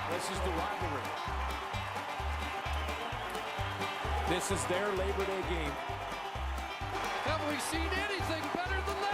This is the rivalry. This is their Labor Day game. Have we seen anything better than that?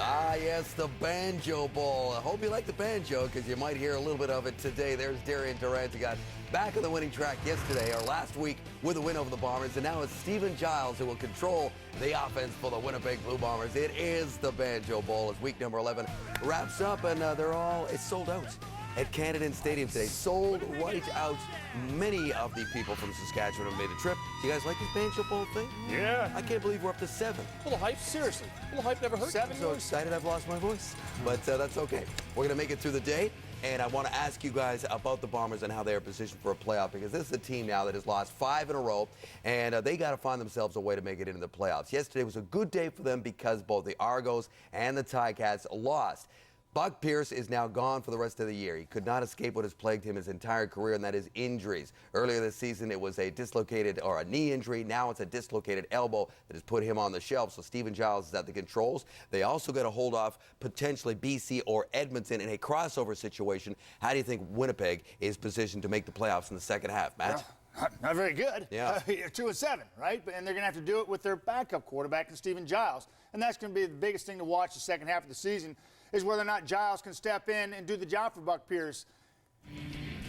Ah, yes, the Banjo Bowl. I hope you like the banjo because you might hear a little bit of it today. There's Darian Durant, who got back on the winning track yesterday or last week with a win over the Bombers. And now it's Stephen Giles who will control the offense for the Winnipeg Blue Bombers. It is the Banjo Bowl as week number 11 wraps up, and it's sold out at Canada Stadium today. Sold right out. Many of the people from Saskatchewan have made the trip. Do you guys like this Banjo Bowl thing? Yeah. I can't believe we're up to 7. A little hype, seriously. A little hype never hurt. 7 I'm so excited I've lost my voice. But that's okay. We're going to make it through the day. And I want to ask you guys about the Bombers and how they are positioned for a playoff, because this is a team now that has lost 5 in a row, and they got to find themselves a way to make it into the playoffs. Yesterday was a good day for them because both the Argos and the Ticats lost. Buck Pierce is now gone for the rest of the year. He could not escape what has plagued him his entire career, and that is injuries. Earlier this season, it was a dislocated or a knee injury. Now it's a dislocated elbow that has put him on the shelf. So Stephen Giles is at the controls. They also got to hold off potentially BC or Edmonton in a crossover situation. How do you think Winnipeg is positioned to make the playoffs in the second half, Matt? Not very good. Yeah. 2-7, right? And they're going to have to do it with their backup quarterback, and Stephen Giles. And that's going to be the biggest thing to watch the second half of the season, is whether or not Giles can step in and do the job for Buck Pierce.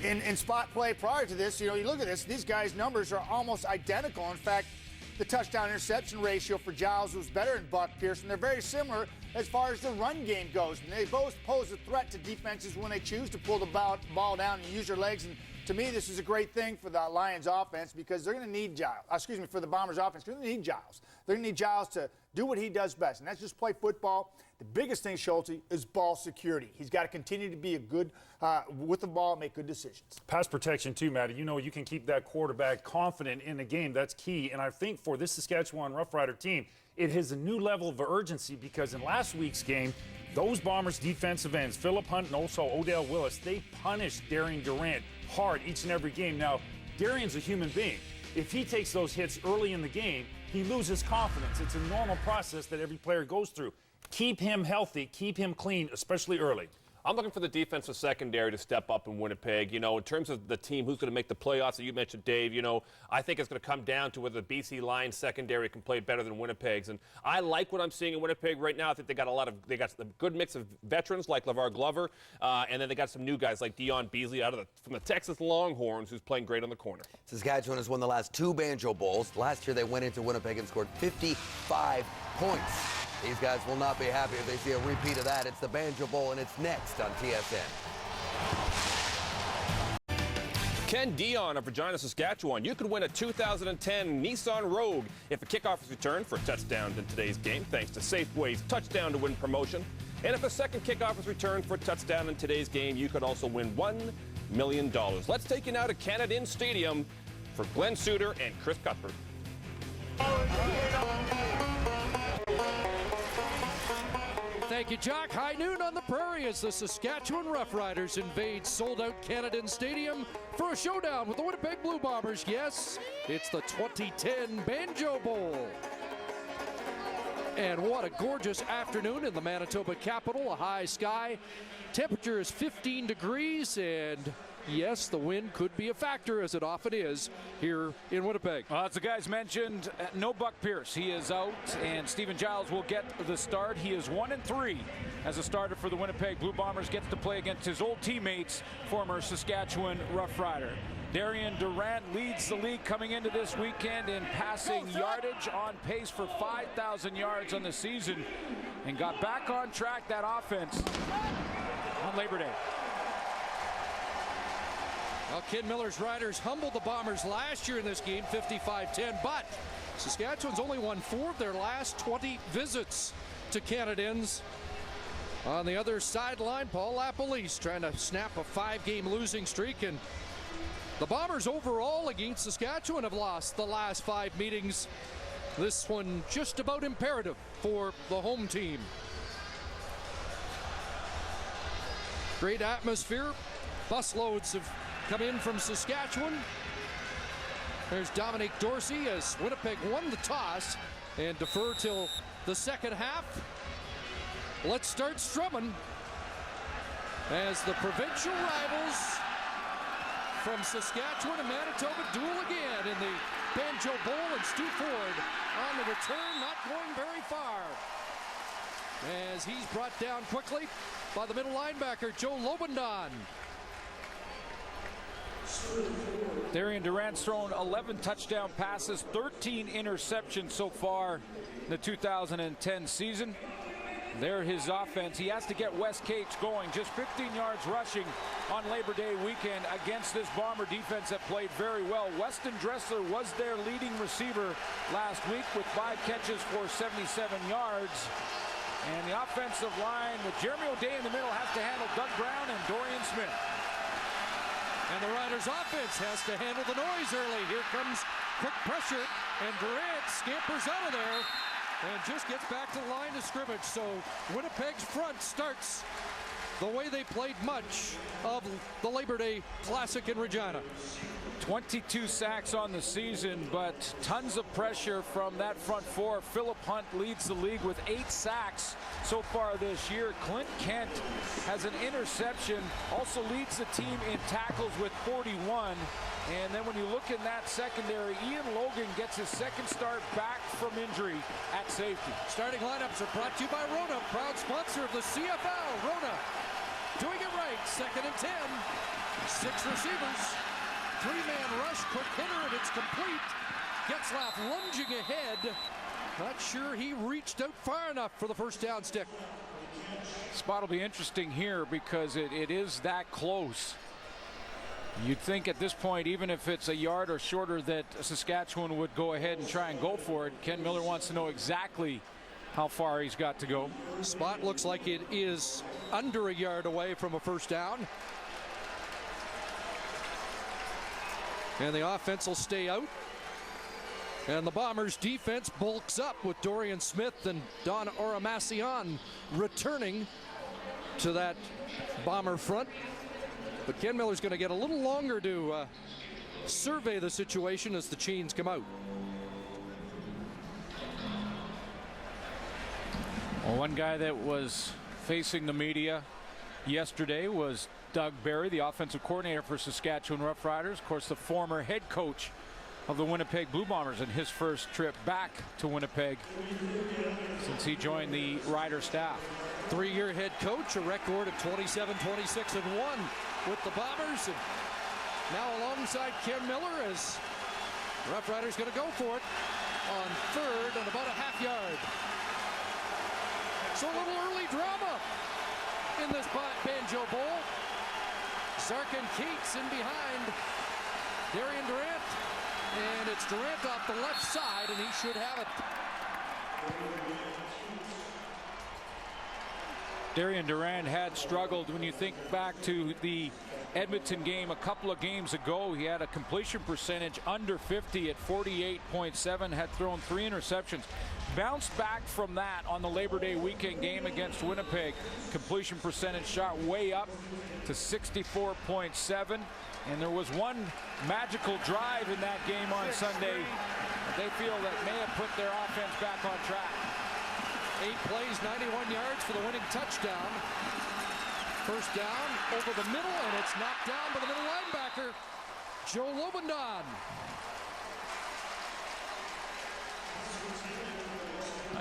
In spot play prior to this, you look at this, these guys' numbers are almost identical. In fact, the touchdown-interception ratio for Giles was better than Buck Pierce, and they're very similar as far as the run game goes. And they both pose a threat to defenses when they choose to pull the ball down and use their legs. And to me, this is a great thing for the Lions offense, because they're going to need for the Bombers offense, they're going to need Giles. They're going to need Giles to do what he does best, and that's just play football. The biggest thing, Schulte, is ball security. He's got to continue to be a good, with the ball, make good decisions. Pass protection, too, Matty. You can keep that quarterback confident in the game. That's key. And I think for this Saskatchewan Roughrider team, it has a new level of urgency, because in last week's game, those Bombers defensive ends, Philip Hunt and also Odell Willis, they punished Darian Durant hard each and every game. Now, Darian's a human being. If he takes those hits early in the game, he loses confidence. It's a normal process that every player goes through. Keep him healthy, keep him clean, especially early. I'm looking for the defensive secondary to step up in Winnipeg. In terms of the team, who's going to make the playoffs that you mentioned, Dave, I think it's going to come down to whether the BC Lions secondary can play better than Winnipeg's. And I like what I'm seeing in Winnipeg right now. I think they got a good mix of veterans like LeVar Glover, and then they got some new guys like Dion Beasley from the Texas Longhorns, who's playing great on the corner. Saskatchewan has won the last 2 Banjo Bowls. Last year they went into Winnipeg and scored 55 points. These guys will not be happy if they see a repeat of that. It's the Banjo Bowl, and it's next on TSN. Ken Dion of Regina, Saskatchewan. You could win a 2010 Nissan Rogue if a kickoff is returned for a touchdown in today's game, thanks to Safeway's Touchdown to Win promotion. And if a second kickoff is returned for a touchdown in today's game, you could also win $1 million. Let's take you now to Canada Stadium for Glenn Suter and Chris Cuthbert. Thank you, Jock. High noon on the prairie as the Saskatchewan Roughriders invade sold-out Canada Stadium for a showdown with the Winnipeg Blue Bombers. Yes, it's the 2010 Banjo Bowl. And what a gorgeous afternoon in the Manitoba capital, a high sky. Temperature is 15 degrees, and yes, the wind could be a factor, as it often is here in Winnipeg. Well, as the guys mentioned, no Buck Pierce. He is out, and Stephen Giles will get the start. He is 1-3 as a starter for the Winnipeg Blue Bombers. Gets to play against his old teammates, former Saskatchewan Roughrider. Darian Durant leads the league coming into this weekend in passing yardage, on pace for 5,000 yards on the season, and got back on track, that offense, on Labor Day. Well, Ken Miller's Riders humbled the Bombers last year in this game, 55-10, but Saskatchewan's only won 4 of their last 20 visits to Canadians. On the other sideline, Paul LaPolice trying to snap a 5-game losing streak, and the Bombers overall against Saskatchewan have lost the last 5 meetings. This one just about imperative for the home team. Great atmosphere. Busloads have come in from Saskatchewan. There's Dominic Dorsey as Winnipeg won the toss and defer till the second half. Let's start strumming as the provincial rivals from Saskatchewan and Manitoba duel again in the Banjo Bowl, and Stu Ford on the return, not going very far, as he's brought down quickly by the middle linebacker, Joe Lobendon. Darian Durant's thrown 11 touchdown passes, 13 interceptions so far in the 2010 season. There his offense. He has to get Wes Cates going. Just 15 yards rushing on Labor Day weekend against this Bomber defense that played very well. Weston Dressler was their leading receiver last week with 5 catches for 77 yards. And the offensive line with Jeremy O'Day in the middle has to handle Doug Brown and Dorian Smith. And the Riders offense has to handle the noise early. Here comes quick pressure, and Durant scampers out of there and just gets back to the line of scrimmage. So Winnipeg's front starts the way they played much of the Labor Day Classic in Regina. 22 sacks on the season, but tons of pressure from that front four. Philip Hunt leads the league with 8 sacks so far this year. Clint Kent has an interception, also leads the team in tackles with 41. And then when you look in that secondary, Ian Logan gets his second start back from injury at safety. Starting lineups are brought to you by Rona, proud sponsor of the CFL. Rona doing it right. 2nd and 10. 6 receivers. 3-man rush, quick hitter, and it's complete. Getzlaff lunging ahead. Not sure he reached out far enough for the first down stick. Spot will be interesting here because it is that close. You'd think at this point, even if it's a yard or shorter, that Saskatchewan would go ahead and try and go for it. Ken Miller wants to know exactly how far he's got to go. Spot looks like it is under a yard away from a first down. And the offense will stay out. And the Bombers defense bulks up with Dorian Smith and Don Oramacion returning to that Bomber front. But Ken Miller's going to get a little longer to survey the situation as the chains come out. Well, one guy that was facing the media yesterday was Doug Barry, the offensive coordinator for Saskatchewan Roughriders. Of course, the former head coach of the Winnipeg Blue Bombers in his first trip back to Winnipeg since he joined the Rider staff. 3-year head coach, a record of 27, 26, and 1 with the Bombers. And now alongside Ken Miller as Roughriders going to go for it on 3rd and about a half yard. So a little early drama in this Banjo Bowl. Zark and Cates in behind Darian Durant. And it's Durant off the left side, and he should have it. Darian Durant had struggled when you think back to the Edmonton game a couple of games ago. He had a completion percentage under 50 at 48.7, had thrown 3 interceptions. Bounced back from that on the Labor Day weekend game against Winnipeg. Completion percentage shot way up to 64.7. And there was one magical drive in that game on Sunday that they feel that may have put their offense back on track. 8 plays, 91 yards for the winning touchdown. First down over the middle, and it's knocked down by the middle linebacker, Joe Lobendon.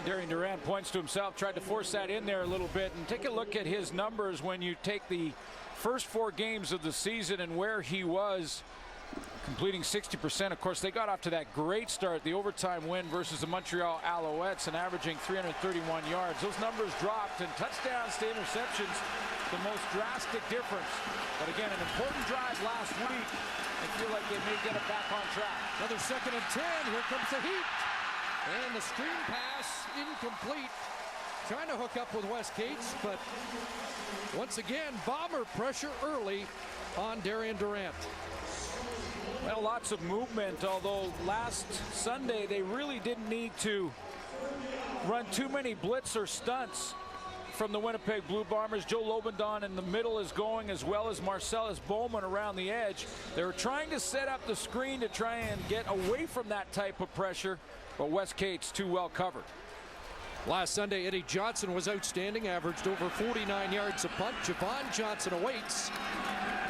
Darian Durant points to himself, tried to force that in there a little bit. And take a look at his numbers when you take the first 4 games of the season and where he was, completing 60%. Of course, they got off to that great start, the overtime win versus the Montreal Alouettes, and averaging 331 yards. Those numbers dropped, and touchdowns to interceptions, the most drastic difference. But again, an important drive last week. I feel like they may get it back on track. Another 2nd and 10. Here comes the heat. And the screen pass incomplete. Trying to hook up with Wes Cates, but once again, Bomber pressure early on Darian Durant. Well, lots of movement, although last Sunday they really didn't need to run too many blitz or stunts from the Winnipeg Blue Bombers. Joe Lobendon in the middle is going, as well as Marcellus Bowman around the edge. They were trying to set up the screen to try and get away from that type of pressure, but West Cate's too well covered. Last Sunday, Eddie Johnson was outstanding, averaged over 49 yards a punt. Javon Johnson awaits.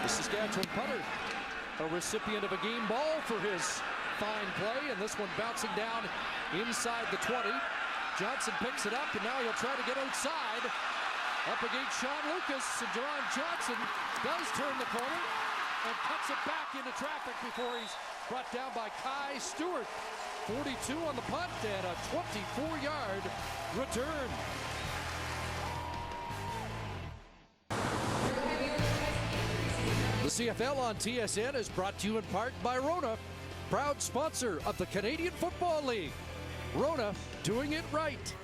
The Saskatchewan punter, a recipient of a game ball for his fine play, and this one bouncing down inside the 20. Johnson picks it up, and now he'll try to get outside. Up against Sean Lucas, and Javon Johnson does turn the corner and cuts it back into traffic before he's brought down by Kai Stewart. 42 on the punt and a 24-yard return. The CFL on TSN is brought to you in part by Rona, proud sponsor of the Canadian Football League. Rona, doing it right.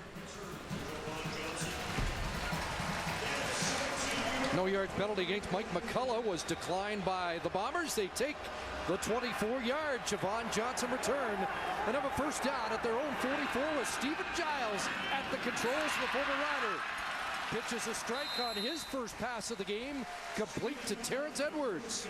No yards penalty against Mike McCullough was declined by the Bombers. They take the 24-yard Javon Johnson return and have a first down at their own 44 with Stephen Giles at the controls for the former Rider. Pitches a strike on his first pass of the game, complete to Terrence Edwards.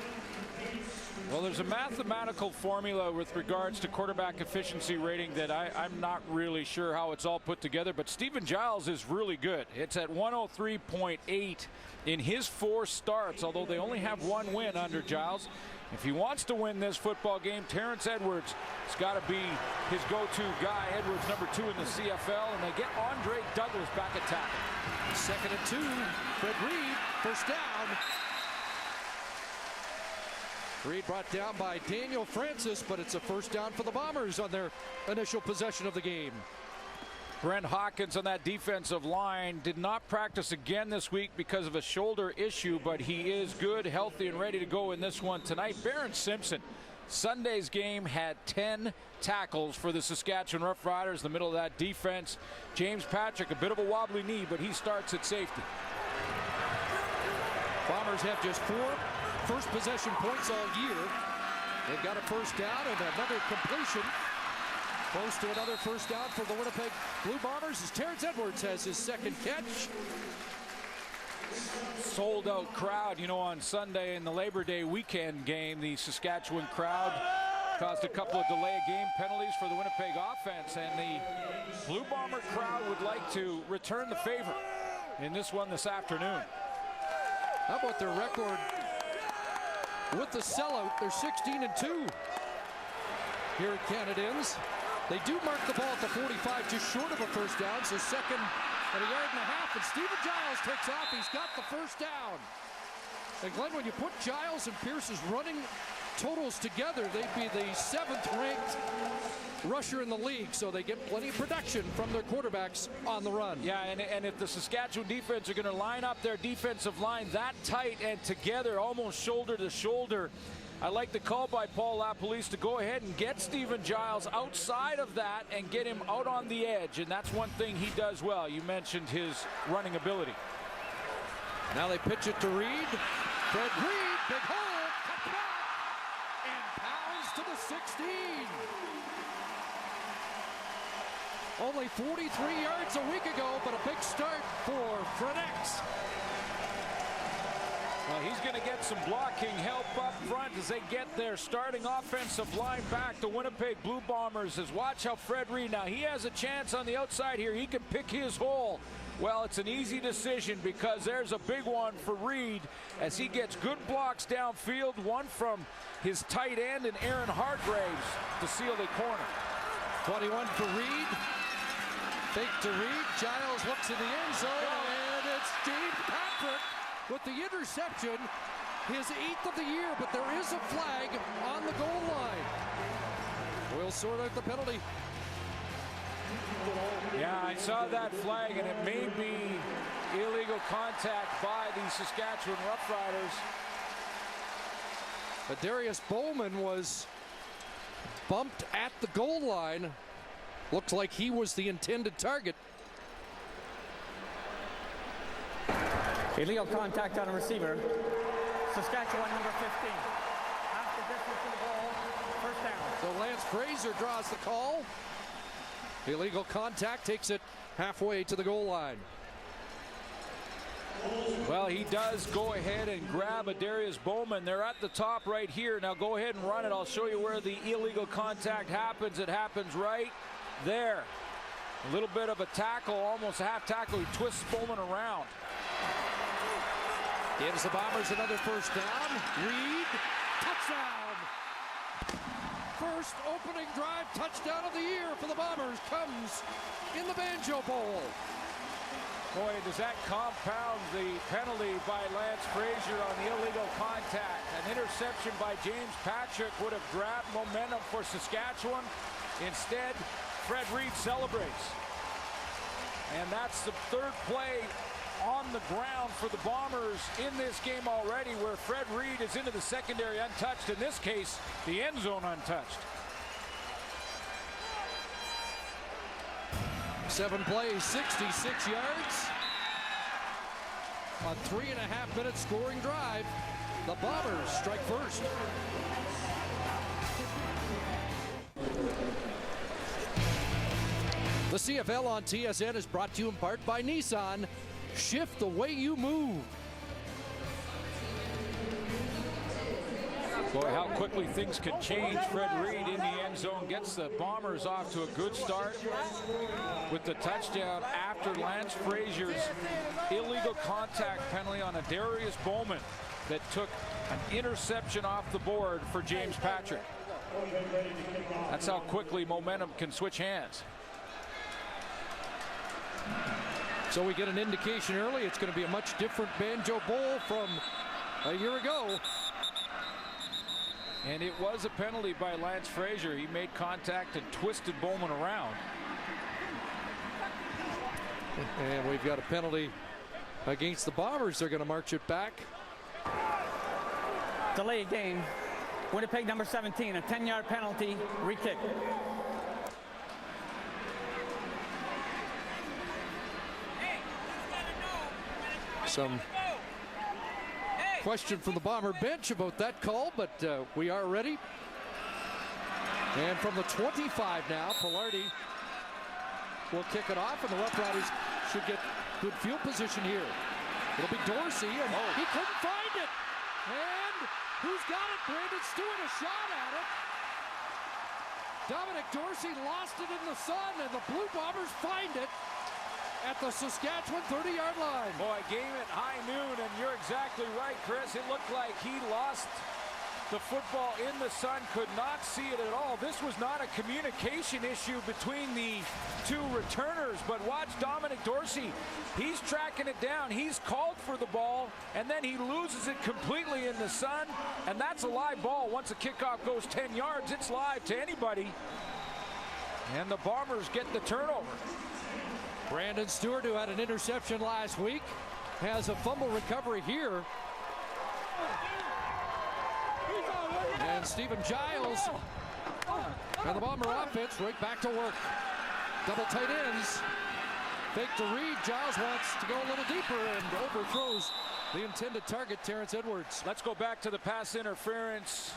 Well, there's a mathematical formula with regards to quarterback efficiency rating that I'm not really sure how it's all put together, but Stephen Giles is really good. It's at 103.8 in his 4 starts, although they only have 1 win under Giles. If he wants to win this football game, Terrence Edwards has got to be his go-to guy. Edwards, number 2 in the CFL, and they get Andre Douglas back at tackle. 2nd and 2, Fred Reed, first down. Reed brought down by Daniel Francis, but it's a first down for the Bombers on their initial possession of the game. Brent Hawkins on that defensive line did not practice again this week because of a shoulder issue, but he is good, healthy, and ready to go in this one tonight. Barron Simpson, Sunday's game, had 10 tackles for the Saskatchewan Roughriders, the middle of that defense. James Patrick, a bit of a wobbly knee, but he starts at safety. Bombers have just 4 first possession points all year. They've got a first down and another completion. Close to another first down for the Winnipeg Blue Bombers as Terrence Edwards has his second catch. Sold out crowd, you know, on Sunday in the Labor Day weekend game. The Saskatchewan crowd caused a couple of delay game penalties for the Winnipeg offense, and the Blue Bomber crowd would like to return the favor in this one this afternoon. How about their record with the sellout? They're 16-2 here at Canadians. They do mark the ball at the 45, just short of a first down, so 2nd and a yard and a half, and Stephen Giles takes off. He's got the first down. And Glenn, when you put Giles and Pierce's running totals together, they'd be the 7th-ranked rusher in the league, so they get plenty of production from their quarterbacks on the run. Yeah, and if the Saskatchewan defense are going to line up their defensive line that tight and together, almost shoulder to shoulder, I like the call by Paul LaPolice to go ahead and get Stephen Giles outside of that and get him out on the edge, and that's one thing he does well. You mentioned his running ability. Now they pitch it to Reed. Fred Reed, big hole, cut back, and pounds to the 16. Only 43 yards a week ago, but a big start for Fredex. Well, he's going to get some blocking help up front as they get their starting offensive line back. The Winnipeg Blue Bombers, as watch how Fred Reed, now he has a chance on the outside here. He can pick his hole. Well, it's an easy decision because there's a big one for Reed as he gets good blocks downfield, one from his tight end and Aaron Hargraves to seal the corner. 21 for Reed. Fake to Reed. Giles looks in the end zone, and it's James Patrick with the interception, his 8th of the year, but there is a flag on the goal line. We'll sort out the penalty. Yeah, I saw that flag, and it may be illegal contact by the Saskatchewan Roughriders. But Darius Bowman was bumped at the goal line. Looks like he was the intended target. Illegal contact on a receiver. Saskatchewan number 15. Half the distance to the ball. First down. So Lance Fraser draws the call. Illegal contact takes it halfway to the goal line. Well, he does go ahead and grab a Darius Bowman. They're at the top right here. Now go ahead and run it. I'll show you where the illegal contact happens. It happens right there. A little bit of a tackle, almost a half tackle. He twists Bowman around. Gives the Bombers another first down. Reed, touchdown. First opening drive touchdown of the year for the Bombers comes in the Banjo Bowl. Boy, does that compound the penalty by Lance Frazier on the illegal contact. An interception by James Patrick would have grabbed momentum for Saskatchewan. Instead, Fred Reed celebrates. And that's the third play on the ground for the Bombers in this game already, where Fred Reed is into the secondary untouched. In this case, the end zone untouched. 7 plays, 66 yards. A 3.5-minute scoring drive. The Bombers strike first. The CFL on TSN is brought to you in part by Nissan. Shift the way you move. Boy, how quickly things can change. Fred Reed in the end zone gets the Bombers off to a good start with the touchdown after Lance Frazier's illegal contact penalty on a Darius Bowman that took an interception off the board for James Patrick. That's how quickly momentum can switch hands. So we get an indication early it's going to be a much different Banjo Bowl from a year ago. And it was a penalty by Lance Frazier. He made contact and twisted Bowman around. And we've got a penalty against the Bombers. They're going to march it back. Delay game. Winnipeg number 17, a 10-yard penalty, re-kick. Some question from the Bomber bench about that call, but we are ready. And from the 25 now, Pilardi will kick it off, and the Roughriders should get good field position here. It'll be Dorsey, and he couldn't find it. And who's got it? Brandon Stewart, a shot at it. Dominic Dorsey lost it in the sun, and the Blue Bombers find it at the Saskatchewan 30-yard line. Boy, game at high noon, and you're exactly right, Chris. It looked like he lost the football in the sun, could not see it at all. This was not a communication issue between the two returners, but watch Dominic Dorsey. He's tracking it down. He's called for the ball, and then he loses it completely in the sun, and that's a live ball. Once a kickoff goes 10 yards, it's live to anybody, and the Bombers get the turnover. Brandon Stewart, who had an interception last week, has a fumble recovery here. And Stephen Giles and the Bomber offense right back to work. Double tight ends. Fake to Reed. Giles wants to go a little deeper and overthrows the intended target, Terrence Edwards. Let's go back to the pass interference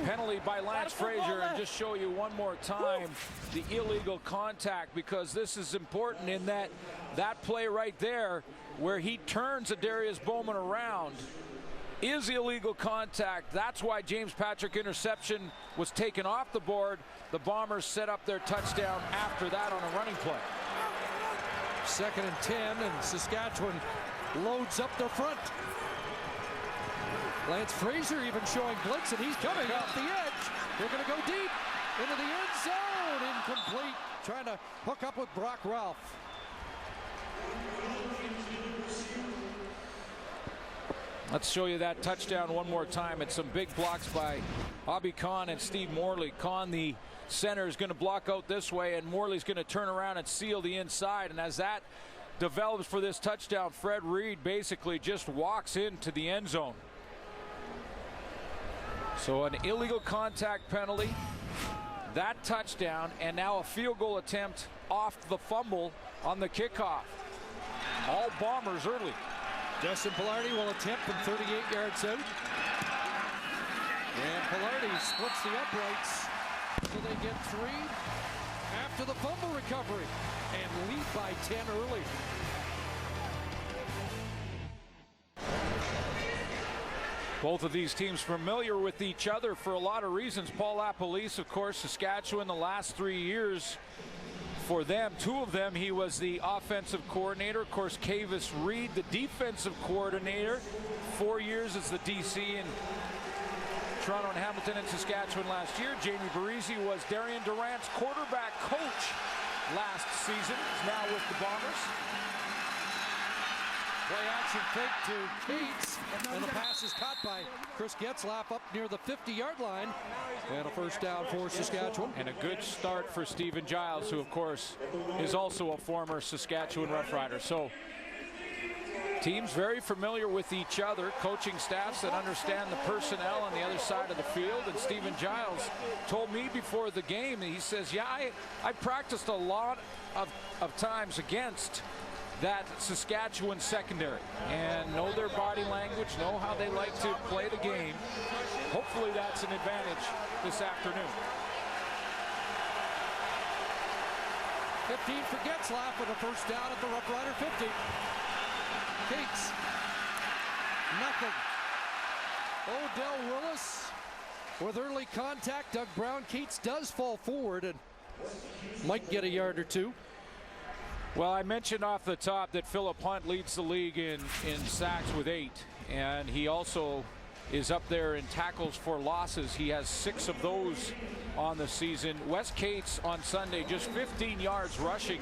penalty by Lance Frazier and just show you one more time the illegal contact, because this is important in that play right there where he turns a Darius Bowman around is illegal contact. That's why James Patrick interception was taken off the board. The Bombers set up their touchdown after that on a running play. 2nd and 10, and Saskatchewan loads up the front. Lance Frazier even showing blitz, and he's coming off the edge. They're going to go deep into the end zone. Incomplete. Trying to hook up with Brock Ralph. Let's show you that touchdown one more time. It's some big blocks by Abi Khan and Steve Morley. Khan, the center, is going to block out this way, and Morley's going to turn around and seal the inside. And as that develops for this touchdown, Fred Reed basically just walks into the end zone. So an illegal contact penalty, that touchdown, and now a field goal attempt off the fumble on the kickoff. All Bombers early. Justin Pilardi will attempt from 38 yards out. And Pilardi splits the uprights so they get 3 after the fumble recovery and lead by 10 early. Both of these teams familiar with each other for a lot of reasons. Paul LaPolice, of course, Saskatchewan the last 3 years for them. 2 of them, he was the offensive coordinator. Of course, Kavis Reed, the defensive coordinator. 4 years as the DC in Toronto and Hamilton and Saskatchewan last year. Jamie Barisi was Darian Durant's quarterback coach last season. He's now with the Bombers. Play action fake to Cates, and the pass is caught by Chris Getzlaff up near the 50-yard line. And a first down for Saskatchewan. And a good start for Stephen Giles, who, of course, is also a former Saskatchewan Roughrider. So teams very familiar with each other, coaching staffs that understand the personnel on the other side of the field. And Stephen Giles told me before the game, he says, yeah, I practiced a lot of times against that Saskatchewan secondary and know their body language, know how they like to play the game. Hopefully that's an advantage this afternoon. 15 for Getzlaff with a first down at the Roughrider 50. Cates, nothing. Odell Willis with early contact. Doug Brown. Cates does fall forward and might get a yard or two. Well, I mentioned off the top that Philip Hunt leads the league in sacks with 8, and he also is up there in tackles for losses. He has 6 of those on the season. Wes Cates on Sunday just 15 yards rushing,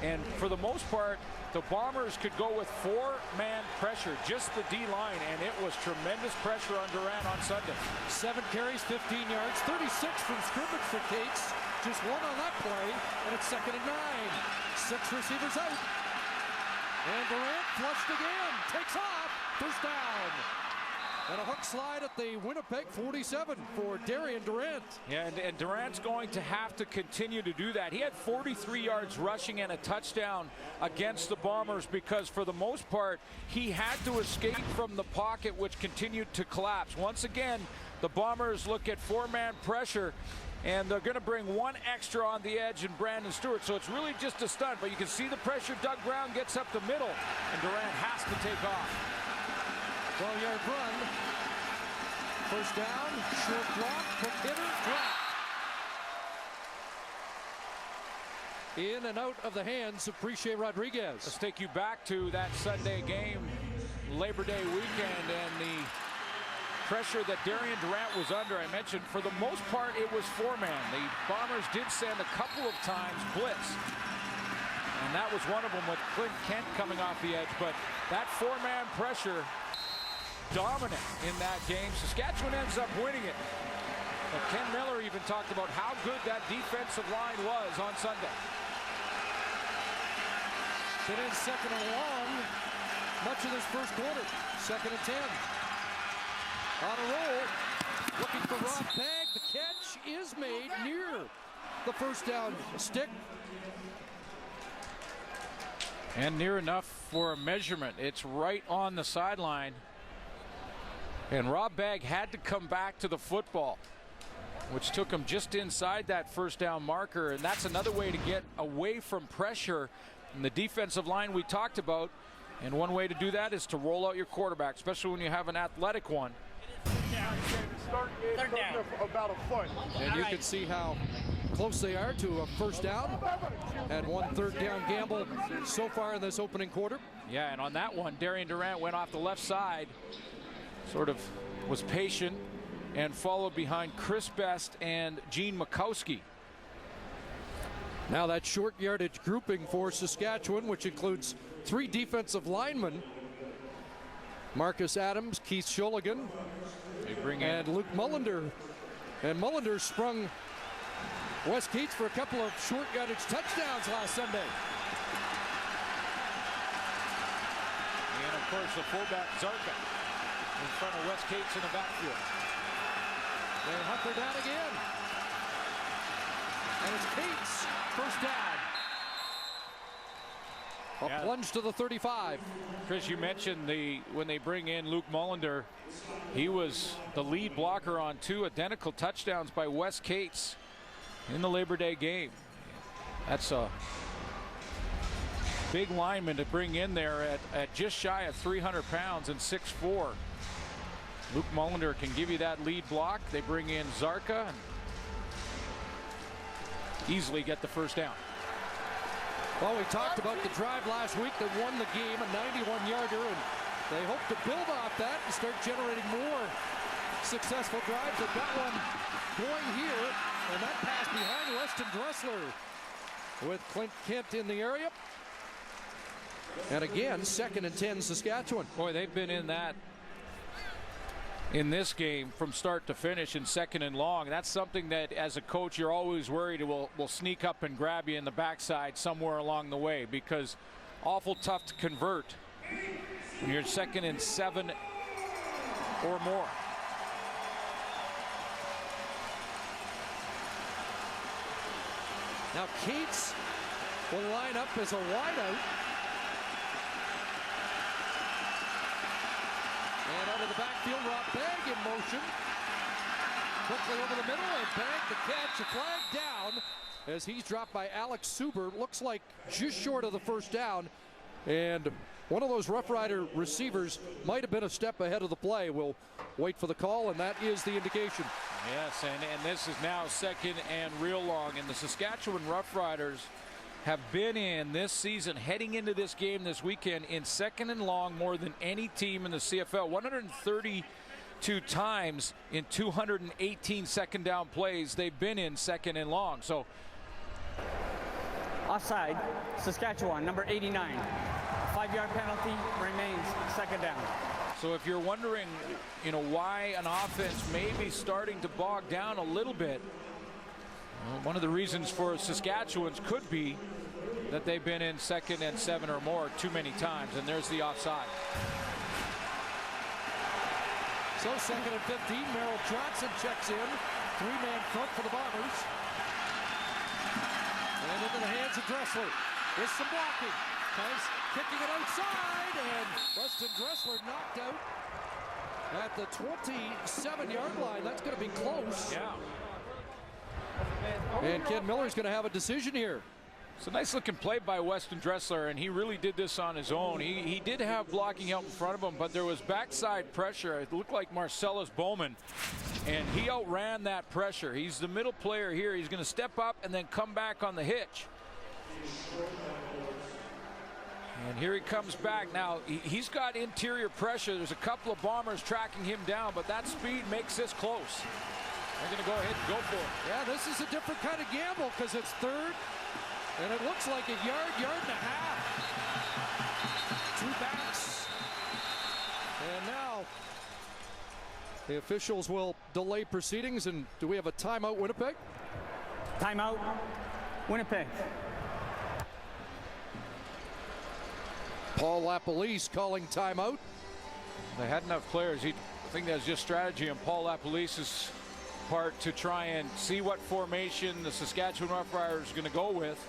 and for the most part the Bombers could go with 4-man pressure, just the D-line, and it was tremendous pressure on Durant on Sunday. 7 carries, 15 yards, 36 from scrimmage for Cates. Just 1 on that play, and it's 2nd and 9. 6 receivers out. And Durant flushed again. Takes off. First down. And a hook slide at the Winnipeg 47 for Darian Durant. Yeah, and Durant's going to have to continue to do that. He had 43 yards rushing and a touchdown against the Bombers because for the most part, he had to escape from the pocket, which continued to collapse. Once again, the Bombers look at 4-man pressure, and they're going to bring 1 extra on the edge in Brandon Stewart. So it's really just a stunt, but you can see the pressure. Doug Brown gets up the middle, and Durant has to take off. 12-yard run. First down, short block, quick hitter, drop. In and out of the hands of Preche Rodriguez. Let's take you back to that Sunday game, Labor Day weekend, and the pressure that Darian Durant was under. I mentioned for the most part it was 4-man. The Bombers did send a couple of times blitz, and that was one of them with Clint Kent coming off the edge, but that 4-man pressure dominant in that game. Saskatchewan ends up winning it. But Ken Miller even talked about how good that defensive line was on Sunday. Been in 2nd and long much of this first quarter. 2nd and 10. On a roll, looking for Rob Bagg. The catch is made near the first down stick. And near enough for a measurement. It's right on the sideline. And Rob Bagg had to come back to the football, which took him just inside that first down marker. And that's another way to get away from pressure in the defensive line we talked about. And one way to do that is to roll out your quarterback, especially when you have an athletic one. Third down. About a foot. And you can see how close they are to a first down. And 1 third down gamble so far in this opening quarter. Yeah, and on that one, Darian Durant went off the left side, sort of was patient, and followed behind Chris Best and Gene Makowski. Now that short yardage grouping for Saskatchewan, which includes 3 defensive linemen, Marcus Adams, Keith Shulligan, and Luke Mullender. And Mullender sprung Wes Cates for a couple of short yardage touchdowns last Sunday. And of course the fullback Zarka in front of Wes Cates in the backfield. They hunker down again. And it's Cates, first down. A plunge to the 35. Chris, you mentioned when they bring in Luke Mullender, he was the lead blocker on 2 identical touchdowns by Wes Cates in the Labor Day game. That's a big lineman to bring in there at just shy of 300 pounds and 6'4". Luke Mullender can give you that lead block. They bring in Zarka and easily get the first down. Well, we talked about the drive last week that won the game, a 91-yarder, and they hope to build off that and start generating more successful drives. They've got one going here, and that pass behind Weston Dressler with Clint Kent in the area. And again, 2nd and 10 Saskatchewan. Boy, they've been in this game from start to finish in 2nd and long. That's something that as a coach you're always worried will sneak up and grab you in the backside somewhere along the way, because awful tough to convert when you're 2nd and 7 or more. Now Cates will line up as a wideout. And out of the backfield, Rob Bagg in motion. Quickly over the middle, and Bagg the catch, a flag down as he's dropped by Alex Suber. Looks like just short of the first down. And one of those Rough Rider receivers might have been a step ahead of the play. We'll wait for the call, and that is the indication. Yes, and this is now 2nd and real long. And the Saskatchewan Roughriders have been in this season, heading into this game this weekend, in 2nd and long more than any team in the CFL. 132 times in 218 second down plays they've been in 2nd and long. So Offside, Saskatchewan, number 89. 5-yard penalty, remains 2nd down. So if you're wondering, why an offense may be starting to bog down a little bit, well, one of the reasons for Saskatchewan's could be that they've been in 2nd and 7 or more too many times, and there's the offside. So 2nd and 15, Merrill Johnson checks in. 3-man front for the Bombers. And into the hands of Dressler. With some blocking. Guys kicking it outside, and Weston Dressler knocked out at the 27-yard line. That's going to be close. Yeah. And Ken Miller's going to have a decision here. It's a nice looking play by Weston Dressler, and he really did this on his own. He did have blocking help in front of him, but there was backside pressure. It looked like Marcellus Bowman, and he outran that pressure. He's the middle player here. He's going to step up and then come back on the hitch. And here he comes back. Now, he's got interior pressure. There's a couple of Bombers tracking him down, but that speed makes this close. They're going to go ahead and go for it. Yeah, this is a different kind of gamble because it's 3rd, and it looks like a yard and a half. 2 backs. And now the officials will delay proceedings. And do we have a timeout, Winnipeg? Timeout, Winnipeg. Paul LaPolice calling timeout. They had enough players. I think that's just strategy on Paul LaPolice's part to try and see what formation the Saskatchewan Roughriders are going to go with.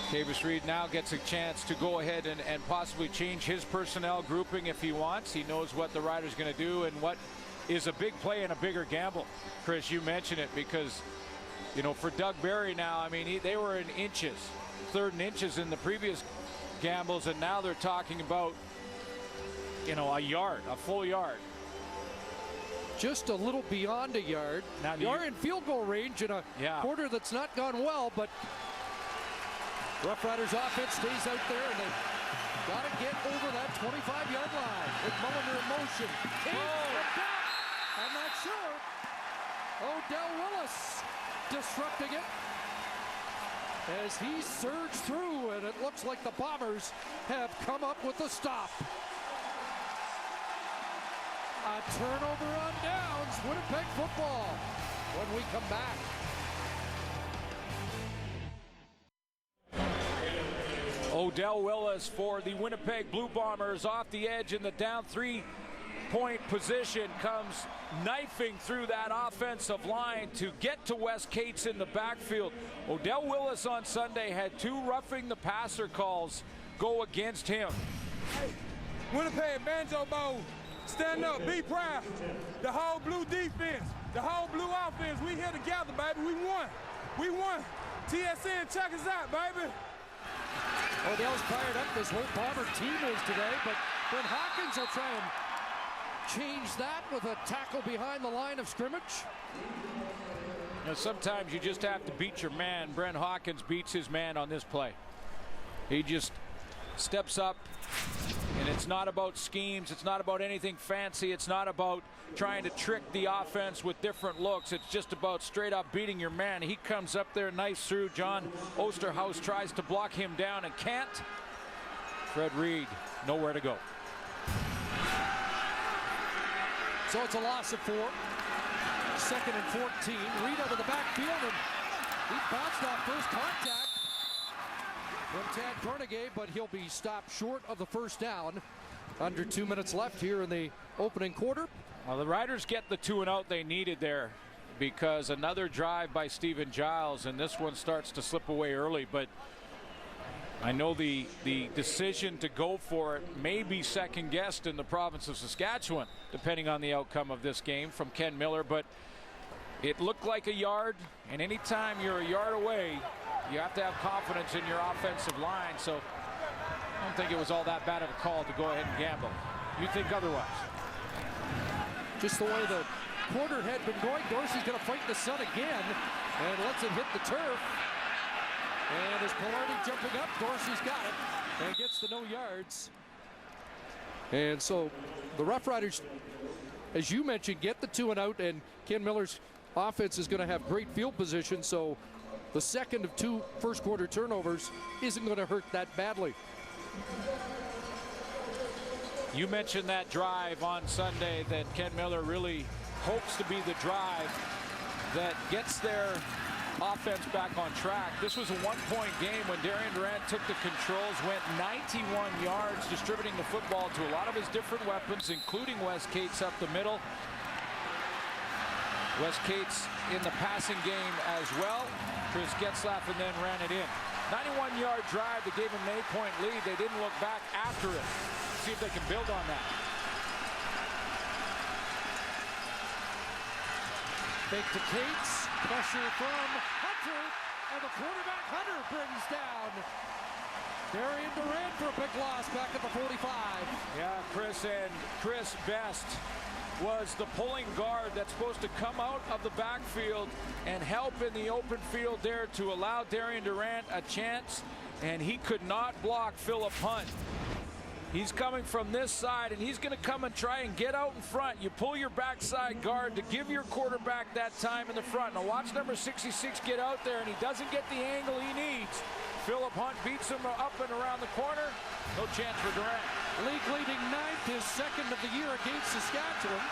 Tavis Reed now gets a chance to go ahead and possibly change his personnel grouping if he wants. He knows what the Riders going to do and what is a big play and a bigger gamble. Chris, you mentioned it because, for Doug Barry now, they were in inches, 3rd and inches in the previous gambles, and now they're talking about, a yard, a full yard. Just a little beyond a yard. Now you are in field goal range in a quarter that's not gone well, but Rough Riders offense stays out there, and they've got to get over that 25-yard line. With Mullender in motion. I'm not sure. Odell Willis disrupting it as he surged through, and it looks like the Bombers have come up with a stop. A turnover on downs. Winnipeg football when we come back. Odell Willis for the Winnipeg Blue Bombers off the edge in the down 3-point position, comes knifing through that offensive line to get to Wes Cates in the backfield. Odell Willis on Sunday had 2 roughing the passer calls go against him. Hey, Winnipeg Banjo Bowl, stand up, be proud. The whole blue defense, the whole blue offense, we here together, baby. We won. We won. TSN, check us out, baby. Odell's fired up. This whole Bomber team is today, but Brent Hawkins will try and change that with a tackle behind the line of scrimmage. You know, sometimes you just have to beat your man. Brent Hawkins beats his man on this play. He just steps up, and it's not about schemes. It's not about anything fancy. It's not about trying to trick the offense with different looks. It's just about straight up beating your man. He comes up there nice through. John Osterhaus tries to block him down and can't. Fred Reed, nowhere to go. So it's a loss of 4. 2nd and 14. Reed out of the backfield, and he bounced off first contact from Tad Carnegie, but he'll be stopped short of the first down. Under 2 minutes left here in the opening quarter. Well, the Riders get the 2 and out they needed there, because another drive by Stephen Giles, and this one starts to slip away early. But I know the decision to go for it may be second guessed in the province of Saskatchewan, depending on the outcome of this game from Ken Miller. But it looked like a yard, and anytime you're a yard away, you have to have confidence in your offensive line. So I don't think it was all that bad of a call to go ahead and gamble. You think otherwise? Just the way the quarter had been going, Dorsey's going to fight the sun again and lets it hit the turf. And as Pilardi jumping up, Dorsey's got it and gets the no yards. And so the Roughriders, as you mentioned, get the 2 and out, and Ken Miller's offense is going to have great field position. So the second of 2 first quarter turnovers isn't going to hurt that badly. You mentioned that drive on Sunday that Ken Miller really hopes to be the drive that gets their offense back on track. This was a one-point game when Darian Durant took the controls, went 91 yards, distributing the football to a lot of his different weapons, including Wes Cates up the middle. Wes Cates in the passing game as well. Chris Getzlaff and then ran it in. 91-yard drive that gave him an 8-point lead. They didn't look back after it. See if they can build on that. Fake to Cates. Pressure from Hunter. And the quarterback Hunter brings down Darian Durant for a big loss back at the 45. Yeah, Chris Best was the pulling guard that's supposed to come out of the backfield and help in the open field there to allow Darian Durant a chance, and he could not block Philip Hunt. He's coming from this side, and he's going to come and try and get out in front. You pull your backside guard to give your quarterback that time in the front. Now watch number 66 get out there, and he doesn't get the angle he needs. Philip Hunt beats him up and around the corner. No chance for Durant. League leading 9th, his 2nd of the year against Saskatchewan.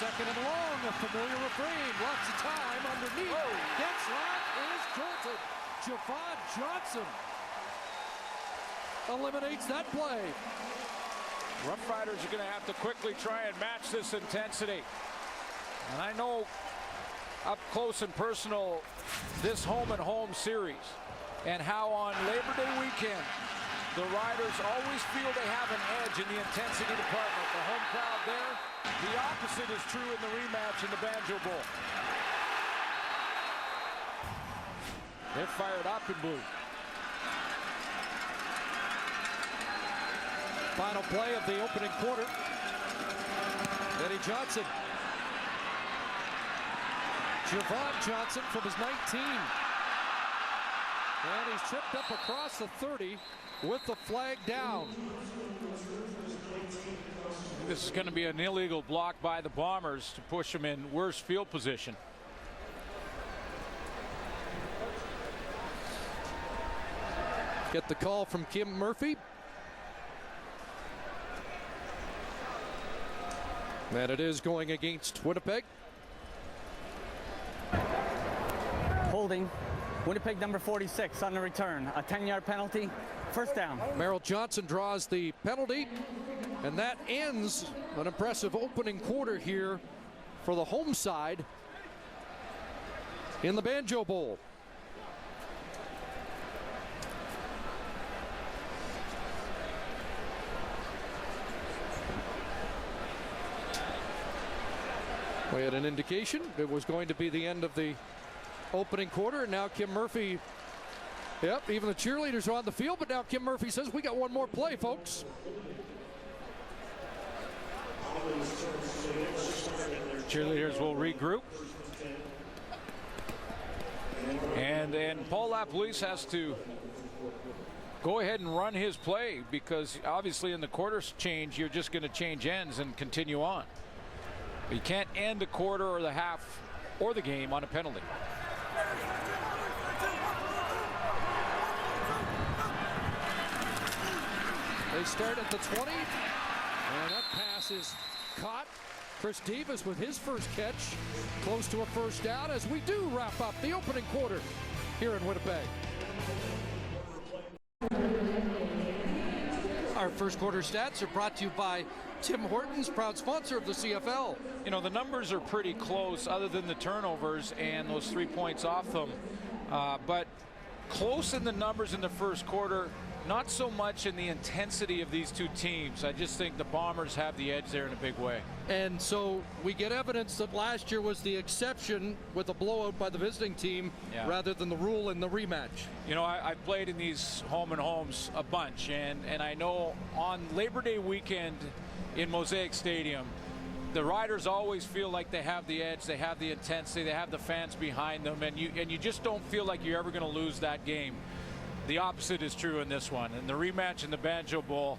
2nd and long, a familiar refrain. Lots of time underneath. Getzlaff is jolted. Javon Johnson eliminates that play. Roughriders are going to have to quickly try and match this intensity. And I know up close and personal this home and home series, and how on Labor Day weekend the Riders always feel they have an edge in the intensity department. The home crowd there. The opposite is true in the rematch in the Banjo Bowl. They're fired up in blue. Final play of the opening quarter. Eddie Johnson. Javon Johnson from his 19. And he's tripped up across the 30 with the flag down. This is going to be an illegal block by the Bombers to push them in worse field position. Get the call from Kim Murphy. And it is going against Winnipeg. Holding. Winnipeg number 46 on the return. A 10-yard penalty. First down. Merrill Johnson draws the penalty. And that ends an impressive opening quarter here for the home side in the Banjo Bowl. We had an indication it was going to be the end of the opening quarter. Now Kim Murphy Yep, even the cheerleaders are on the field, but now Kim Murphy says we got one more play, folks. Cheerleaders will regroup. And then Paul LaPolice has to go ahead and run his play, because obviously in the quarters change, you're just going to change ends and continue on. But you can't end a quarter or the half or the game on a penalty. They start at the 20, and that pass is caught. Chris Davis with his first catch, close to a first down, as we do wrap up the opening quarter here in Winnipeg. Our first quarter stats are brought to you by Tim Hortons, proud sponsor of the CFL. You know, the numbers are pretty close other than the turnovers and those 3 points off them. But close in the numbers in the first quarter, not so much in the intensity of these two teams. I just think the Bombers have the edge there in a big way. And so we get evidence that last year was the exception with a blowout by the visiting team rather than the rule in the rematch. You know, I've played in these home and homes a bunch, and I know on Labor Day weekend in Mosaic Stadium, the Riders always feel like they have the edge, they have the intensity, they have the fans behind them, and you just don't feel like you're ever going to lose that game. The opposite is true in this one. And the rematch in the Banjo Bowl,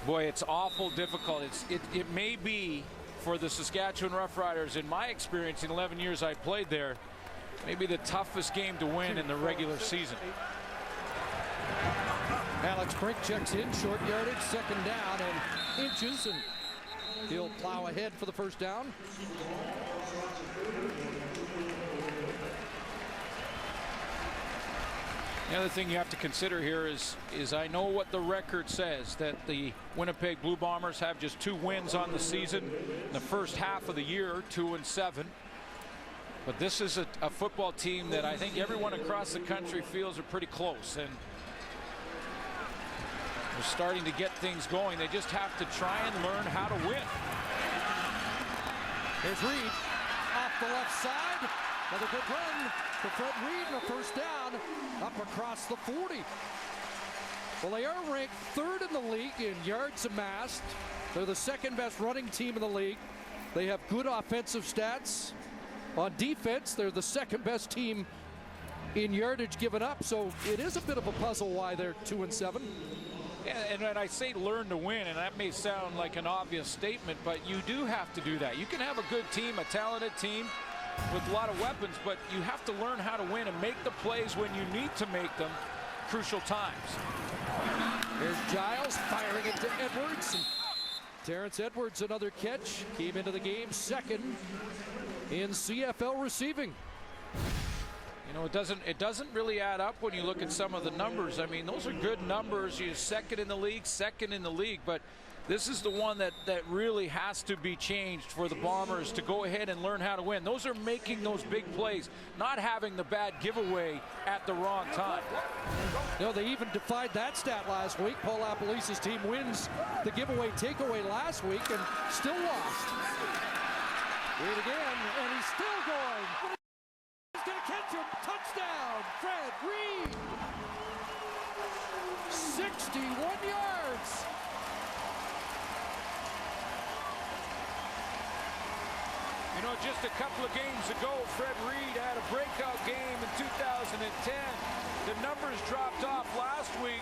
boy, it's awful difficult. It may be, for the Saskatchewan Roughriders, in my experience in 11 years I played there, maybe the toughest game to win in the regular season. Alex Brink checks in, short yardage, second down and inches, and he'll plow ahead for the first down. The other thing you have to consider here is I know what the record says, that the Winnipeg Blue Bombers have just 2 wins on the season in the first half of the year, 2-7. But this is a football team that I think everyone across the country feels are pretty close, and they're starting to get things going. They just have to try and learn how to win. Here's Reed off the left side. Another good run for Fred Reed, and a first down up across the 40. Well, they are ranked 3rd in the league in yards amassed. They're the second best running team in the league. They have good offensive stats. On defense, they're the second best team in yardage given up. So it is a bit of a puzzle why they're 2-7. And when I say learn to win, and that may sound like an obvious statement, but you do have to do that. You can have a good team, a talented team with a lot of weapons, but you have to learn how to win and make the plays when you need to make them, crucial times. Here's Giles firing it to Edwards. And Terrence Edwards, another catch, came into the game second in CFL receiving. You know, it doesn't really add up when you look at some of the numbers. I mean, those are good numbers. You're second in the league, but this is the one that really has to be changed for the Bombers to go ahead and learn how to win. Those are making those big plays, not having the bad giveaway at the wrong time. No, they even defied that stat last week. Paul LaPolice's team wins the giveaway takeaway last week and still lost. Reed again, and he's still going. He's going to catch him. Touchdown, Fred Reed. 61 yards. You know, just a couple of games ago, Fred Reed had a breakout game in 2010. The numbers dropped off last week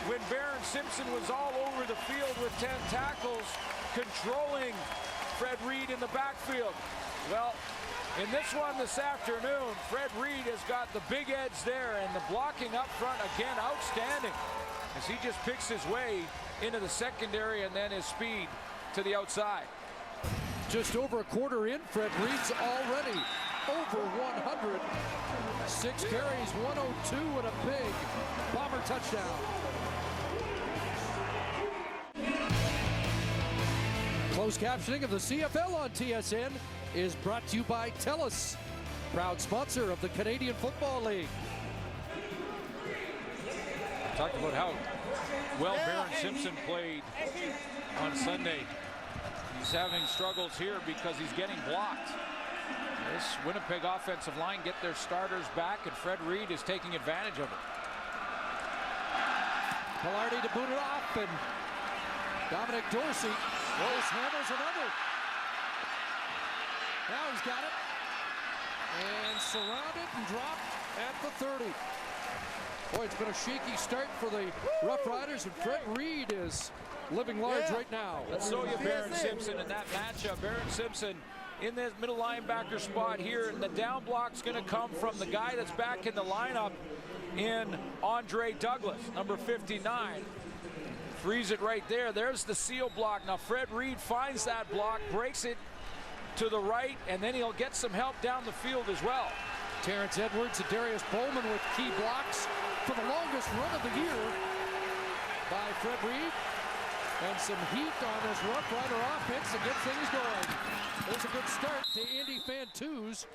when Barron Simpson was all over the field with 10 tackles, controlling Fred Reed in the backfield. Well, in this one this afternoon, Fred Reed has got the big edge there, and the blocking up front, again, outstanding, as he just picks his way into the secondary and then his speed to the outside. Just over a quarter in, Fred Reed's already over 100. 6 carries, 102, and a big Bomber touchdown. Closed captioning of the CFL on TSN is brought to you by TELUS, proud sponsor of the Canadian Football League. Talked about how well Barron Simpson played on Sunday. He's having struggles here because he's getting blocked. This Winnipeg offensive line get their starters back, and Fred Reed is taking advantage of it. Pilardi to boot it off, and Dominic Dorsey handles another. Now he's got it. And surrounded and dropped at the 30. Boy, it's been a shaky start for the Roughriders, and Fred Reed is living large right now. Let's show you Baron Simpson in that matchup. Baron Simpson in the middle linebacker spot here, and the down block's going to come from the guy that's back in the lineup in Andre Douglas, number 59. Frees it right there. There's the seal block. Now Fred Reed finds that block, breaks it to the right, and then he'll get some help down the field as well. Terrence Edwards and Darius Bowman with key blocks for the longest run of the year by Fred Reed. And some heat on this Rough Rider offense to get things going. There's a good start to Andy Fantuz.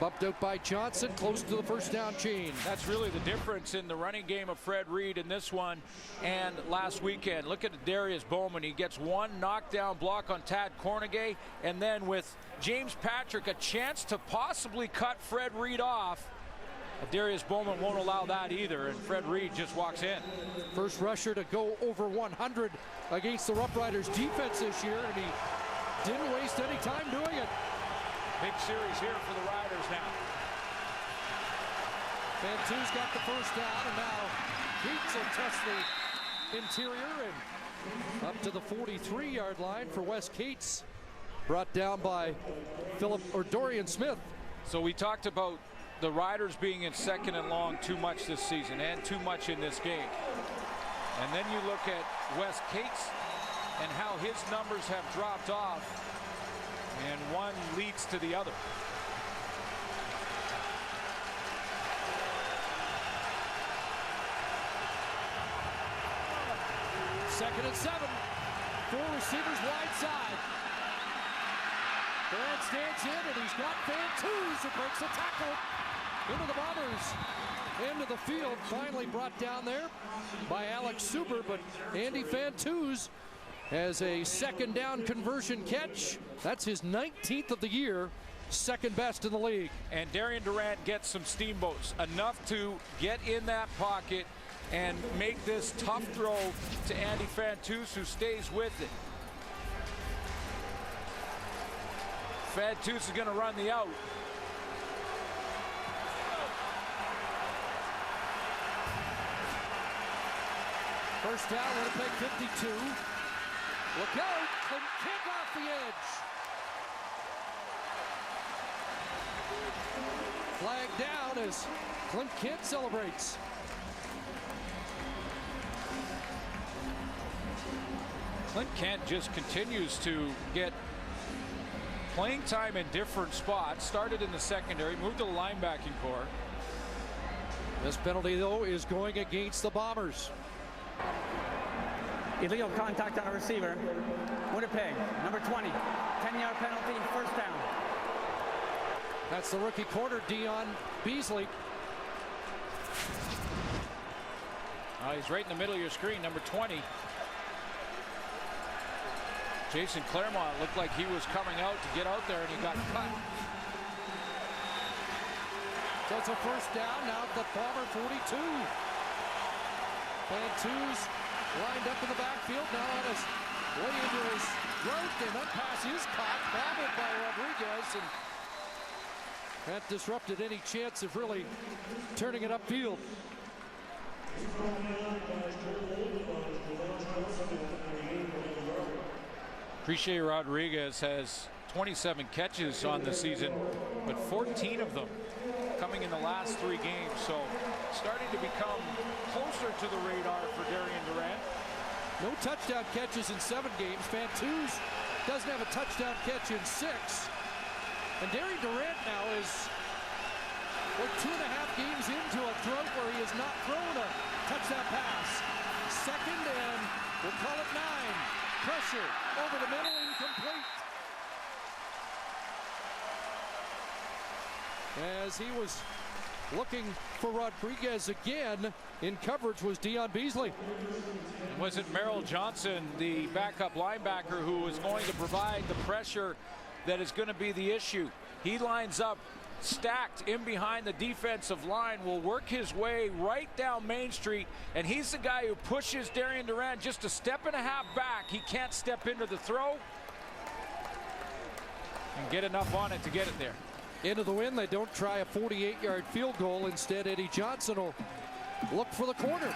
Bumped out by Johnson, close to the first down chain. That's really the difference in the running game of Fred Reed in this one and last weekend. Look at Darius Bowman. He gets one knockdown block on Tad Cornegay, and then with James Patrick, a chance to possibly cut Fred Reed off. Darius Bowman won't allow that either, and Fred Reed just walks in. First rusher to go over 100 against the Rough Riders defense this year, and he didn't waste any time doing it. Big series here for the Riders now. Fantuz got the first down, and now Keats will test the interior and up to the 43-yard line for Wes Keats. Brought down by Dorian Smith. So we talked about the Riders being in second and long too much this season and too much in this game. And then you look at Wes Keats and how his numbers have dropped off, and one leads to the other. Second and 7. 4 receivers wide side. Barrett stands in, and he's got Fantuz who breaks the tackle into the Bombers. Into the field, finally brought down there by Alex Suber, but Andy Fantuz has a second down conversion catch. That's his 19th of the year, second best in the league. And Darian Durant gets some steamboats, enough to get in that pocket and make this tough throw to Andy Fantuz, who stays with it. Fantuz is going to run the out. First down, Winnipeg 52. Look out, Clint Kent off the edge. Flag down as Clint Kent celebrates. Clint Kent just continues to get playing time in different spots. Started in the secondary, moved to the linebacking core. This penalty, though, is going against the Bombers. Illegal contact on a receiver. Winnipeg, number 20. 10-yard penalty, first down. That's the rookie corner, Dion Beasley. He's right in the middle of your screen, number 20. Jason Claremont looked like he was coming out to get out there, and he got cut. So it's a first down now at the Bomber 42. Fantuz lined up in the backfield now on his way into his route, and that pass is caught, bobbled by Rodriguez, and that disrupted any chance of really turning it upfield. Criche Rodriguez has 27 catches on the season, but 14 of them coming in the last 3 games. So starting to become closer to the radar for Darian Durant. No touchdown catches in 7 games. Fantuz doesn't have a touchdown catch in 6. And Darian Durant now is 2.5 games into a drought where he has not thrown a touchdown pass. Second and we'll call it 9. Pressure over the middle, incomplete. As he was looking for Rodriguez again, in coverage was Dion Beasley. Was it Merrill Johnson, the backup linebacker, who is going to provide the pressure that is going to be the issue? He lines up stacked in behind the defensive line, will work his way right down Main Street, and he's the guy who pushes Darian Durant just a step and a half back. He can't step into the throw and get enough on it to get it there. Into the win, they don't try a 48-yard field goal. Instead, Eddie Johnson will look for the corner.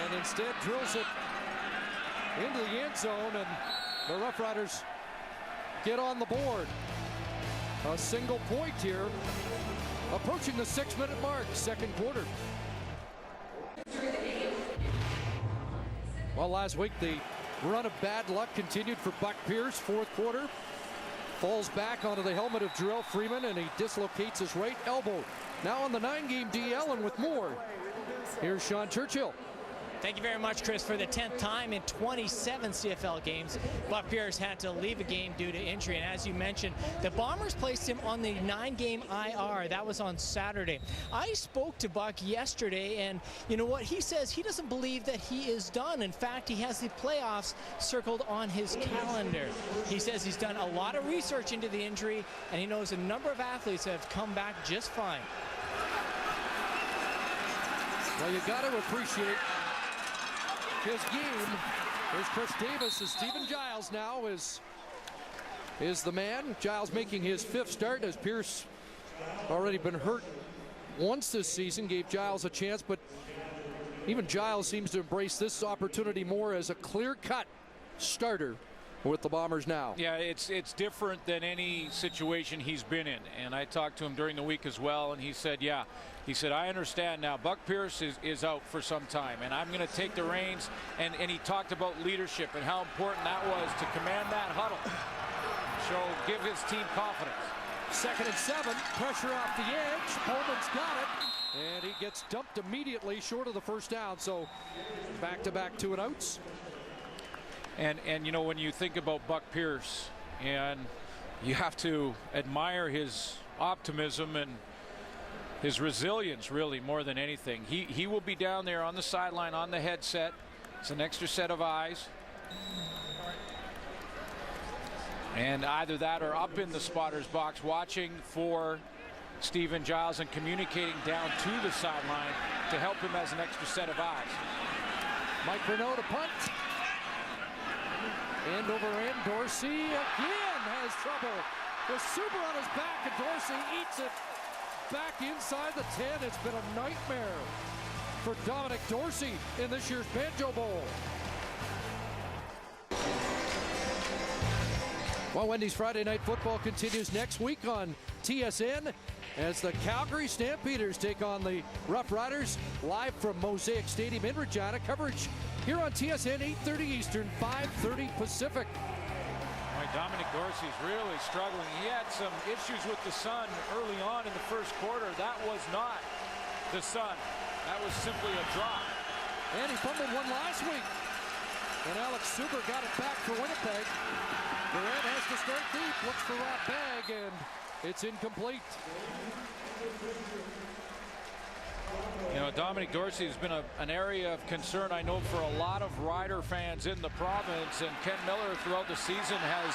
And instead drills it into the end zone, and the Roughriders get on the board. A single point here, approaching the 6-minute mark, second quarter. Well, last week the run of bad luck continued for Buck Pierce. Fourth quarter, falls back onto the helmet of Jarrell Freeman, and he dislocates his right elbow. Now on the 9-game DL, and with more, here's Sean Churchill. Thank you very much, Chris. For the 10th time in 27 CFL games, Buck Pierce had to leave a game due to injury. And as you mentioned, the Bombers placed him on the 9-game IR. That was on Saturday. I spoke to Buck yesterday, and you know what? He says he doesn't believe that he is done. In fact, he has the playoffs circled on his calendar. He says he's done a lot of research into the injury, and he knows a number of athletes have come back just fine. Well, you got to appreciate his game. There's Chris Davis, as Stephen Giles now is the man. Giles making his 5th start, as Pierce already been hurt once this season, gave Giles a chance, but even Giles seems to embrace this opportunity more as a clear-cut starter with the Bombers now. Yeah, it's different than any situation he's been in, and I talked to him during the week as well, and he said, yeah, he said, I understand now. Buck Pierce is out for some time, and I'm going to take the reins, and he talked about leadership and how important that was to command that huddle. So give his team confidence. 2nd and 7, pressure off the edge. Holman's got it, and he gets dumped immediately short of the first down. So back-to-back 2 and outs. And you know, when you think about Buck Pierce, and you have to admire his optimism and his resilience, really, more than anything. He will be down there on the sideline on the headset. It's an extra set of eyes. And either that or up in the spotter's box watching for Stephen Giles and communicating down to the sideline to help him as an extra set of eyes. Mike Renaud to punt. End over end. Dorsey again has trouble. With Super on his back, and Dorsey eats it back inside the 10. It's been a nightmare for Dominic Dorsey in this year's Banjo Bowl. Well, Wendy's Friday Night Football continues next week on TSN as the Calgary Stampeders take on the Roughriders live from Mosaic Stadium in Regina. Coverage here on TSN, 8:30 Eastern, 5:30 Pacific. Dominic Dorsey's really struggling. He had some issues with the sun early on in the first quarter. That was not the sun. That was simply a drop. And he fumbled one last week. And Alex Suber got it back for Winnipeg. Durant has to start deep, looks for Rob Bagg, and it's incomplete. You know, Dominic Dorsey has been an area of concern, I know, for a lot of Rider fans in the province. And Ken Miller, throughout the season, has,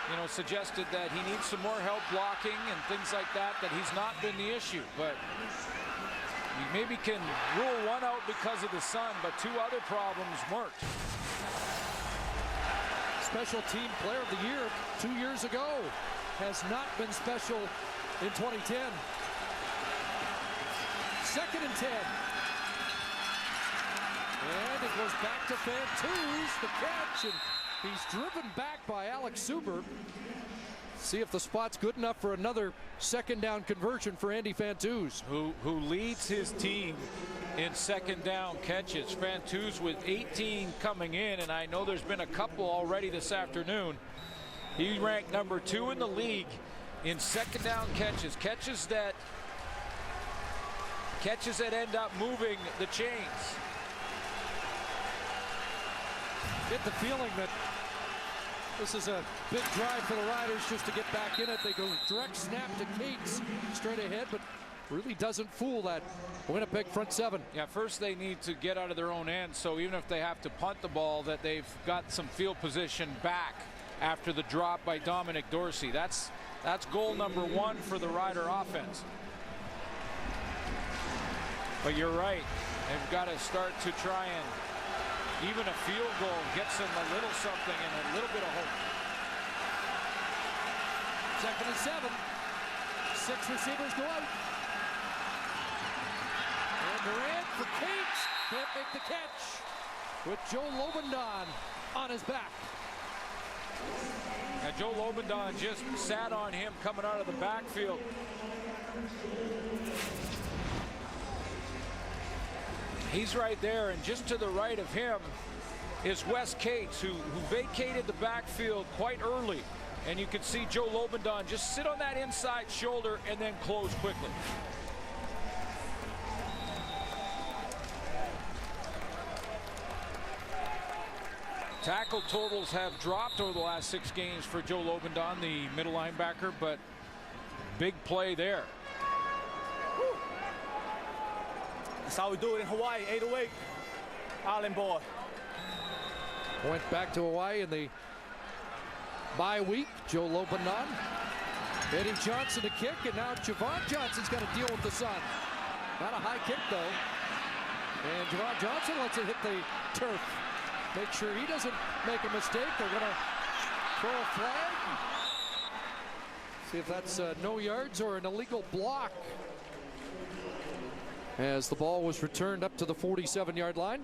you know, suggested that he needs some more help blocking and things like that, that he's not been the issue. But you maybe can rule one out because of the sun, but 2 other problems weren't. Special team player of the year 2 years ago has not been special in 2010. 2nd and 10. And it goes back to Fantuz, the catch, and he's driven back by Alex Suber. See if the spot's good enough for another 2nd down conversion for Andy Fantuz, who leads his team in 2nd down catches. Fantuz with 18 coming in, and I know there's been a couple already this afternoon. He ranked number 2 in the league in 2nd down catches. Catches that end up moving the chains. Get the feeling that this is a big drive for the Riders just to get back in it. They go direct snap to Cates straight ahead, but really doesn't fool that Winnipeg front 7. Yeah, first they need to get out of their own end, so even if they have to punt the ball, that they've got some field position back after the drop by Dominic Dorsey. That's goal number 1 for the Rider offense. But you're right. They've got to start to try and even a field goal gets them a little something and a little bit of hope. 2nd and 7. 6 receivers go out. And Durant for Cates. Can't make the catch with Joe Lobendon on his back. And Joe Lobendon just sat on him coming out of the backfield. He's right there, and just to the right of him is Wes Cates, who vacated the backfield quite early. And you can see Joe Lobendon just sit on that inside shoulder and then close quickly. Tackle totals have dropped over the last 6 games for Joe Lobendon, the middle linebacker, but big play there. That's how we do it in Hawaii, 808. Island boy. Went back to Hawaii in the bye week. Joe Lobendon. Eddie Johnson to kick, and now Javon Johnson's got to deal with the sun. Not a high kick, though. And Javon Johnson lets it hit the turf. Make sure he doesn't make a mistake. They're going to throw a flag. See if that's no yards or an illegal block. As the ball was returned up to the 47-yard line.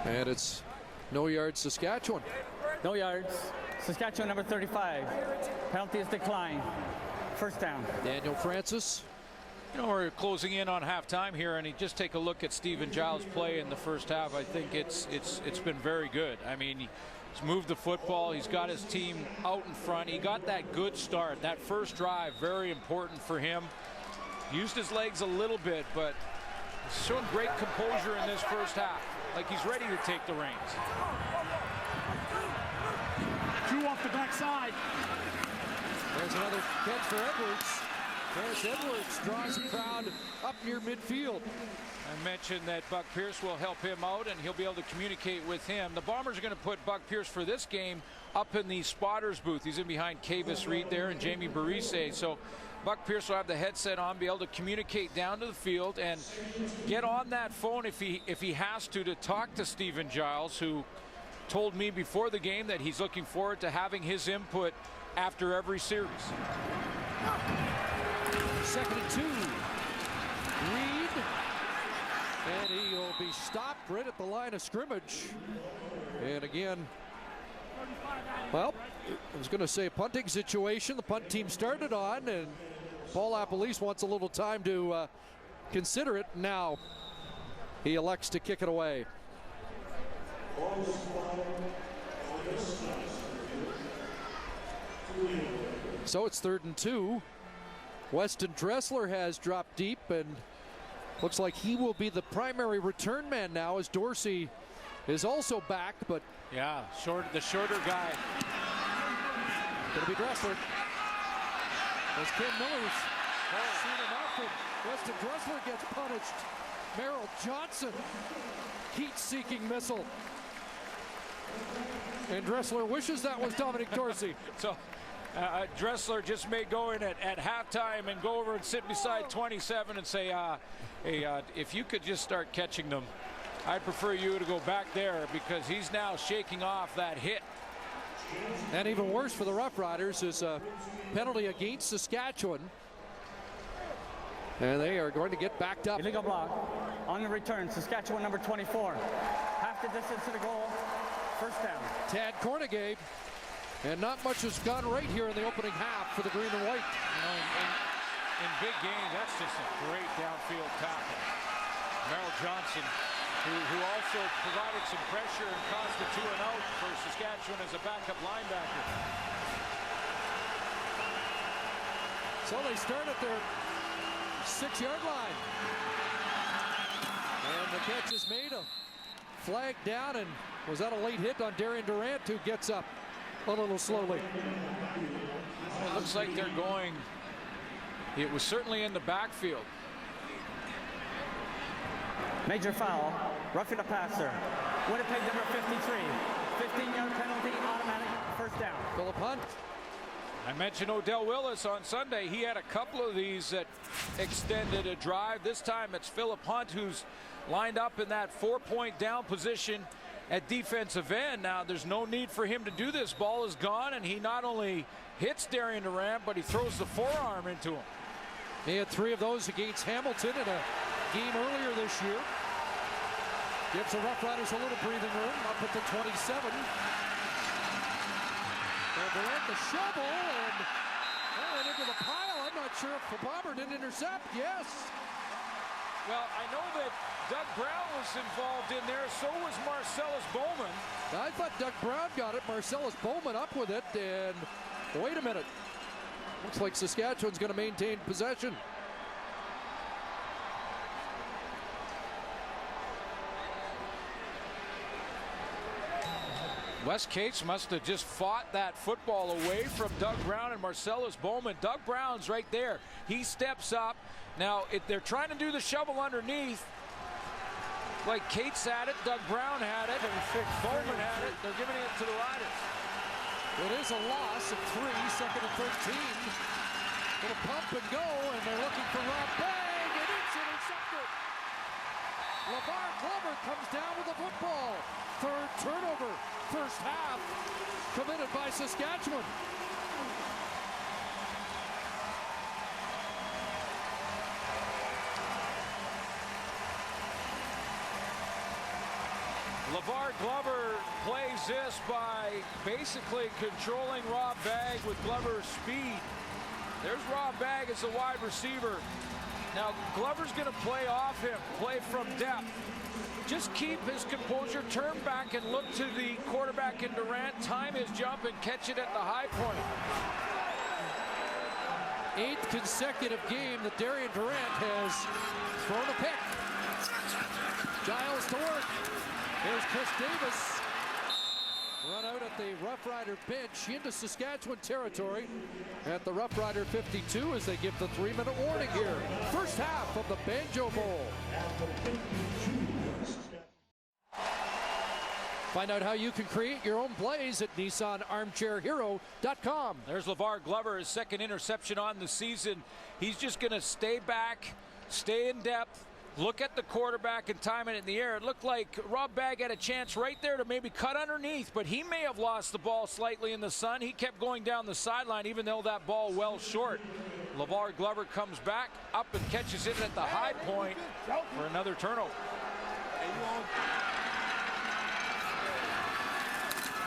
And it's no yards Saskatchewan. No yards. Saskatchewan number 35. Penalty is declined. First down. Daniel Francis. You know, we're closing in on halftime here, and you just take a look at Stephen Giles' play in the first half. I think it's been very good. I mean, he's moved the football. He's got his team out in front. He got that good start. That first drive, very important for him. Used his legs a little bit, but he's shown great composure in this first half. Like he's ready to take the reins. Drew off the backside. There's another catch for Edwards. There's Edwards, draws a crowd up near midfield. I mentioned that Buck Pierce will help him out, and he'll be able to communicate with him. The Bombers are going to put Buck Pierce for this game up in the spotters booth. He's in behind Kavis Reed there and Jamie Barise. So Buck Pierce will have the headset on, be able to communicate down to the field and get on that phone if he has to talk to Stephen Giles, who told me before the game that he's looking forward to having his input after every series. 2nd and 2. Reed. And he'll be stopped right at the line of scrimmage. And again, well, I was going to say punting situation. The punt team started on, and Paul Appelese wants a little time to consider it. Now he elects to kick it away. So it's 3rd and 2. Weston Dressler has dropped deep, and looks like he will be the primary return man now as Dorsey is also back, but yeah, the shorter guy. It'll be Dressler. As Ken Miller's seen him up, and Weston Dressler gets punished. Merrill Johnson, heat-seeking missile. And Dressler wishes that was Dominic Dorsey. So Dressler just may go in at halftime and go over and sit beside 27 and say, hey, if you could just start catching them, I'd prefer you to go back there, because he's now shaking off that hit. And even worse for the Roughriders is a penalty against Saskatchewan. And they are going to get backed up. Illegal block on the return. Saskatchewan number 24. Half the distance to the goal. First down. Tad Cornegay. And not much has gone right here in the opening half for the green and white. You know, in big games, that's just a great downfield tackle. Merrill Johnson, who also provided some pressure and caused the 2-and-out for Saskatchewan as a backup linebacker. So they start at their 6-yard line. And the catch is made. A flag down, and was that a late hit on Darian Durant, who gets up a little slowly. It looks like they're going. It was certainly in the backfield. Major foul, roughing the passer. Winnipeg number 53. 15-yard penalty, automatic first down. Philip Hunt. I mentioned Odell Willis on Sunday. He had a couple of these that extended a drive. This time it's Philip Hunt who's lined up in that 4-point down position at defensive end. Now there's no need for him to do this. Ball is gone, and he not only hits Darian Durant, but he throws the forearm into him. He had 3 of those against Hamilton in a game earlier this year. Gives the Roughriders a little breathing room up at the 27. And Durant the shovel and into the pile. I'm not sure if the bomber didn't intercept. Yes. Well, I know that Doug Brown was involved in there. So was Marcellus Bowman. I thought Doug Brown got it. Marcellus Bowman up with it. And wait a minute. Looks like Saskatchewan's going to maintain possession. Wes Cates must have just fought that football away from Doug Brown and Marcellus Bowman. Doug Brown's right there. He steps up. Now, they're trying to do the shovel underneath. Like Cates had it, Doug Brown had it, Bowman had it. They're giving it to the Riders. It is a loss of 3, second and 13. Little pump and go, and they're looking for Rob Bagg, and it's intercepted. LeVar Glover comes down with the football. 3rd turnover, first half, committed by Saskatchewan. LeVar Glover plays this by basically controlling Rob Bagg with Glover's speed. There's Rob Bagg as the wide receiver. Now Glover's going to play off him, play from depth. Just keep his composure, turn back and look to the quarterback in Durant, time his jump and catch it at the high point. 8th consecutive game that Darian Durant has thrown a pick. Giles to work. There's Chris Davis. Run out at the Roughrider bench into Saskatchewan territory at the Roughrider 52 as they give the 3-minute warning here. First half of the Banjo Bowl. Find out how you can create your own plays at NissanArmchairHero.com. There's LeVar Glover, his 2nd interception on the season. He's just going to stay back, stay in depth, look at the quarterback and time it in the air. It looked like Rob Bagg had a chance right there to maybe cut underneath, but he may have lost the ball slightly in the sun. He kept going down the sideline even though that ball well short. LeVar Glover comes back up and catches it at the high point for another turnover.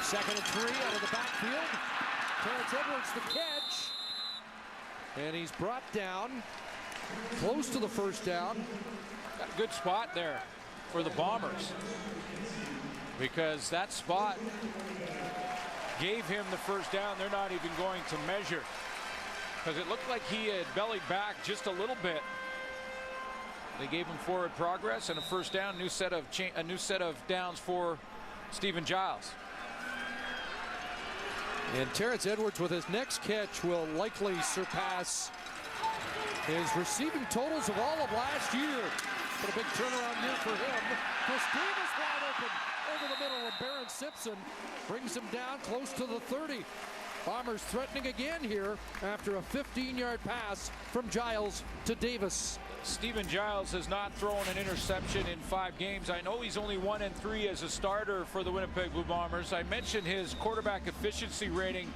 2nd and 3 out of the backfield. Terrence Edwards the catch. And he's brought down close to the first down. Got a good spot there for the Bombers because that spot gave him the first down. They're not even going to measure because it looked like he had bellied back just a little bit. They gave him forward progress and a first down, a new set of downs for Stephen Giles. And Terrence Edwards with his next catch will likely surpass his receiving totals of all of last year. But a big turnaround year for him. Chris Davis wide open over the middle, and Barron Simpson brings him down close to the 30. Bombers threatening again here after a 15-yard pass from Giles to Davis. Stephen Giles has not thrown an interception in 5 games. I know he's only 1-3 as a starter for the Winnipeg Blue Bombers. I mentioned his quarterback efficiency rating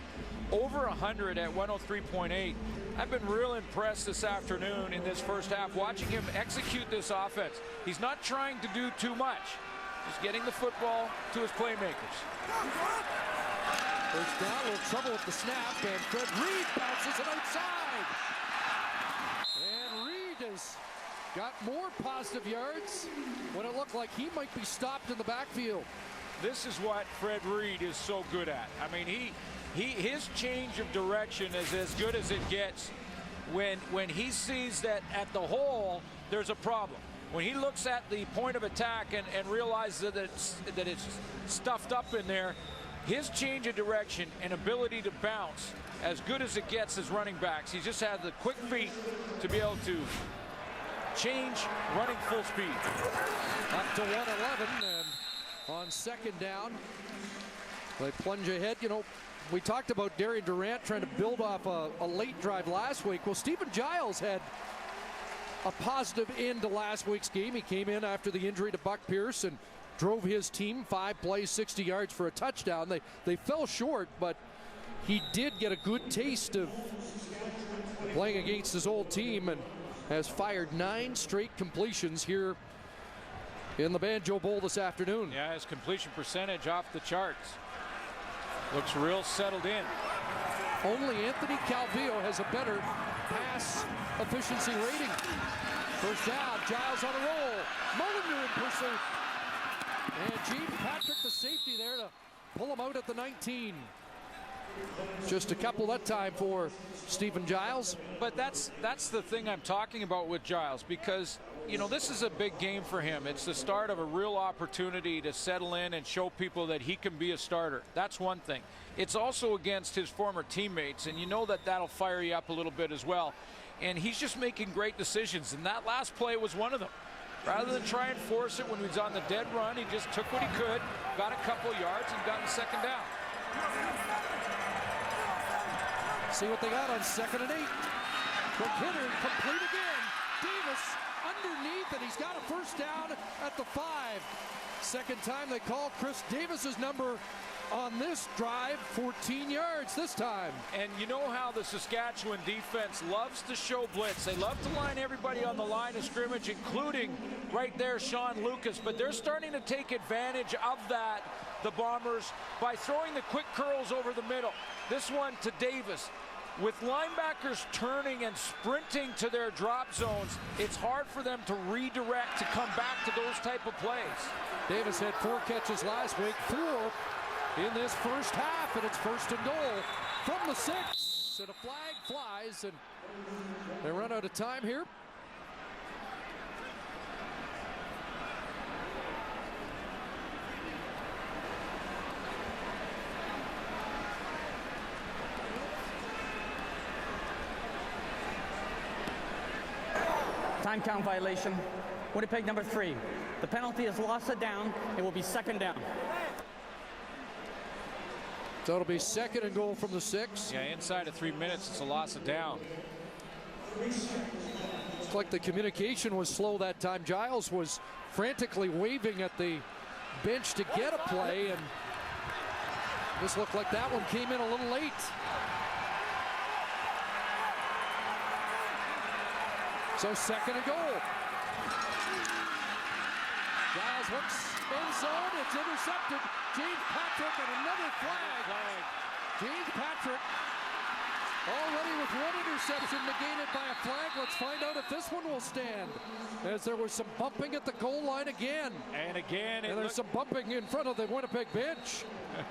over 100 at 103.8. I've been real impressed this afternoon in this first half watching him execute this offense. He's not trying to do too much. Just getting the football to his playmakers. First down, a little trouble with the snap, and Fred Reed bounces it outside. And Reed has got more positive yards when it looked like he might be stopped in the backfield. This is what Fred Reed is so good at. I mean, his change of direction is as good as it gets when he sees that at the hole there's a problem. When he looks at the point of attack and realizes that it's stuffed up in there, his change of direction and ability to bounce as good as it gets as running backs. He's just had the quick feet to be able to change, running full speed. Up to 111, and on second down, they plunge ahead. You know, we talked about Darian Durant trying to build off a late drive last week. Well, Stephen Giles had a positive end to last week's game. He came in after the injury to Buck Pierce and drove his team 5 plays, 60 yards for a touchdown. They fell short, but he did get a good taste of playing against his old team and has fired 9 straight completions here in the Banjo Bowl this afternoon. Yeah, his completion percentage off the charts. Looks real settled in. Only Anthony Calvillo has a better pass efficiency rating. First down, Giles on a roll. Mullinger in pursuit. And Gene Patrick, the safety there to pull him out at the 19. Just a couple that time for Stephen Giles. But that's the thing I'm talking about with Giles, because you know, this is a big game for him. It's the start of a real opportunity to settle in and show people that he can be a starter. That's one thing. It's also against his former teammates, and you know that that'll fire you up a little bit as well. And he's just making great decisions, and that last play was one of them. Rather than try and force it when he was on the dead run, he just took what he could, got a couple yards, and got the second down. See what they got on 2nd and 8. Quick hitter, complete again. Davis underneath, and he's got a first down at the 5. Second time they call Chris Davis's number on this drive, 14 yards this time. And you know how the Saskatchewan defense loves to show blitz. They love to line everybody on the line of scrimmage, including right there Sean Lucas, but they're starting to take advantage of that, the Bombers, by throwing the quick curls over the middle. This one to Davis. With linebackers turning and sprinting to their drop zones, it's hard for them to redirect to come back to those type of plays. Davis had 4 catches last week, 4 in this first half, and it's 1st and goal from the 6. And a flag flies, and they run out of time here. Time count violation. Winnipeg number 3. The penalty is loss of down. It will be 2nd down. So it'll be 2nd and goal from the 6. Yeah, inside of 3 minutes, it's a loss of down. Looks like the communication was slow that time. Giles was frantically waving at the bench to get a play, and this looked like that one came in a little late. So 2nd and goal. Giles looks end zone. It's intercepted. James Patrick and another flag. James Patrick already with 1 interception negated by a flag. Let's find out if this one will stand, as there was some bumping at the goal line again. And again, and there's some bumping in front of the Winnipeg bench.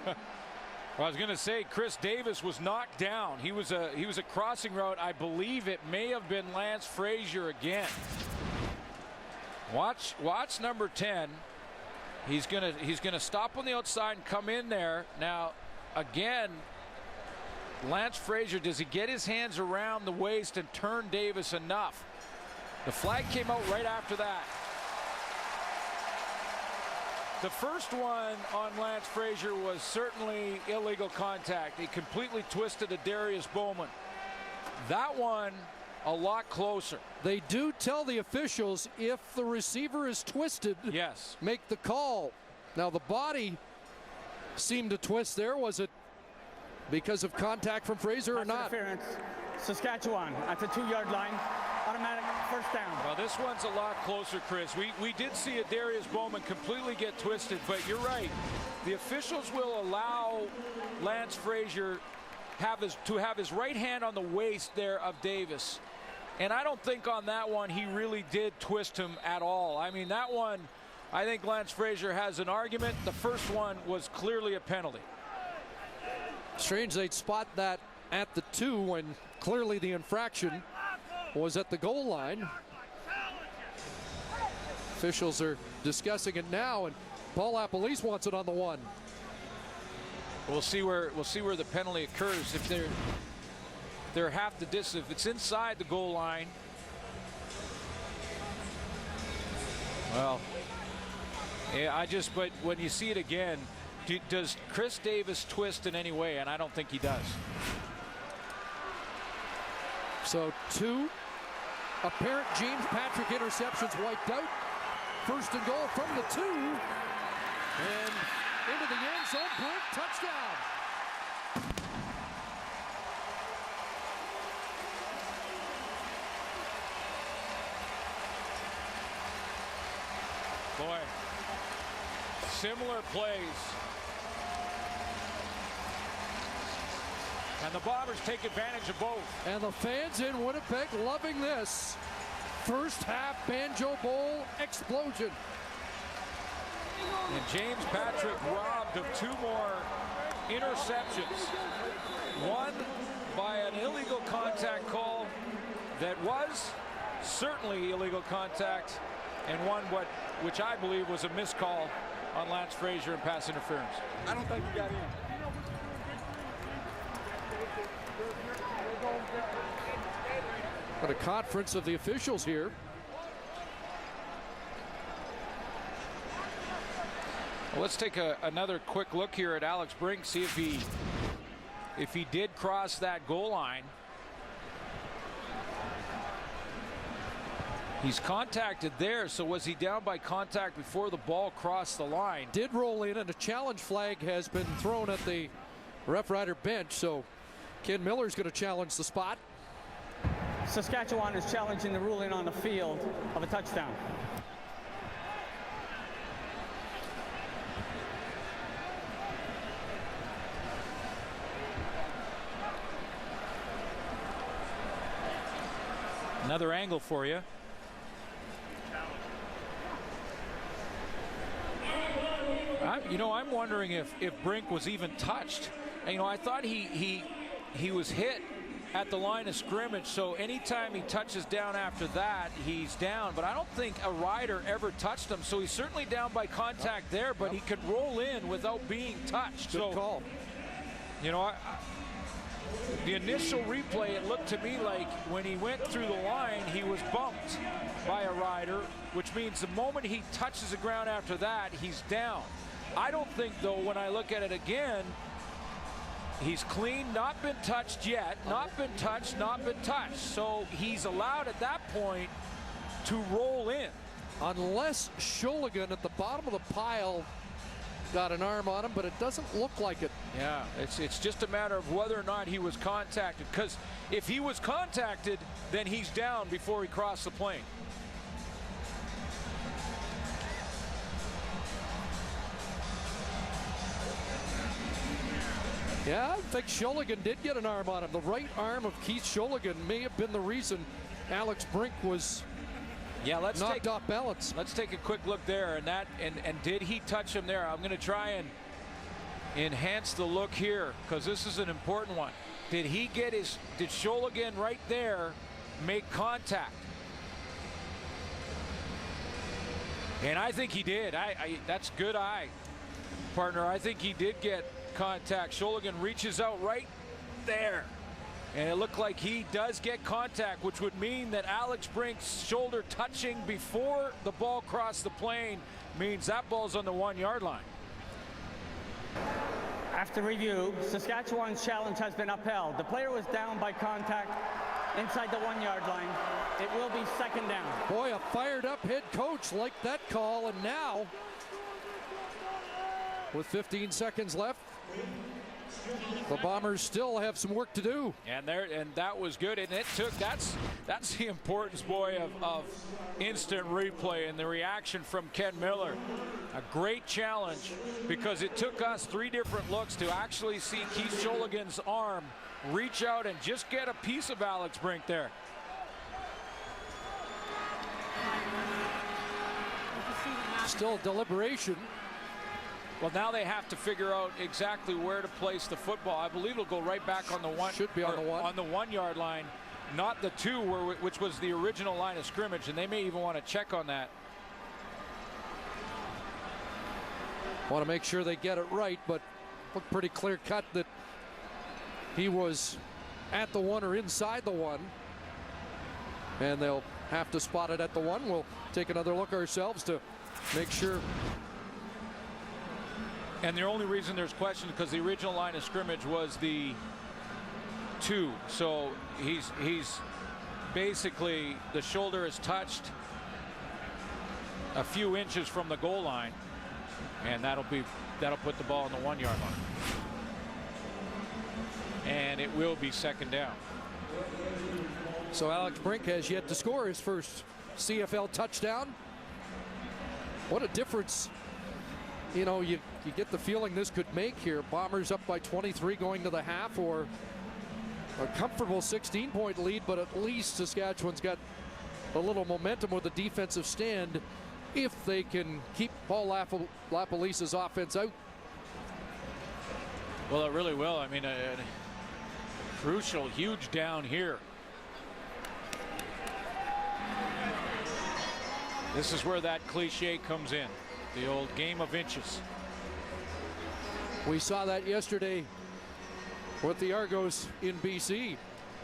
Well, I was going to say Chris Davis was knocked down. He was a crossing route. I believe it may have been Lance Frazier again. Watch number 10. He's gonna stop on the outside and come in there. Now, again, Lance Frazier, does he get his hands around the waist and turn Davis enough? The flag came out right after that. The first one on Lance Frazier was certainly illegal contact. He completely twisted a Darius Bowman. That one, a lot closer. They do tell the officials if the receiver is twisted, yes, make the call. Now the body seemed to twist there. Was it because of contact from Frazier or not? Interference. Saskatchewan at the 2-yard line. Automatic first down. Well, this one's a lot closer, Chris. We did see a Darius Bowman completely get twisted, but you're right. The officials will allow Lance Frazier to have his right hand on the waist there of Davis. And I don't think on that one he really did twist him at all. I mean, that one, I think Lance Frazier has an argument. The first one was clearly a penalty. Strange they'd spot that at the 2 when clearly the infraction was at the goal line. Officials are discussing it now, and Paul Appolise wants it on the 1. We'll see where the penalty occurs. If they're half the distance, if it's inside the goal line, Well, yeah, but when you see it again, does Chris Davis twist in any way? And I don't think he does. So 2 apparent James Patrick interceptions wiped out. First and goal from the 2. And into the end zone, Brink, touchdown. Boy, similar plays. And the Bombers take advantage of both. And the fans in Winnipeg loving this. First half Banjo Bowl explosion. And James Patrick robbed of 2 more interceptions. One by an illegal contact call that was certainly illegal contact, and one which I believe was a missed call on Lance Frazier and pass interference. I don't think he got in. But a conference of the officials here. Well, let's take another quick look here at Alex Brink, see if he did cross that goal line. He's contacted there, so was he down by contact before the ball crossed the line? Did roll in, and a challenge flag has been thrown at the Rough Rider bench, so Ken Miller's going to challenge the spot. Saskatchewan is challenging the ruling on the field of a touchdown. Another angle for you. I'm wondering if Brink was even touched. I thought he was hit at the line of scrimmage, so anytime he touches down after that, he's down. But I don't think a rider ever touched him, so he's certainly down by contact there, but he could roll in without being touched. Good call. The initial replay, it looked to me like when he went through the line, he was bumped by a rider, which means the moment he touches the ground after that, he's down. I don't think, though, when I look at it again, he's clean, not been touched yet, not been touched, not been touched. So he's allowed at that point to roll in. Unless Sholigan at the bottom of the pile got an arm on him, but it doesn't look like it. Yeah, it's just a matter of whether or not he was contacted, because if he was contacted, then he's down before he crossed the plane. Yeah, I think Sholigan did get an arm on him. The right arm of Keith Sholigan may have been the reason Alex Brink was knocked off balance. Let's take a quick look there, and did he touch him there? I'm going to try and enhance the look here, because this is an important one. Did Sholigan right there make contact? And I think he did. That's good eye, partner. I think he did get contact. Sholigan reaches out right there, and it looked like he does get contact, which would mean that Alex Brink's shoulder touching before the ball crossed the plane means that ball's on the 1 yard line. After review, Saskatchewan's challenge has been upheld. The player was down by contact inside the 1 yard line. It will be second down. Boy, a fired up head coach liked that call, and now with 15 seconds left, the Bombers still have some work to do. And that was good, and that's the importance, boy, of instant replay and the reaction from Ken Miller. A great challenge, because it took us 3 different looks to actually see Keith Sholigan's arm reach out and just get a piece of Alex Brink there. Still deliberation. Well, now they have to figure out exactly where to place the football. I believe it'll go right back on the 1. Should be on the 1. On the 1 yard line, not the 2, which was the original line of scrimmage, and they may even want to check on that. Want to make sure they get it right, but looked pretty clear cut that he was at the 1 or inside the 1. And they'll have to spot it at the 1. We'll take another look ourselves to make sure. And the only reason there's question because the original line of scrimmage was the 2. So he's basically, the shoulder is touched a few inches from the goal line, and that'll put the ball on the 1-yard line. And it will be second down. So Alex Brink has yet to score his first CFL touchdown. What a difference. You know, you get the feeling this could make here. Bombers up by 23 going to the half, or a comfortable 16-point lead, but at least Saskatchewan's got a little momentum with the defensive stand if they can keep Paul LaPolice's offense out. Well, it really will. I mean, a crucial, huge down here. This is where that cliche comes in, the old game of inches. We saw that yesterday with the Argos in BC.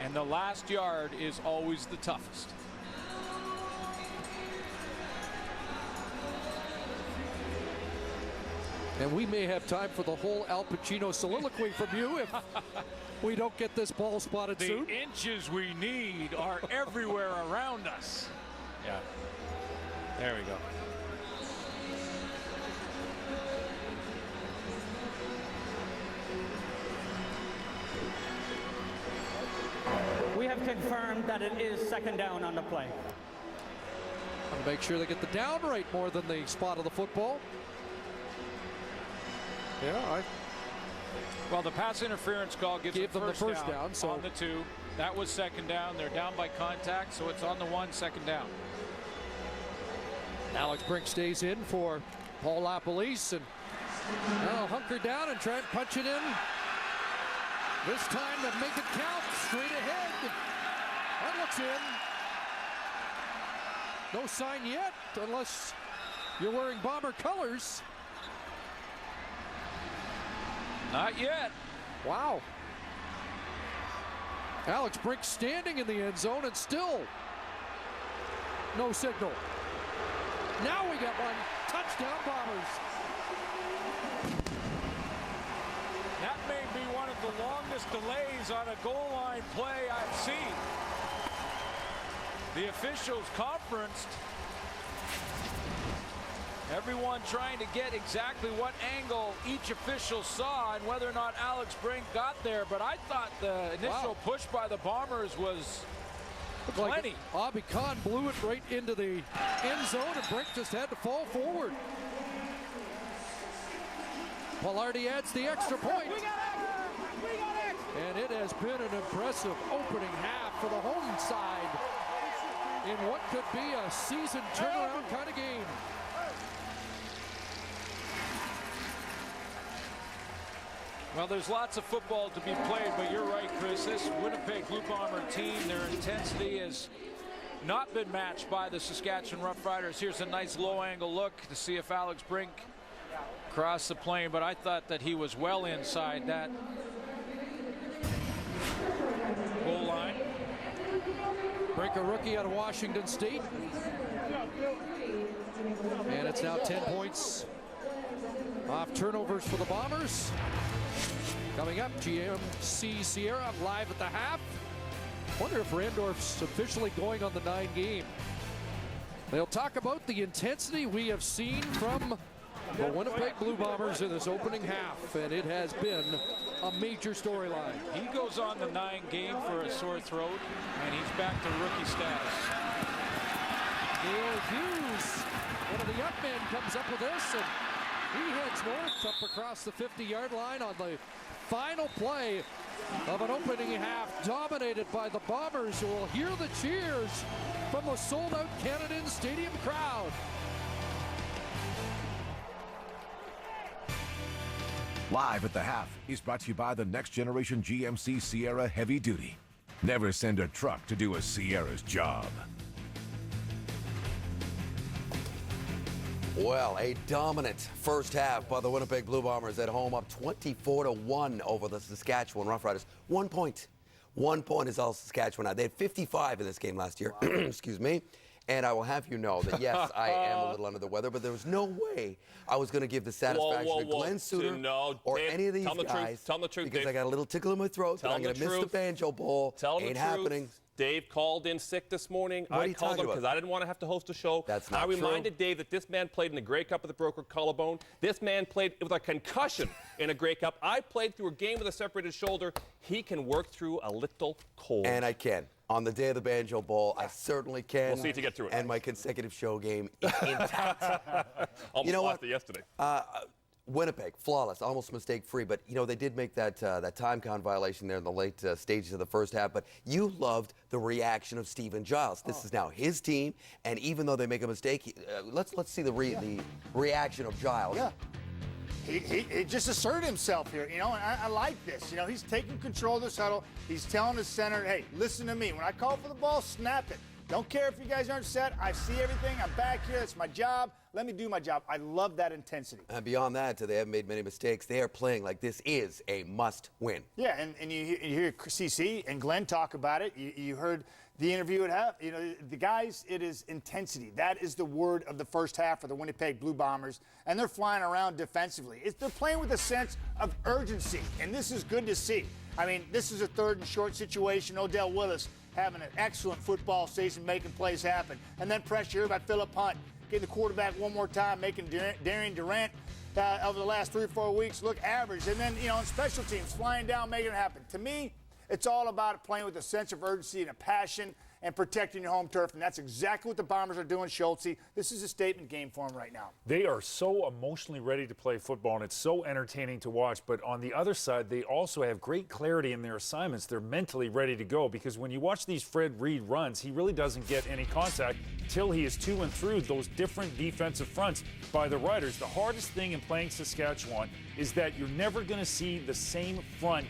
And the last yard is always the toughest. And we may have time for the whole Al Pacino soliloquy from you if we don't get this ball spotted soon. The inches we need are everywhere around us. Yeah. There we go. We have confirmed that it is second down on the play. Want to make sure they get the down right more than the spot of the football. Yeah, well, the pass interference call gives them the first down so on the 2. That was second down. They're down by contact, so it's on the 1, second down. Alex Brink stays in for Paul LaPolice, and now hunker down and try and punch it in. This time to make it count, straight ahead. That looks in. No sign yet, unless you're wearing Bomber colors. Not yet. Wow. Alex Brink standing in the end zone and still no signal. Now we got one. Touchdown, Bombers. That may be one of the longest delays on a goal line play I've seen. The officials conferenced. Everyone trying to get exactly what angle each official saw and whether or not Alex Brink got there. But I thought the initial push by the Bombers was plenty. Like Abi Khan blew it right into the end zone, and Brink just had to fall forward. Pallardi adds the extra point. And it has been an impressive opening half for the home side in what could be a season turnaround kind of game. Well, there's lots of football to be played, but you're right, Chris. This Winnipeg Blue Bomber team, their intensity has not been matched by the Saskatchewan Roughriders. Here's a nice low-angle look to see if Alex Brink crossed the plane, but I thought that he was well inside that goal line. Brink, a rookie out of Washington State. And it's now 10 points off turnovers for the Bombers. Coming up, GMC Sierra live at the half. Wonder if Randorf's officially going on the 9 game. They'll talk about the intensity we have seen from the Winnipeg Blue Bombers in this opening half, and it has been a major storyline. He goes on the 9 game for a sore throat, and he's back to rookie status. Dale Hughes, one of the young men, comes up with this, and he heads north up across the 50-yard line on the final play of an opening half dominated by the Bombers, who will hear the cheers from the sold-out Canadian Stadium crowd. Live at the half is brought to you by the next generation GMC Sierra Heavy Duty. Never send a truck to do a Sierra's job. Well, a dominant first half by the Winnipeg Blue Bombers at home, up 24-1 over the Saskatchewan Roughriders. 1 point. 1 point is all Saskatchewan had. They had 55 in this game last year. Excuse me. And I will have you know that, yes, I am a little under the weather, but there was no way I was going to give the satisfaction to Glenn Suter or Dave, any of these guys. Tell them the truth, because Dave. I got a little tickle in my throat that I'm going to miss the Banjo Bowl. Tell them Ain't the truth. happening. Dave called in sick this morning. What are I you called talking him because about? I didn't want to have to host a show. That's not I true. reminded Dave that this man played in the Grey Cup with a broken collarbone. This man played with a concussion in a Grey Cup. I played through a game with a separated shoulder. He can work through a little cold. And I can. On the day of the Banjo Bowl, I certainly can. We'll see if you get through it. And my consecutive show game is intact. Almost You know lost what? it yesterday. Winnipeg, flawless, almost mistake-free. But, you know, they did make that time count violation there in the late stages of the first half. But you loved the reaction of Stephen Giles. This is now his team. And even though they make a mistake, let's see the reaction of Giles. Yeah. He just asserted himself here, you know, and I like this. You know, he's taking control of this huddle. He's telling the center, hey, listen to me. When I call for the ball, snap it. Don't care if you guys aren't set. I see everything. I'm back here. It's my job. Let me do my job. I love that intensity. And beyond that, they haven't made many mistakes. They are playing like this is a must-win. Yeah, and you hear CC and Glenn talk about it. You heard the interview it have. You know, the guys, it is intensity. That is the word of the first half for the Winnipeg Blue Bombers, and they're flying around defensively. They're playing with a sense of urgency, and this is good to see. I mean, this is a third and short situation. Odell Willis having an excellent football season, making plays happen. And then pressure here by Philip Hunt, getting the quarterback one more time, making Darian Durant over the last 3 or 4 weeks look average. And then, you know, on special teams, flying down, making it happen. To me, it's all about playing with a sense of urgency and a passion and protecting your home turf, and that's exactly what the Bombers are doing, Schultze. This is a statement game for them right now. They are so emotionally ready to play football, and it's so entertaining to watch. But on the other side, they also have great clarity in their assignments. They're mentally ready to go, because when you watch these Fred Reed runs, he really doesn't get any contact till he is to and through those different defensive fronts by the Riders. The hardest thing in playing Saskatchewan is that you're never going to see the same front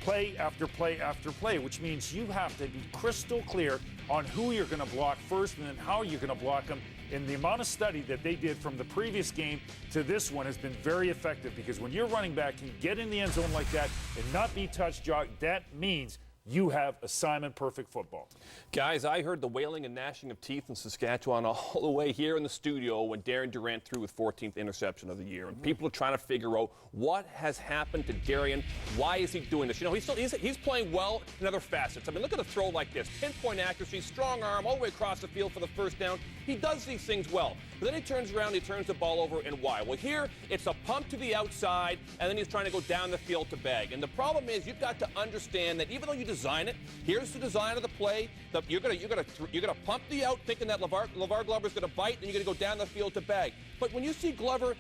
play after play after play, which means you have to be crystal clear on who you're going to block first and then how you're going to block them. And the amount of study that they did from the previous game to this one has been very effective, because when your running back can get in the end zone like that and not be touched, that means you have assignment perfect football. Guys, I heard the wailing and gnashing of teeth in Saskatchewan all the way here in the studio when Darian Durant threw his 14th interception of the year. And people are trying to figure out what has happened to Darian. Why is he doing this? You know, he's playing well in other facets. I mean, look at a throw like this. Pinpoint accuracy, strong arm, all the way across the field for the first down. He does these things well. But then he turns around, he turns the ball over, and why? Well, here, it's a pump to the outside, and then he's trying to go down the field to bag. And the problem is, you've got to understand that even though you design it, here's the design of the play. You're gonna pump the out, thinking that LeVar Glover's gonna bite, and you're gonna go down the field to bag. But when you see Glover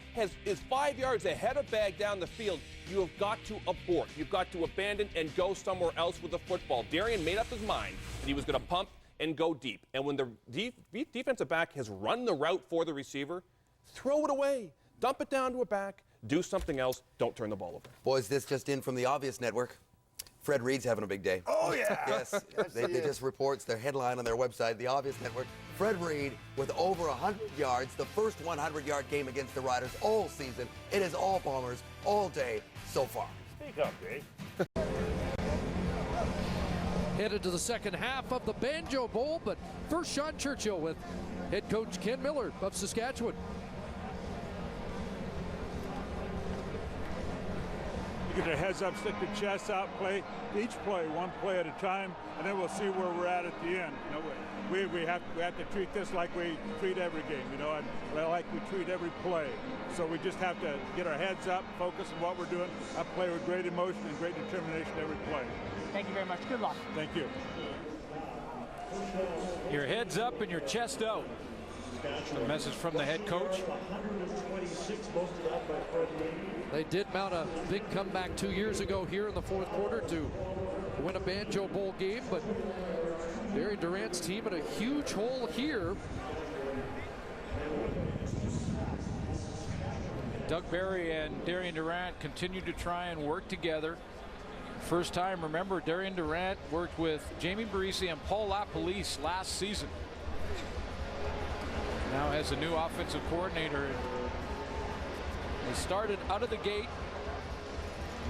is 5 yards ahead of bag down the field, you have got to abort. You've got to abandon and go somewhere else with the football. Darian made up his mind that he was gonna pump and go deep. And when the defensive back has run the route for the receiver, throw it away. Dump it down to a back. Do something else. Don't turn the ball over. Boys, this just in from the Obvious Network. Fred Reed's having a big day. Oh, yeah. Yes. They just reports their headline on their website, The Obvious Network. Fred Reed with over 100 yards, the first 100-yard game against the Riders all season. It is all Bombers all day so far. Speak up, Dave. Headed to the second half of the Banjo Bowl, but first Sean Churchill with head coach Ken Miller of Saskatchewan. Get their heads up, stick the chest out, play each play, one play at a time, and then we'll see where we're at the end. You know, we have to treat this like we treat every game, you know, and like we treat every play. So we just have to get our heads up, focus on what we're doing, and play with great emotion and great determination every play. Thank you very much. Good luck. Thank you. Your head's up and your chest out. The message from the head coach. They did mount a big comeback 2 years ago here in the fourth quarter to win a Banjo Bowl game, but Darian Durant's team in a huge hole here. Doug Barry and Darian Durant continue to try and work together. First time, remember, Darian Durant worked with Jamie Barisi and Paul LaPolice last season. Now has a new offensive coordinator. He started out of the gate,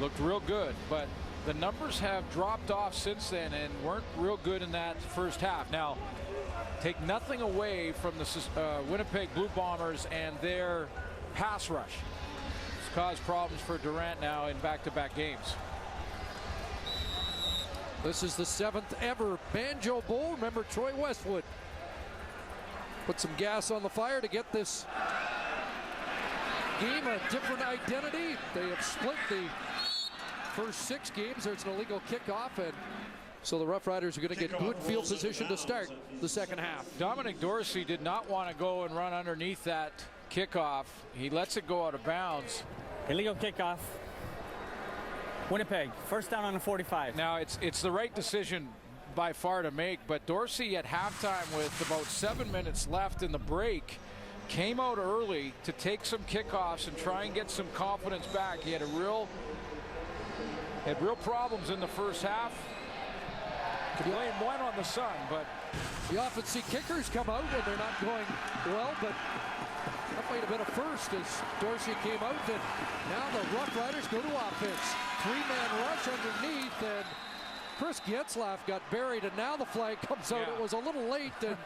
looked real good, but the numbers have dropped off since then and weren't real good in that first half. Now, take nothing away from the Winnipeg Blue Bombers and their pass rush. It's caused problems for Durant now in back-to-back games. This is the 7th ever Banjo Bowl. Remember, Troy Westwood put some gas on the fire to get this game a different identity. They have split the first 6 games. There's an illegal kickoff, and so the Roughriders are going to get good field position to start the second half. Dominic Dorsey did not want to go and run underneath that kickoff. He lets it go out of bounds. Illegal kickoff. Winnipeg, first down on the 45. Now, it's the right decision by far to make, but Dorsey at halftime with about 7 minutes left in the break came out early to take some kickoffs and try and get some confidence back. He had real problems in the first half. Could blame one on the sun, but you often see kickers come out when they're not going well, but that might have been a first as Dorsey came out, and now the Roughriders go to offense. 3-man rush underneath, and Chris Getzlaff got buried, and now the flag comes out. Yeah. It was a little late, and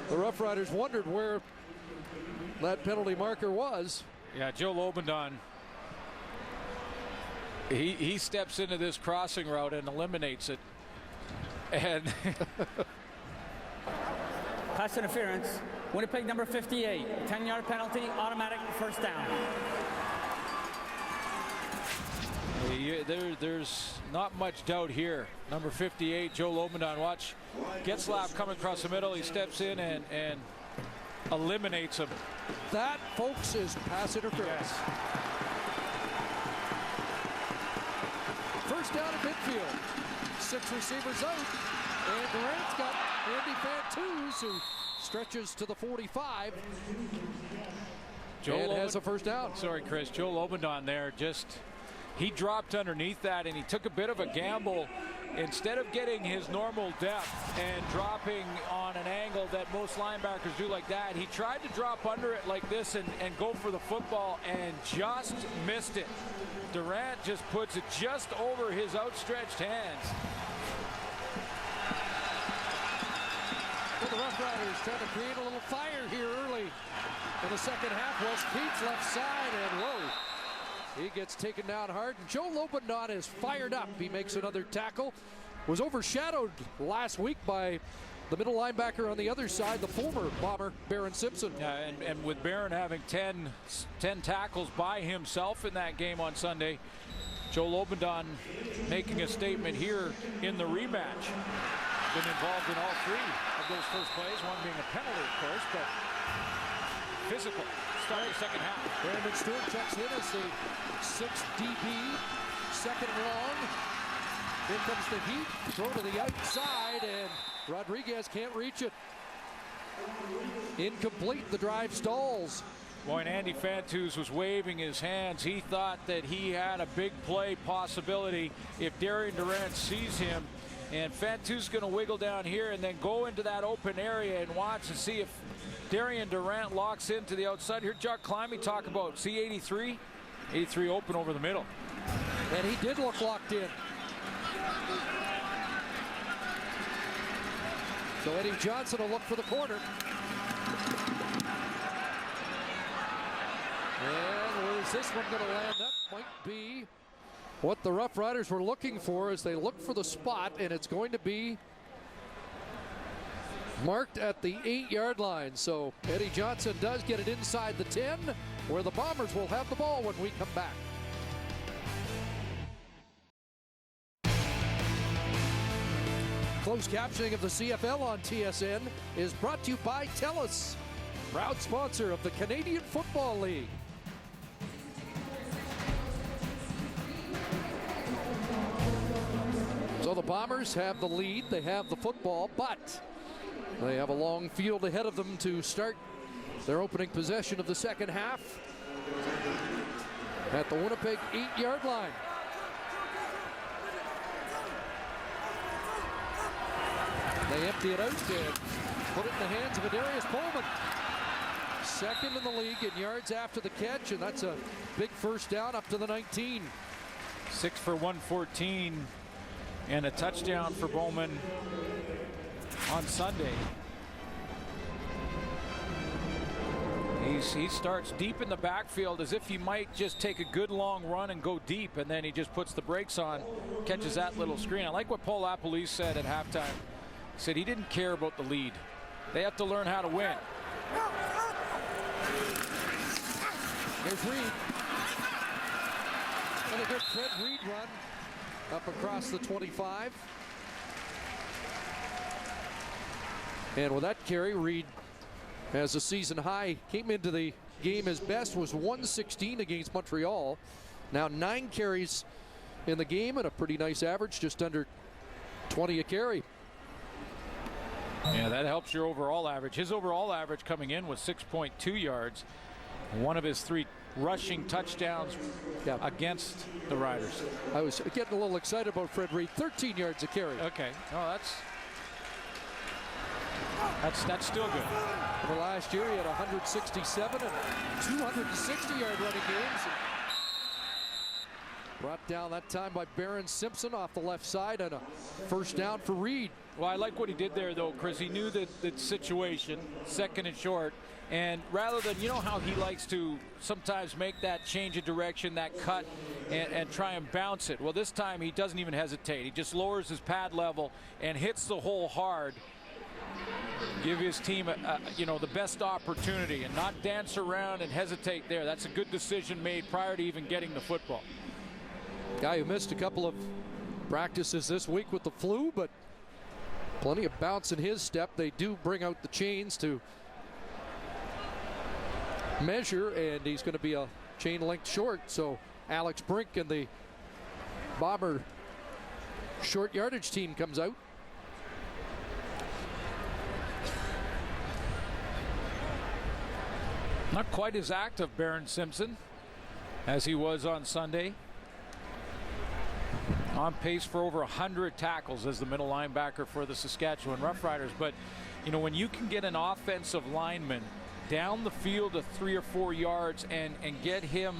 the Roughriders wondered where that penalty marker was. Yeah, Joe Lobendon, he steps into this crossing route and eliminates it. And Pass interference. Winnipeg number 58. 10-yard penalty, automatic first down. There's not much doubt here. Number 58, Joe Lobendon. Watch Getzlaff coming across the middle. He steps in and eliminates him. That, folks, is pass interference. Yes. First down at midfield. 6 receivers out. And Durant's got Andy Fantuz, who stretches to the 45. And has a first down. Sorry, Chris. Joe Lobendon there he dropped underneath that, and he took a bit of a gamble. Instead of getting his normal depth and dropping on an angle that most linebackers do like that, he tried to drop under it like this and go for the football and just missed it. Durant just puts it just over his outstretched hands. Well, the Roughriders trying to create a little fire here early in the second half. West Pete's left side, and whoa. He gets taken down hard. Joe Lobendon is fired up. He makes another tackle. Was overshadowed last week by the middle linebacker on the other side, the former Bomber, Barron Simpson. Yeah, and with Barron having 10 tackles by himself in that game on Sunday, Joe Lobendon making a statement here in the rematch. Been involved in all 3 of those first plays, one being a penalty, of course, but physical. Start the second half. Brandon Stewart checks in as the 6th DB, second and long. Here comes the heat, throw to the outside, and Rodriguez can't reach it. Incomplete, the drive stalls. Boy, and Andy Fantuz was waving his hands. He thought that he had a big play possibility if Darian Durant sees him. And Fantuz going to wiggle down here and then go into that open area and watch and see if Darian Durant locks into the outside. Here, Jock Climby talk about C83. 83 open over the middle. And he did look locked in. So Eddie Johnson will look for the corner. And where is this one going to land? That might be what the Roughriders were looking for as they look for the spot, and it's going to be marked at the 8-yard line. So Eddie Johnson does get it inside the 10, where the Bombers will have the ball when we come back. Closed captioning of the CFL on TSN is brought to you by TELUS, proud sponsor of the Canadian Football League. So the Bombers have the lead, they have the football, but they have a long field ahead of them to start their opening possession of the second half at the Winnipeg 8-yard line. They empty it out and put it in the hands of Adarius Pullman. Second in the league in yards after the catch, and that's a big first down up to the 19. 6 for 114 and a touchdown for Bowman on Sunday. He starts deep in the backfield as if he might just take a good long run and go deep, and then he just puts the brakes on, catches that little screen. I like what Paul LaPolice said at halftime. He said he didn't care about the lead. They have to learn how to win. Here's Reed. And a good Fred Reed run up across the 25. And with that carry, Reed has a season high. Came into the game, his best was 116 against Montreal. Now 9 carries in the game and a pretty nice average, just under 20 a carry. Yeah, that helps your overall average. His overall average coming in was 6.2 yards. One of his 3 rushing touchdowns against the Riders. I was getting a little excited about Fred Reed. 13 yards a carry. Okay. No, that's still good. For last year, he had 167 and 260-yard running games. Brought down that time by Barron Simpson off the left side, and a first down for Reed. Well, I like what he did there, though, Chris. He knew the situation, second and short, and rather than, you know how he likes to sometimes make that change of direction, that cut, and try and bounce it. Well, this time he doesn't even hesitate. He just lowers his pad level and hits the hole hard. Give his team, the best opportunity and not dance around and hesitate there. That's a good decision made prior to even getting the football. Guy who missed a couple of practices this week with the flu, but plenty of bounce in his step. They do bring out the chains to measure, and he's going to be a chain length short. So Alex Brink and the Bomber short yardage team comes out. Not quite as active, Barron Simpson, as he was on Sunday. On pace for over 100 tackles as the middle linebacker for the Saskatchewan Roughriders. But, when you can get an offensive lineman down the field of 3 or 4 yards and get him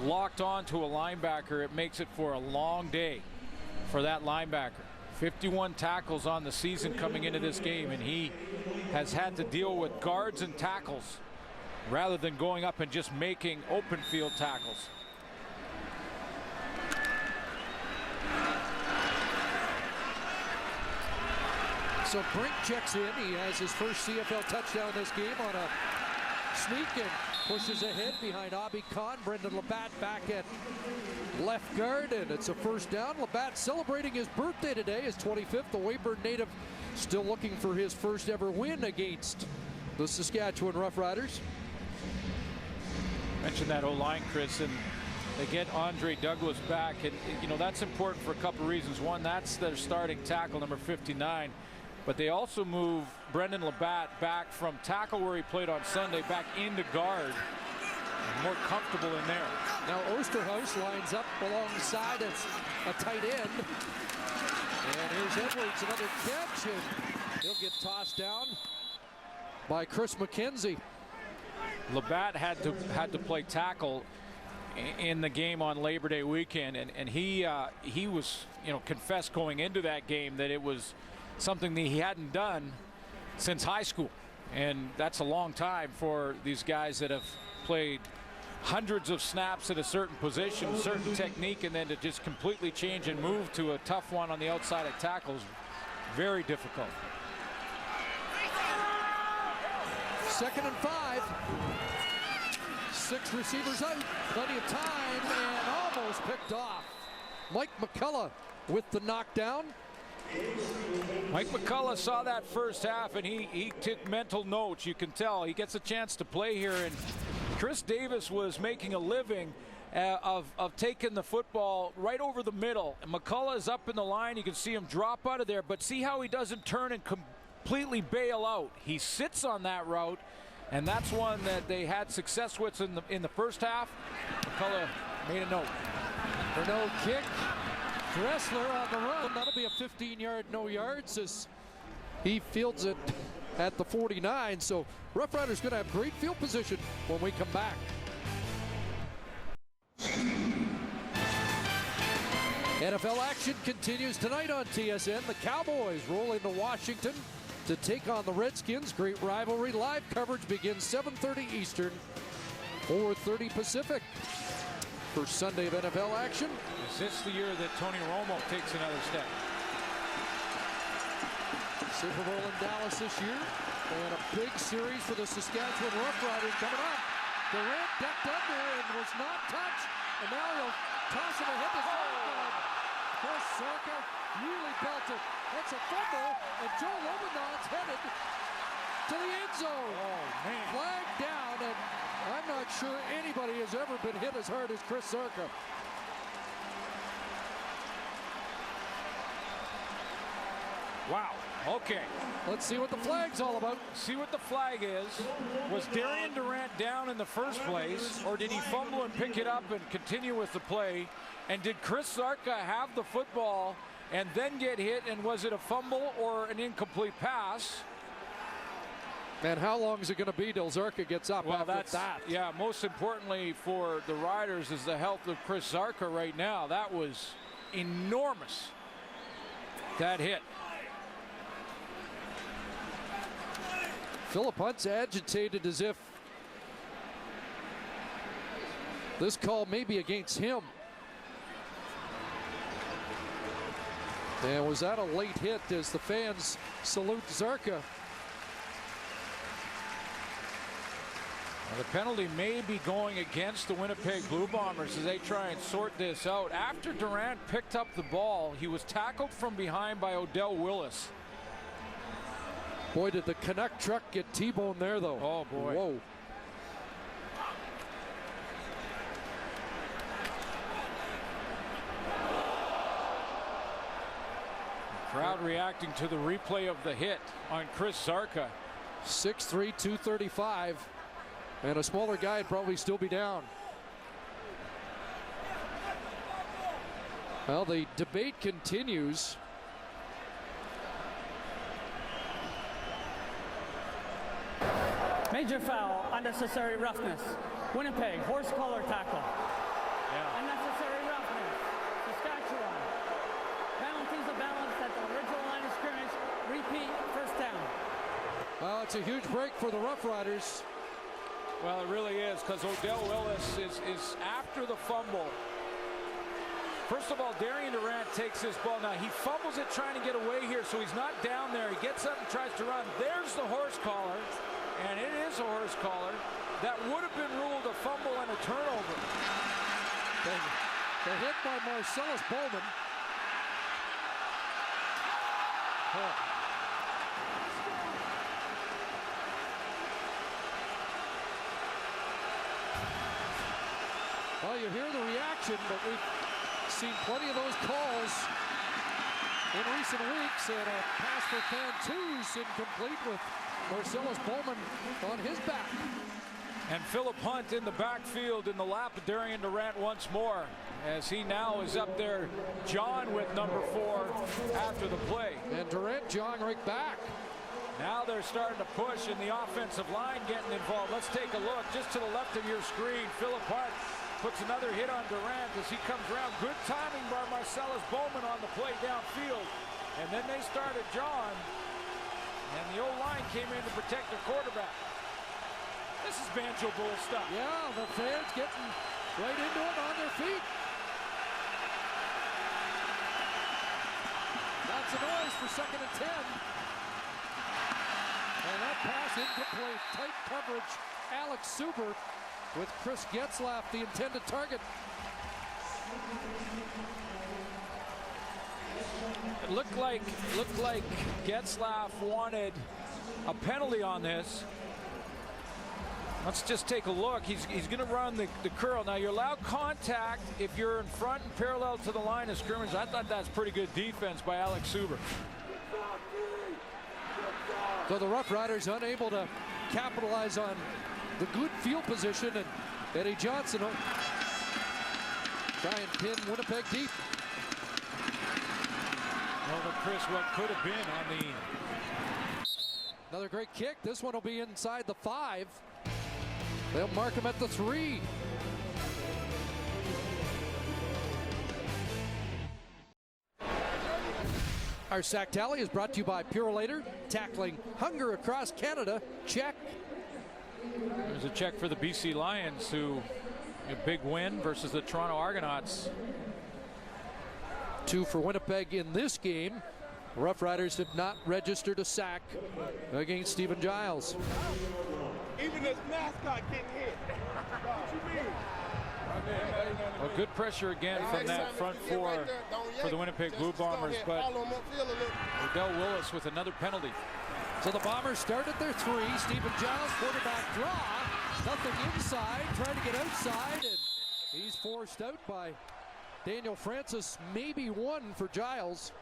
locked onto a linebacker, it makes it for a long day for that linebacker. 51 tackles on the season coming into this game, and he has had to deal with guards and tackles rather than going up and just making open field tackles. So Brink checks in. He has his first CFL touchdown this game on a sneak and pushes ahead behind Abi Khan. Brendan Labatt back at left guard, and it's a first down. Labatt celebrating his birthday today, his 25th. The Weyburn native still looking for his first ever win against the Saskatchewan Roughriders. Mentioned that O-line, Chris, and they get Andre Douglas back, and that's important for a couple reasons. One, that's their starting tackle, number 59, but they also move Brendan Labatt back from tackle where he played on Sunday back into guard, more comfortable in there. Now Osterhaus lines up alongside as a tight end, and here's Edwards, another catch, and he'll get tossed down by Chris McKenzie. Labatt had to play tackle in the game on Labor Day weekend, and he was confessed going into that game that it was something that he hadn't done since high school, and that's a long time for these guys that have played hundreds of snaps at a certain position, certain technique, and then to just completely change and move to a tough one on the outside of tackles, very difficult. 2nd and 5. 6 receivers out, plenty of time, and almost picked off. Mike McCullough with the knockdown. Mike McCullough saw that first half, and he took mental notes. You can tell he gets a chance to play here, and Chris Davis was making a living of taking the football right over the middle. And McCullough is up in the line. You can see him drop out of there, but see how he doesn't turn and completely bail out. He sits on that route, and that's one that they had success with in the first half. McCullough made a note. For no kick. Dressler on the run. That'll be a 15-yard no yards as he fields it at the 49. So Roughriders going to have great field position when we come back. NFL action continues tonight on TSN. The Cowboys roll into Washington to take on the Redskins. Great rivalry. Live coverage begins 7:30 Eastern, 4:30 Pacific. First Sunday of NFL action. Is this the year that Tony Romo takes another step? Super Bowl in Dallas this year. And a big series for the Saskatchewan Roughriders coming up. Durant ducked under and was not touched. And now he'll toss it ahead to Sarka. Chris Sarka really belted. That's a fumble, and Joe Lobanon's headed to the end zone. Oh, man. Flag down, and I'm not sure anybody has ever been hit as hard as Chris Sarka. Wow. Okay. Let's see what the flag's all about. See what the flag is. Was Darian Durant down in the first place, or did he fumble and pick it up and continue with the play? And did Chris Sarka have the football and then get hit, and was it a fumble or an incomplete pass? And how long is it going to be till Sarka gets up after that? Yeah, most importantly for the Riders is the health of Chris Sarka right now. That was enormous, that hit. Philip Hunt's agitated as if this call may be against him. And was that a late hit as the fans salute Zarka? Well, the penalty may be going against the Winnipeg Blue Bombers as they try and sort this out. After Durant picked up the ball, he was tackled from behind by Odell Willis. Boy, did the Canuck truck get T-boned there, though. Oh, boy. Whoa. Crowd reacting to the replay of the hit on Chris Sarka. 6'3", 235. And a smaller guy would probably still be down. Well, the debate continues. Major foul, unnecessary roughness. Winnipeg, horse collar tackle. Yeah. Unnecessary roughness. Saskatchewan. Penalties of balance at the original line of scrimmage. Repeat, first down. Well, it's a huge break for the Roughriders. Well, it really is, because Odell Willis is after the fumble. First of all, Darian Durant takes this ball. Now, he fumbles it trying to get away here, so he's not down there. He gets up and tries to run. There's the horse collar, and it is a horse collar. That would have been ruled a fumble and a turnover. The hit by Marcellus Bowman. Oh. Well, you hear the reaction, but we've seen plenty of those calls in recent weeks. And a pass for Fantus incomplete with Marcellus Bowman on his back. And Philip Hunt in the backfield in the lap of Darian Durant once more, as he now is up there, John with number 4 after the play. And Durant jawing right back. Now they're starting to push, and the offensive line getting involved. Let's take a look just to the left of your screen. Philip Hunt puts another hit on Durant as he comes around. Good timing by Marcellus Bowman on the play downfield. And then they started John, and the O-line came in to protect the quarterback. This is Banjo Bowl stuff. Yeah, the fans getting right into it on their feet. That's a noise for 2nd and 10. And that pass incomplete. Tight coverage. Alex Suber with Chris Getzlaff, the intended target. It looked like Getzlaff wanted a penalty on this. Let's just take a look. He's going to run the curl. Now, you're allowed contact if you're in front and parallel to the line of scrimmage. I thought that's pretty good defense by Alex Suber. So the Roughriders unable to capitalize on the good field position, and Eddie Johnson will try and pin Winnipeg deep. Over Chris, what could have been on the... Another great kick. This one will be inside the 5. They'll mark him at the 3. Our sack tally is brought to you by Purolator, tackling hunger across Canada. Check. There's a check for the BC Lions, who a big win versus the Toronto Argonauts. 2 for Winnipeg in this game. Roughriders have not registered a sack against Stephen Giles. Even this mascot getting hit. What you mean? Well, good pressure again from that front four for the Winnipeg Blue Bombers, but Odell Willis with another penalty. So the Bombers start at their 3. Stephen Giles, quarterback draw. Nothing inside, trying to get outside, and he's forced out by Daniel Francis. Maybe 1 for Giles.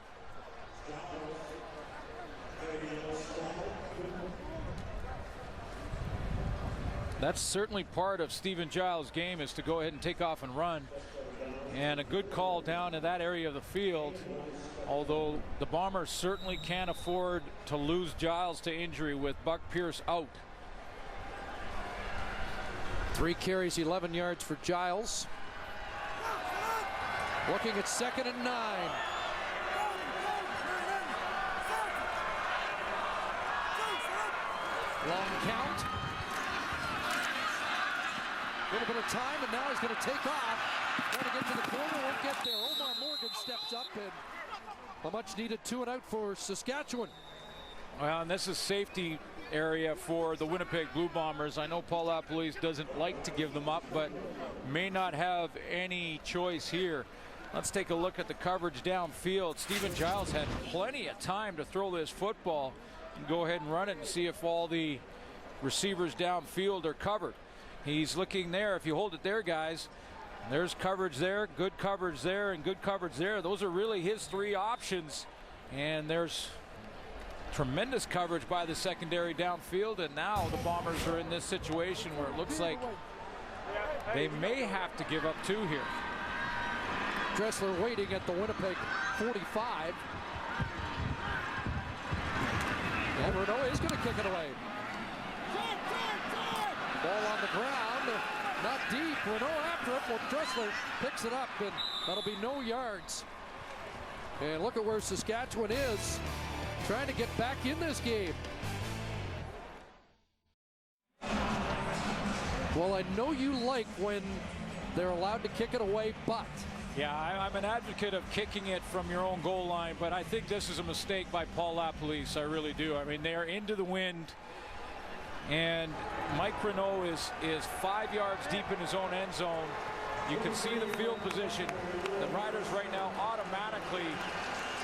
That's certainly part of Stephen Giles' game, is to go ahead and take off and run. And a good call down in that area of the field, although the Bombers certainly can't afford to lose Giles to injury with Buck Pierce out. 3 carries, 11 yards for Giles. Looking at 2nd and 9. Long count. A little bit of time, and now he's going to take off. Trying to get to the corner, won't get there. Omar Morgan steps up, and a much-needed 2 and out for Saskatchewan. Well, and this is safety area for the Winnipeg Blue Bombers. I know Paul LaPolice doesn't like to give them up, but may not have any choice here. Let's take a look at the coverage downfield. Stephen Giles had plenty of time to throw this football and go ahead and run it and see if all the receivers downfield are covered. He's looking there. If you hold it there, guys, there's coverage there, good coverage there, and good coverage there. Those are really his 3 options. And there's tremendous coverage by the secondary downfield. And now the Bombers are in this situation where it looks like they may have to give up 2 here. Dressler waiting at the Winnipeg 45. And Renault is going to kick it away. Ball on the ground, not deep. Renault after it. Well, Dressler picks it up, and that'll be no yards. And look at where Saskatchewan is, trying to get back in this game. Well, I know you like when they're allowed to kick it away, but... Yeah, I'm an advocate of kicking it from your own goal line, but I think this is a mistake by Paul LaPolice. I really do. I mean, they're into the wind, and Mike Renault is 5 yards deep in his own end zone. You can see the field position. The Riders right now automatically,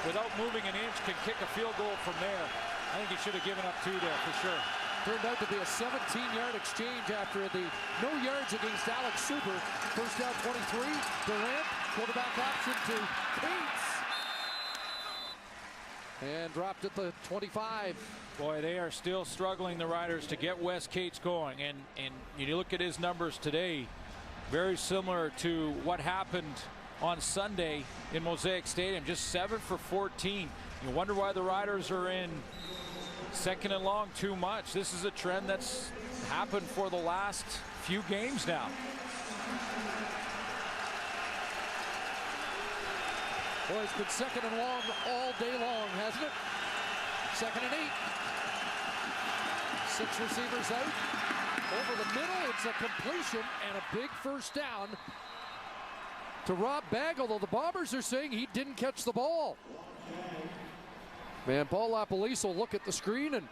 without moving an inch, can kick a field goal from there. I think he should have given up 2 there for sure. Turned out to be a 17-yard exchange after the no yards against Alex Suber. First down 23. Durant, quarterback option to Cates. And dropped at the 25. Boy, they are still struggling, the Riders, to get Wes Cates going. And you look at his numbers today, very similar to what happened on Sunday in Mosaic Stadium. Just 7 for 14. You wonder why the Riders are in second and long too much. This is a trend that's happened for the last few games now. Boy, it's been second and long all day long, hasn't it? 2nd and 8. 6 receivers out. Over the middle, it's a completion and a big first down to Rob Bagg, although the Bombers are saying he didn't catch the ball. Man, Paul LaPolice will look at the screen, and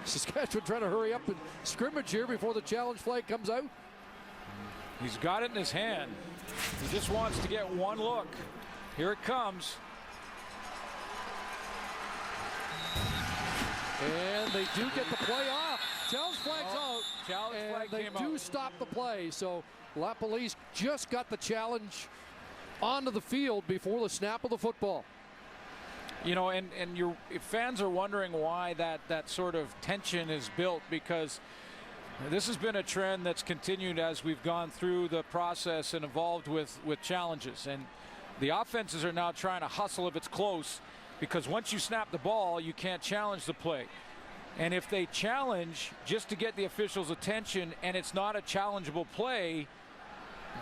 Saskatchewan trying to hurry up and scrimmage here before the challenge flag comes out. He's got it in his hand. He just wants to get one look. Here it comes. And they do get the play off. Challenge flag's out. Challenge flag they came do out. stop the play. So LaPolice just got the challenge onto the field before the snap of the football. You know, and your fans are wondering why that sort of tension is built, because this has been a trend that's continued as we've gone through the process and evolved with challenges. And the offenses are now trying to hustle if it's close, because once you snap the ball, you can't challenge the play. And if they challenge just to get the officials' attention and it's not a challengeable play,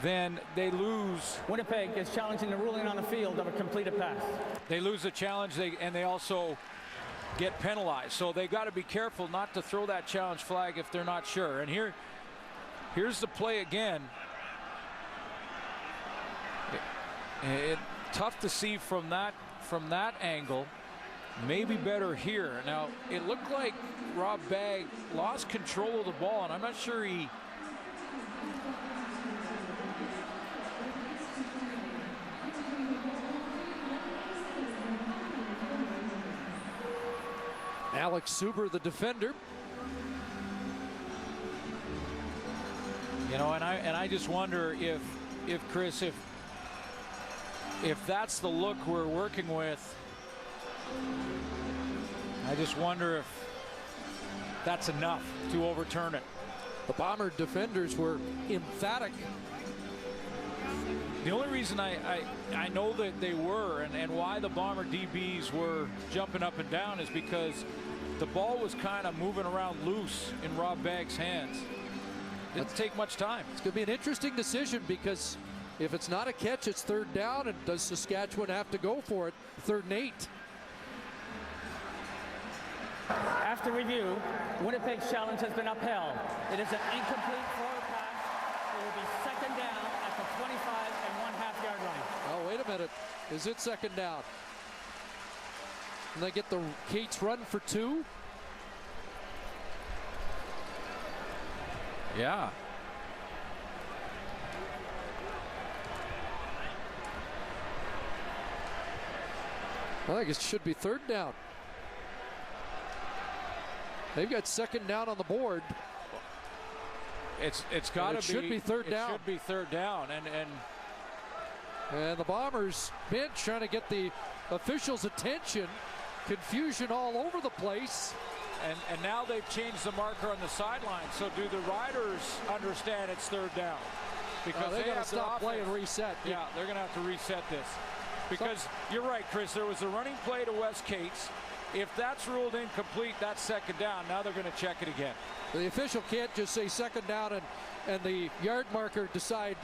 then they lose. Winnipeg is challenging the ruling on the field of a completed pass. They lose the challenge, and they also get penalized. So they got to be careful not to throw that challenge flag if they're not sure. And here's the play again. Tough to see from that angle. Maybe better here. Now, it looked like Rob Bagg lost control of the ball, and I'm not sure he... Alex Suber, the defender. You know, and I just wonder if Chris, if that's the look we're working with, I just wonder if that's enough to overturn it. The Bomber defenders were emphatic. The only reason I know that they were and why the Bomber DBs were jumping up and down is because the ball was kind of moving around loose in Rob Bagg's hands. Didn't take much time. It's going to be an interesting decision because if it's not a catch, it's third down, and does Saskatchewan have to go for it? 3rd and 8. After review, Winnipeg's challenge has been upheld. It is an incomplete forward pass. It will be second down at the 25.5 yard line. Oh, wait a minute. Is it second down? And they get the Cates run for 2? Yeah. I think it should be 3rd down. They've got 2nd down on the board. It's got to be. It should be 3rd down. It should be 3rd down, and the Bombers bench trying to get the officials' attention. Confusion all over the place. And now they've changed the marker on the sideline. So do the Riders understand it's 3rd down? Because they got to stop play and reset. Yeah, they're going to have to reset this. Because you're right, Chris, there was a running play to West Cates. If that's ruled incomplete, that's 2nd down. Now they're going to check it again. The official can't just say 2nd down and the yard marker decide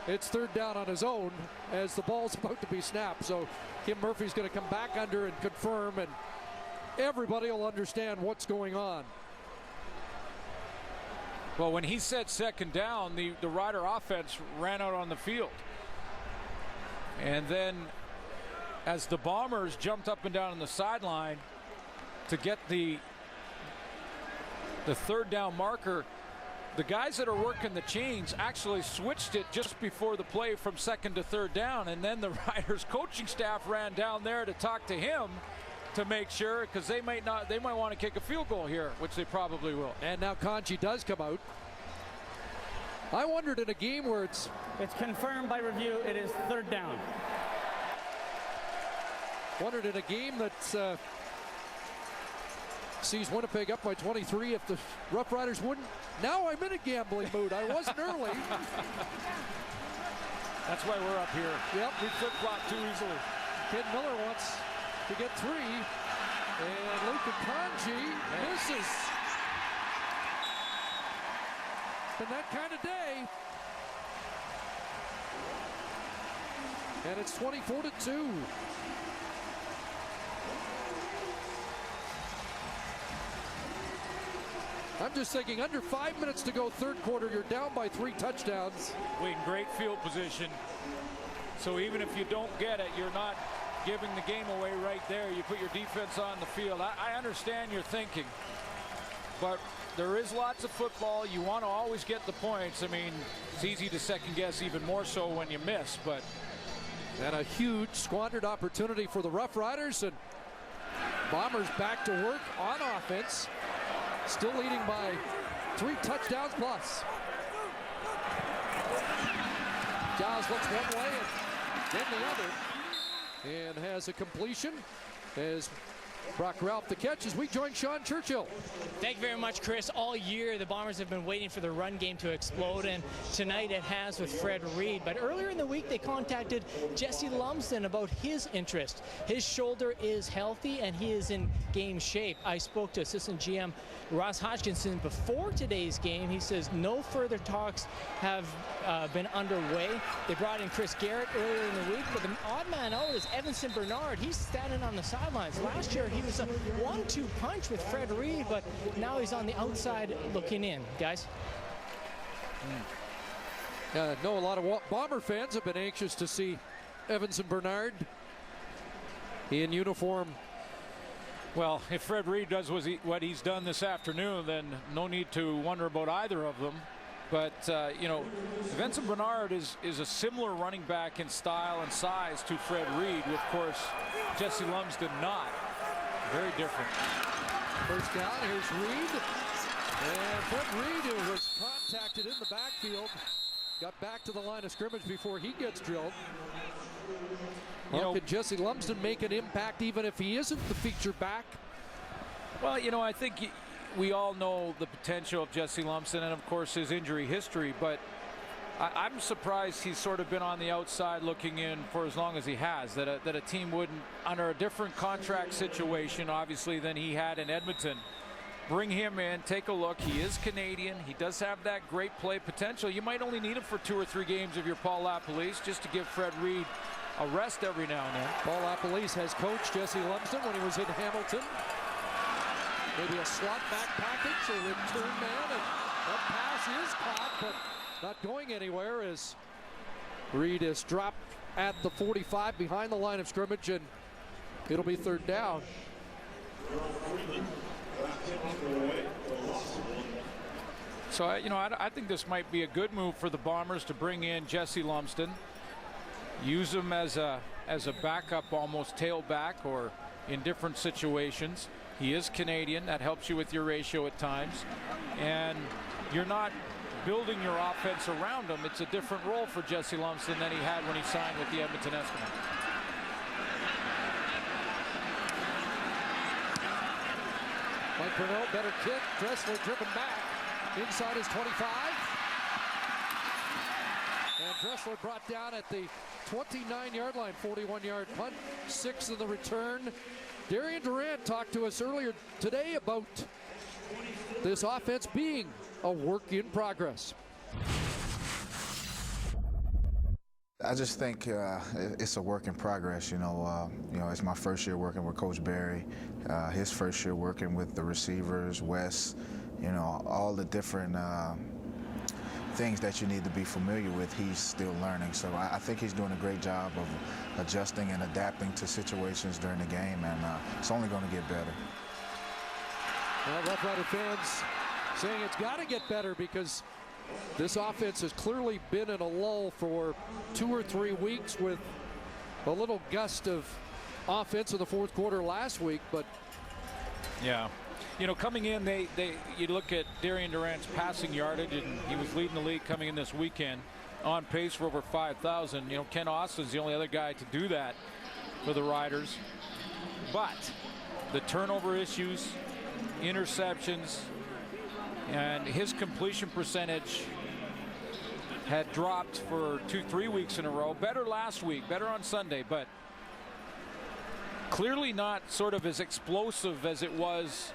it's 3rd down on his own as the ball's about to be snapped. So Kim Murphy's going to come back under and confirm, and everybody will understand what's going on. Well, when he said 2nd down, the Rider offense ran out on the field. And then as the Bombers jumped up and down on the sideline to get the 3rd down marker, the guys that are working the chains actually switched it just before the play from 2nd to 3rd down, and then the Riders coaching staff ran down there to talk to him to make sure, because they might want to kick a field goal here, which they probably will. And now Conji does come out. I wondered in a game where it's confirmed by review, it is 3rd down. Wondered in a game that sees Winnipeg up by 23 if the Roughriders wouldn't. Now I'm in a gambling mood. I wasn't early. That's why we're up here. Yep. We flip-flop too easily. Ken Miller wants to get 3. And Luka Conji misses. Been that kind of day. And it's 24-2. I'm just thinking under 5 minutes to go 3rd quarter, you're down by 3 touchdowns. In great field position. So even if you don't get it, you're not giving the game away right there. You put your defense on the field. I understand your thinking, but there is lots of football. You want to always get the points. I mean, it's easy to second guess, even more so when you miss, but. And a huge squandered opportunity for the Roughriders, and Bombers back to work on offense. Still leading by 3 touchdowns plus. Giles looks one way and then the other, and has a completion as Brock Ralph, the catch as we join Sean Churchill. Thank you very much, Chris. All year, the Bombers have been waiting for the run game to explode, and tonight it has with Fred Reed. But earlier in the week, they contacted Jesse Lumsden about his interest. His shoulder is healthy, and he is in game shape. I spoke to assistant GM Ross Hodgkinson before today's game. He says no further talks have been underway. They brought in Chris Garrett earlier in the week, but the odd man out is Evanson Bernard. He's standing on the sidelines. Last year, he was a 1-2 punch with Fred Reed, but now he's on the outside looking in. Guys? I know a lot of Bomber fans have been anxious to see Evanson Bernard in uniform. Well, if Fred Reed does what he's done this afternoon, then no need to wonder about either of them. But, you know, Vincent Bernard is a similar running back in style and size to Fred Reed, with, of course, Jesse Lumsden not. Very different. First down, here's Reed. And Fred Reed, who was contacted in the backfield, got back to the line of scrimmage before he gets drilled. Can Jesse Lumsden make an impact even if he isn't the feature back? Well, you know, I think we all know the potential of Jesse Lumsden and, of course, his injury history, but I'm surprised he's sort of been on the outside looking in for as long as he has, that a team wouldn't, under a different contract situation, obviously, than he had in Edmonton, bring him in, take a look. He is Canadian. He does have that great play potential. You might only need him for 2 or 3 games if you're Paul LaPolice, just to give Fred Reed a rest every now and then. Paul LaPolice has coached Jesse Lumsden when he was in Hamilton. Maybe a slot back package or return man, and that pass is caught, but not going anywhere as Reed is dropped at the 45 behind the line of scrimmage, and it'll be 3rd down. So, you know, I think this might be a good move for the Bombers to bring in Jesse Lumsden, use him as a backup, almost tailback, or in different situations. He is Canadian. That helps you with your ratio at times. And you're not building your offense around him. It's a different role for Jesse Lumsden than he had when he signed with the Edmonton Eskimos. Mike Purnell, better kick. Dressler driven back inside his 25. And Dressler brought down at the 29-yard line, 41-yard punt, 6 in the return. Darian Durant talked to us earlier today about this offense being a work in progress. I just think it's a work in progress. You know, it's my first year working with Coach Barry, his first year working with the receivers, Wes. You know, all the different things that you need to be familiar with, he's still learning. So I think he's doing a great job of adjusting and adapting to situations during the game, and it's only going to get better. Well, Rough Rider fans saying it's got to get better because this offense has clearly been in a lull for 2 or 3 weeks with a little gust of offense in the 4th quarter last week, but yeah. You know, coming in, you look at Darian Durant's passing yardage, and he was leading the league coming in this weekend, on pace for over 5,000. You know, Ken Austin's the only other guy to do that for the Riders. But the turnover issues, interceptions, and his completion percentage had dropped for 2-3 weeks in a row. Better last week, better on Sunday, but clearly not sort of as explosive as it was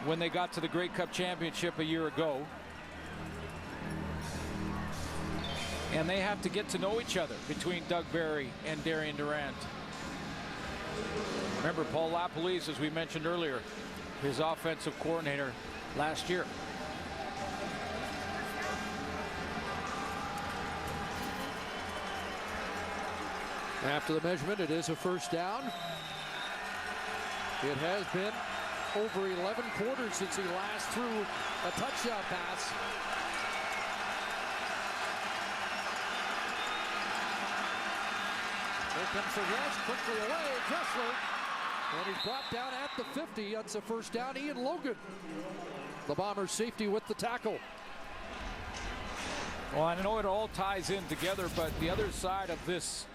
when they got to the Grey Cup championship a year ago. And they have to get to know each other between Doug Barry and Darian Durant. Remember, Paul LaPolice, as we mentioned earlier, his offensive coordinator last year. After the measurement, it is a 1st down. It has been over 11 quarters since he last threw a touchdown pass. Here comes the rush, quickly away, Dressler. And he's brought down at the 50. That's a 1st down. Ian Logan, the Bombers' safety, with the tackle. Well, I know it all ties in together, but the other side of this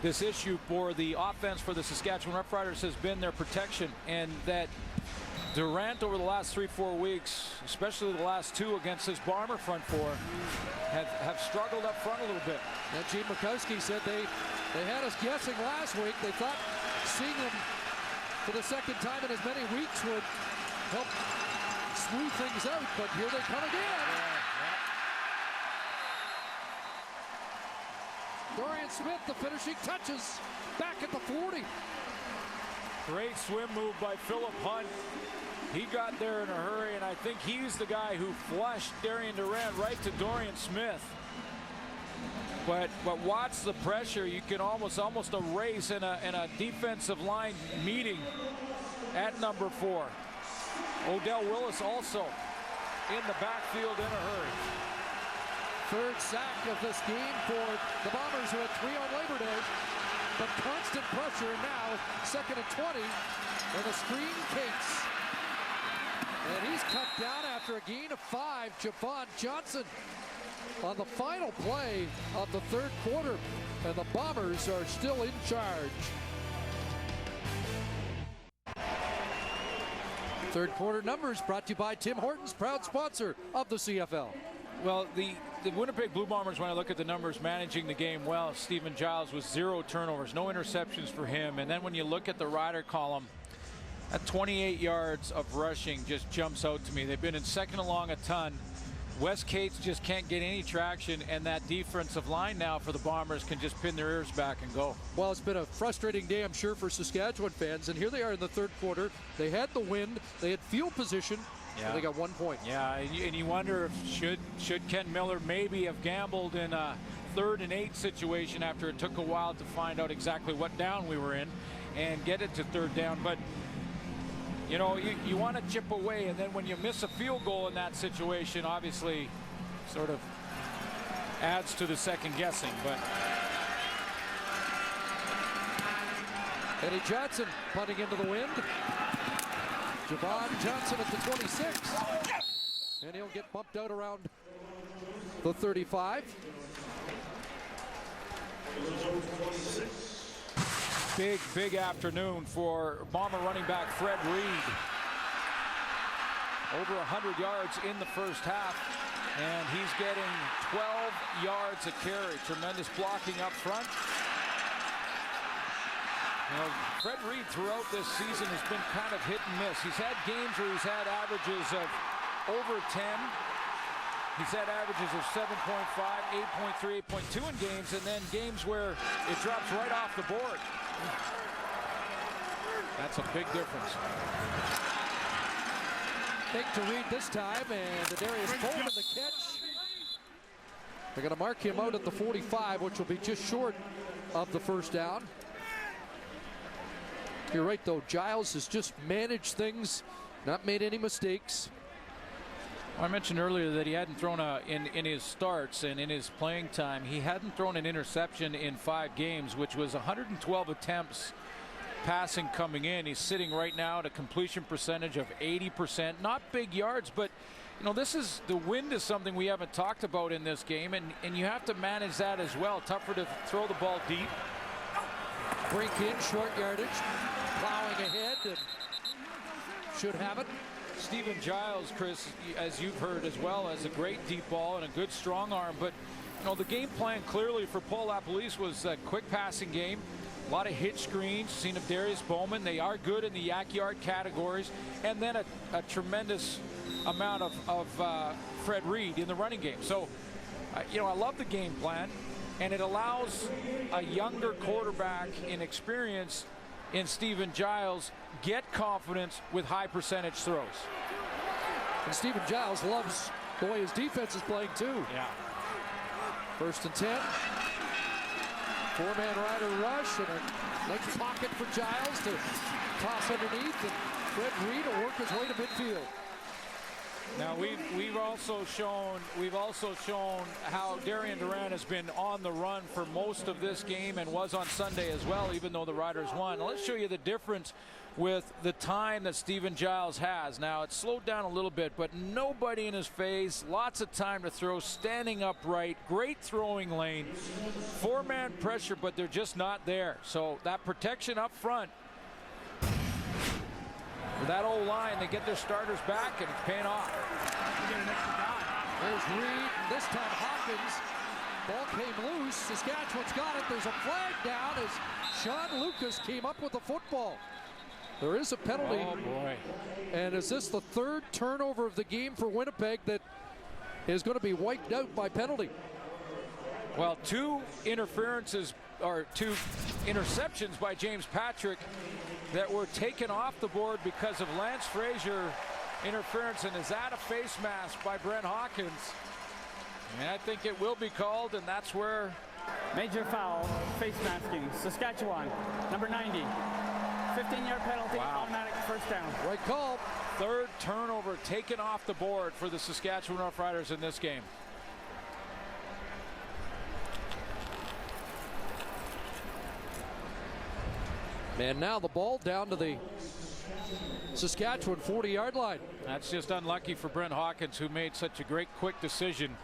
this issue for the offense for the Saskatchewan Roughriders has been their protection, and that Durant over the last 3-4 weeks, especially the last 2 against this Bomber front 4, have struggled up front a little bit. And Gene Mikowski said they had us guessing last week. They thought seeing them for the second time in as many weeks would help smooth things out, but here they come again. Dorian Smith, the finishing touches, back at the 40. Great swim move by Philip Hunt. He got there in a hurry, and I think he's the guy who flushed Darian Durant right to Dorian Smith. But watch the pressure. You can almost a race in a defensive line meeting at number 4. Odell Willis also in the backfield in a hurry. Third sack of this game for the Bombers, who had 3 on Labor Day. But constant pressure now, 2nd and 20, and the screen Cates. And he's cut down after a gain of 5. Javon Johnson on the final play of the 3rd quarter, and the Bombers are still in charge. 3rd quarter numbers brought to you by Tim Hortons, proud sponsor of the CFL. Well, the Winnipeg Blue Bombers, when I look at the numbers, managing the game well. Stephen Giles with 0 turnovers, no interceptions for him. And then when you look at the Rider column, at 28 yards of rushing just jumps out to me. They've been in second along a ton. Wes Cates just can't get any traction, and that defensive line now for the Bombers can just pin their ears back and go. Well, it's been a frustrating day, I'm sure, for Saskatchewan fans, and here they are in the 3rd quarter. They had the wind, they had field position, and they got 1 point. Yeah, and you wonder if should Ken Miller maybe have gambled in a 3rd and 8 situation after it took a while to find out exactly what down we were in and get it to 3rd down. But you know, you want to chip away, and then when you miss a field goal in that situation, obviously sort of adds to the second guessing. But Eddie Johnson punting into the wind. Javon Johnson at the 26. And he'll get bumped out around the 35. Big afternoon for Bomber running back Fred Reed. Over 100 yards in the first half, and he's getting 12 yards a carry. Tremendous blocking up front. You know, Fred Reed throughout this season has been kind of hit and miss. He's had games where he's had averages of over 10. He's had averages of 7.5, 8.3, 8.2 in games, and then games where it drops right off the board. That's a big difference. Big to Reed this time, and Darius Bowman the catch. They're going to mark him out at the 45, which will be just short of the 1st down. You're right, though. Giles has just managed things, not made any mistakes. I mentioned earlier that he hadn't thrown in his starts and in his playing time, he hadn't thrown an interception in 5 games, which was 112 attempts passing coming in. He's sitting right now at a completion percentage of 80%. Not big yards, but you know, this is the wind is something we haven't talked about in this game, and you have to manage that as well. Tougher to throw the ball deep. Brink in, short yardage, plowing ahead, and should have it. Stephen Giles, Chris, as you've heard as well, has a great deep ball and a good strong arm. But you know, the game plan clearly for Paul LaPolice was a quick passing game. A lot of hitch screens, seen of Darius Bowman. They are good in the yak yard categories. And then a tremendous amount of Fred Reed in the running game. So, you know, I love the game plan. And it allows a younger quarterback in experience in Stephen Giles get confidence with high percentage throws. And Stephen Giles loves the way his defense is playing too. Yeah. 1st and 10. 4-man Rider rush and a nice pocket for Giles to toss underneath, and Fred Reed will work his way to midfield. Now we've also shown how Darian Durant has been on the run for most of this game and was on Sunday as well, even though the Riders won. Now let's show you the difference with the time that Stephen Giles has. Now it's slowed down a little bit, but nobody in his face, lots of time to throw, standing upright, great throwing lane, four-man pressure, but they're just not there. So that protection up front, with that old line, they get their starters back and it's paying off. There's Reed, this time Hawkins. Ball came loose. Saskatchewan's got it. There's a flag down as Sean Lucas came up with the football. There is a penalty. Oh, boy. And is this the third turnover of the game for Winnipeg that is going to be wiped out by penalty? Well, two interceptions by James Patrick that were taken off the board because of Lance Frazier interference. And is that a face mask by Brent Hawkins? And I think it will be called, and that's where... Major foul, face masking. Saskatchewan, number 90. 15-yard penalty, automatic first down. Right call. Third turnover taken off the board for the Saskatchewan Roughriders in this game. And now the ball down to the Saskatchewan 40-yard line. That's just unlucky for Brent Hawkins, who made such a great, quick decision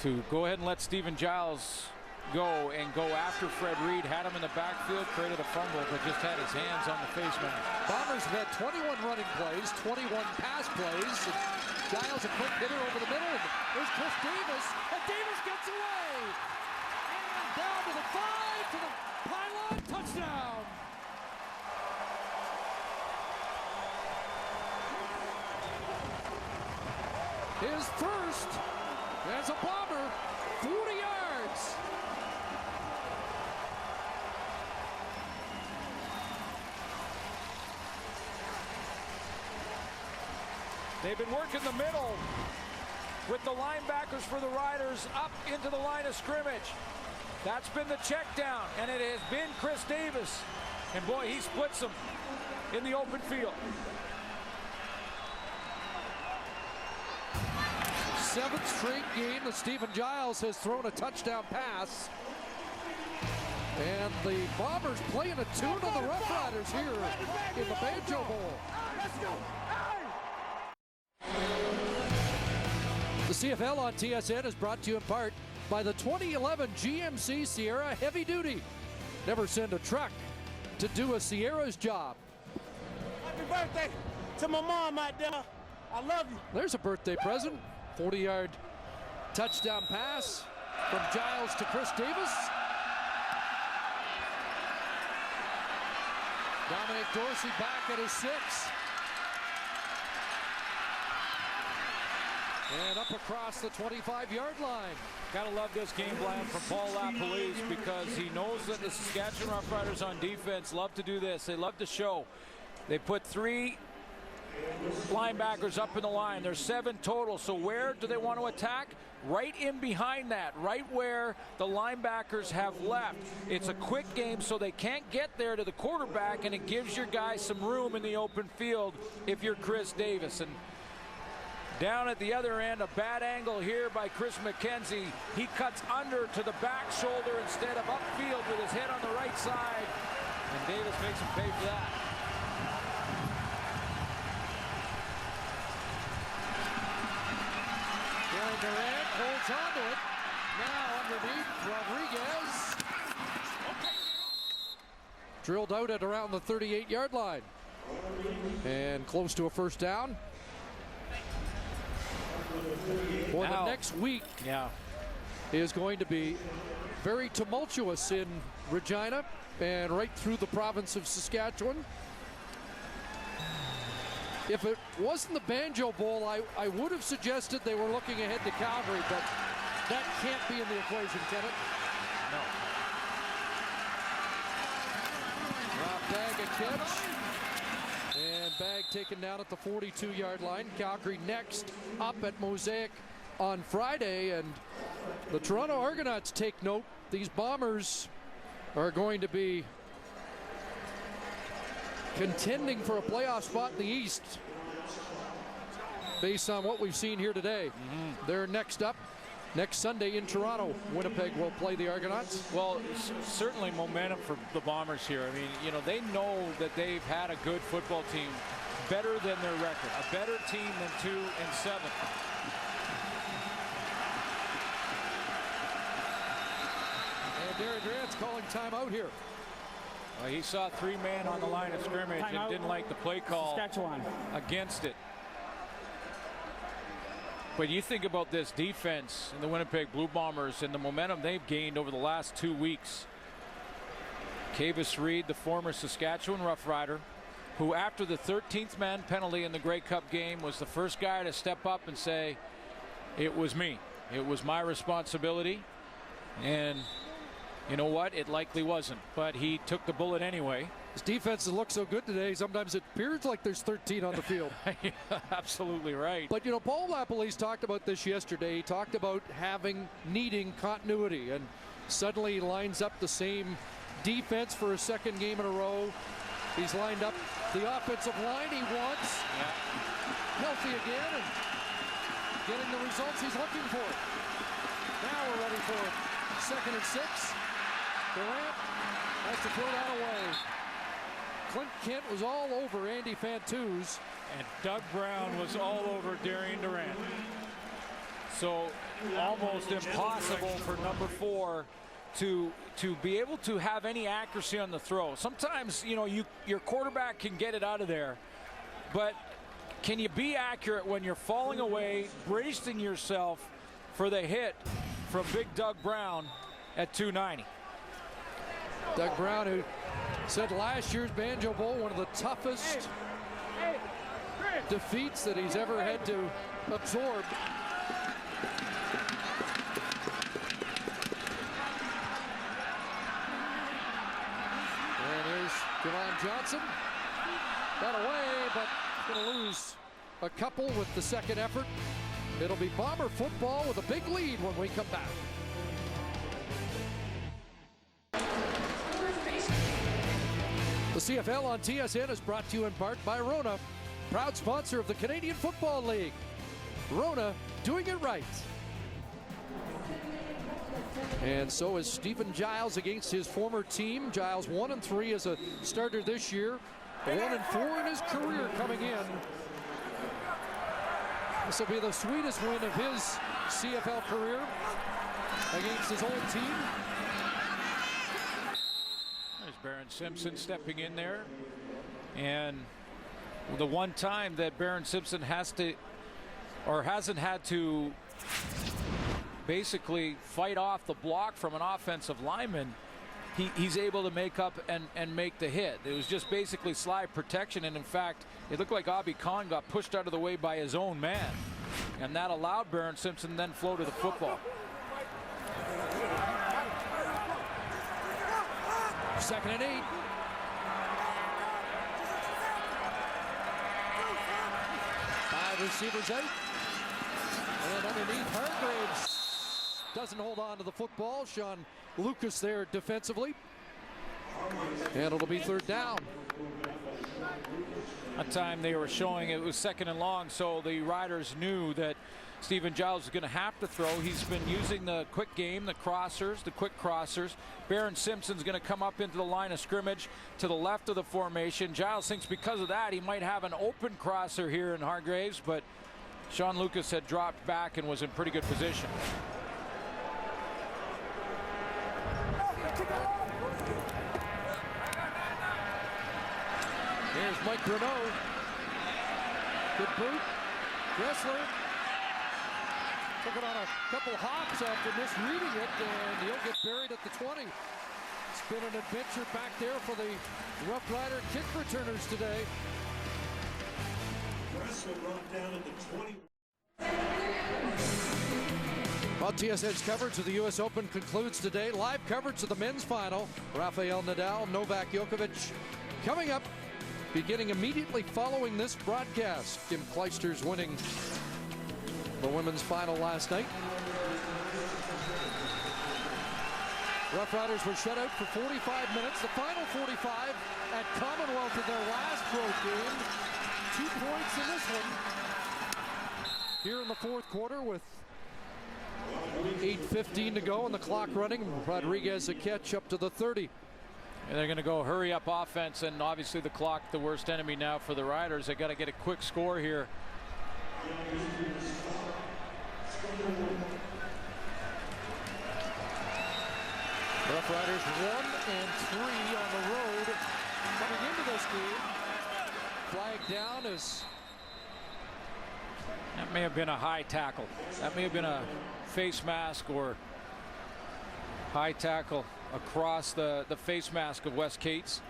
to go ahead and let Stephen Giles go and go after Fred Reed. Had him in the backfield, created a fumble, but just had his hands on the face mask. Bombers have had 21 running plays, 21 pass plays. And Giles a quick hitter over the middle. And there's Chris Davis, and Davis gets away. And down to the 5, to the pylon, touchdown. His first as a Bomber, 40 yards. They've been working the middle with the linebackers for the Riders up into the line of scrimmage. That's been the check down, and it has been Chris Davis. And boy, he splits them in the open field. 7th straight game that Stephen Giles has thrown a touchdown pass. And the Bombers playing a tune on the Roughriders here in the Banjo Bowl. The CFL on TSN is brought to you in part by the 2011 GMC Sierra Heavy Duty. Never send a truck to do a Sierra's job. Happy birthday to my mom out there. I love you. There's a birthday present. 40-yard touchdown pass from Giles to Chris Davis. Dominic Dorsey back at his 6. And up across the 25-yard line. Gotta love this game plan from Paul LaPolice, because he knows that the Saskatchewan Roughriders on defense love to do this. They love to show. They put 3 linebackers up in the line. There's 7 total. So where do they want to attack? Right in behind that, right where the linebackers have left. It's a quick game, so they can't get there to the quarterback, and it gives your guys some room in the open field if you're Chris Davis. And down at the other end, a bad angle here by Chris McKenzie. He cuts under to the back shoulder instead of upfield with his head on the right side. And Davis makes him pay for that. Durant holds on to it. Now underneath, Rodriguez. Drilled out at around the 38-yard line. And close to a first down. Boy, the next week is going to be very tumultuous in Regina and right through the province of Saskatchewan. If it wasn't the Banjo Bowl, I would have suggested they were looking ahead to Calgary, but that can't be in the equation, can it? No. Drop bag and catch. And bag taken down at the 42-yard line. Calgary next up at Mosaic on Friday. And the Toronto Argonauts take note. These Bombers are going to be contending for a playoff spot in the East. based on what we've seen here today. They're next up. Next Sunday in Toronto, Winnipeg will play the Argonauts. Well, certainly momentum for the Bombers here. I mean, you know, they know that they've had a good football team, better than their record, a better team than 2-7. And Darren Durant's calling timeout here. He saw 3 men on the line of scrimmage and didn't like the play call Saskatchewan against it. But you think about this defense in the Winnipeg Blue Bombers and the momentum they've gained over the last 2 weeks. Kavis Reed, the former Saskatchewan Roughrider, who after the 13th man penalty in the Grey Cup game was the first guy to step up and say, it was me. It was my responsibility. And you know what? It likely wasn't. But he took the bullet anyway. His defense has looked so good today, sometimes it appears like there's 13 on the field. Yeah, absolutely right. But, you know, Paul Lapalese talked about this yesterday. He talked about needing continuity, and suddenly he lines up the same defense for a second game in a row. He's lined up the offensive line he wants. Healthy again and getting the results he's looking for. Now we're ready for 2nd and 6. Durant has to throw that away. Clint Kent was all over Andy Fantuz. And Doug Brown was all over Darian Durant. So almost impossible for number 4 to be able to have any accuracy on the throw. Sometimes, you know, your quarterback can get it out of there, but can you be accurate when you're falling away, bracing yourself for the hit from Big Doug Brown at 290? Doug Brown, who said last year's Banjo Bowl one of the toughest defeats that he's ever had to absorb. And here's Javon Johnson. Got away, but going to lose a couple with the second effort. It'll be Bomber football with a big lead when we come back. The CFL on TSN is brought to you in part by Rona, proud sponsor of the Canadian Football League. Rona, doing it right. And so is Stephen Giles against his former team. Giles 1-3 as a starter this year, 1-4 in his career coming in. This will be the sweetest win of his CFL career against his old team. There's Baron Simpson stepping in there. And the one time that Baron Simpson has to, or hasn't had to, basically fight off the block from an offensive lineman, he's able to make up and make the hit. It was just basically slide protection, and in fact, it looked like Abi Khan got pushed out of the way by his own man, and that allowed Baron Simpson then flow to the football. 2nd and 8. Five receivers out. And underneath, Hargraves doesn't hold on to the football. Sean Lucas there defensively. And it'll be 3rd down. That time they were showing it was 2nd and long, so the Riders knew that Stephen Giles is going to have to throw. He's been using the quick game, the crossers, the quick crossers. Baron Simpson's going to come up into the line of scrimmage to the left of the formation. Giles thinks because of that he might have an open crosser here in Hargraves, but Sean Lucas had dropped back and was in pretty good position. Here's Mike Renaud. Good boot. Gressler took it on a couple hops after misreading it, and he'll get buried at the 20. It's been an adventure back there for the Rough Rider kick returners today. Gressler brought down at the 20. Well, TSN's coverage of the U.S. Open concludes today. Live coverage of the men's final. Rafael Nadal, Novak Djokovic coming up, beginning immediately following this broadcast. Kim Clijsters winning the women's final last night. Rough Riders were shut out for 45 minutes. The final 45 at Commonwealth in their last road game. 2 points in this one. here in the fourth quarter with 8:15 to go and the clock running. Rodriguez a catch up to the 30. And they're going to go hurry up offense, and obviously the clock, the worst enemy now for the Riders. They got to get a quick score here. Roughriders 1-3 on the road coming into this game. Flag down as that may have been a high tackle. That may have been a face mask or high tackle across the face mask of Wes Cates.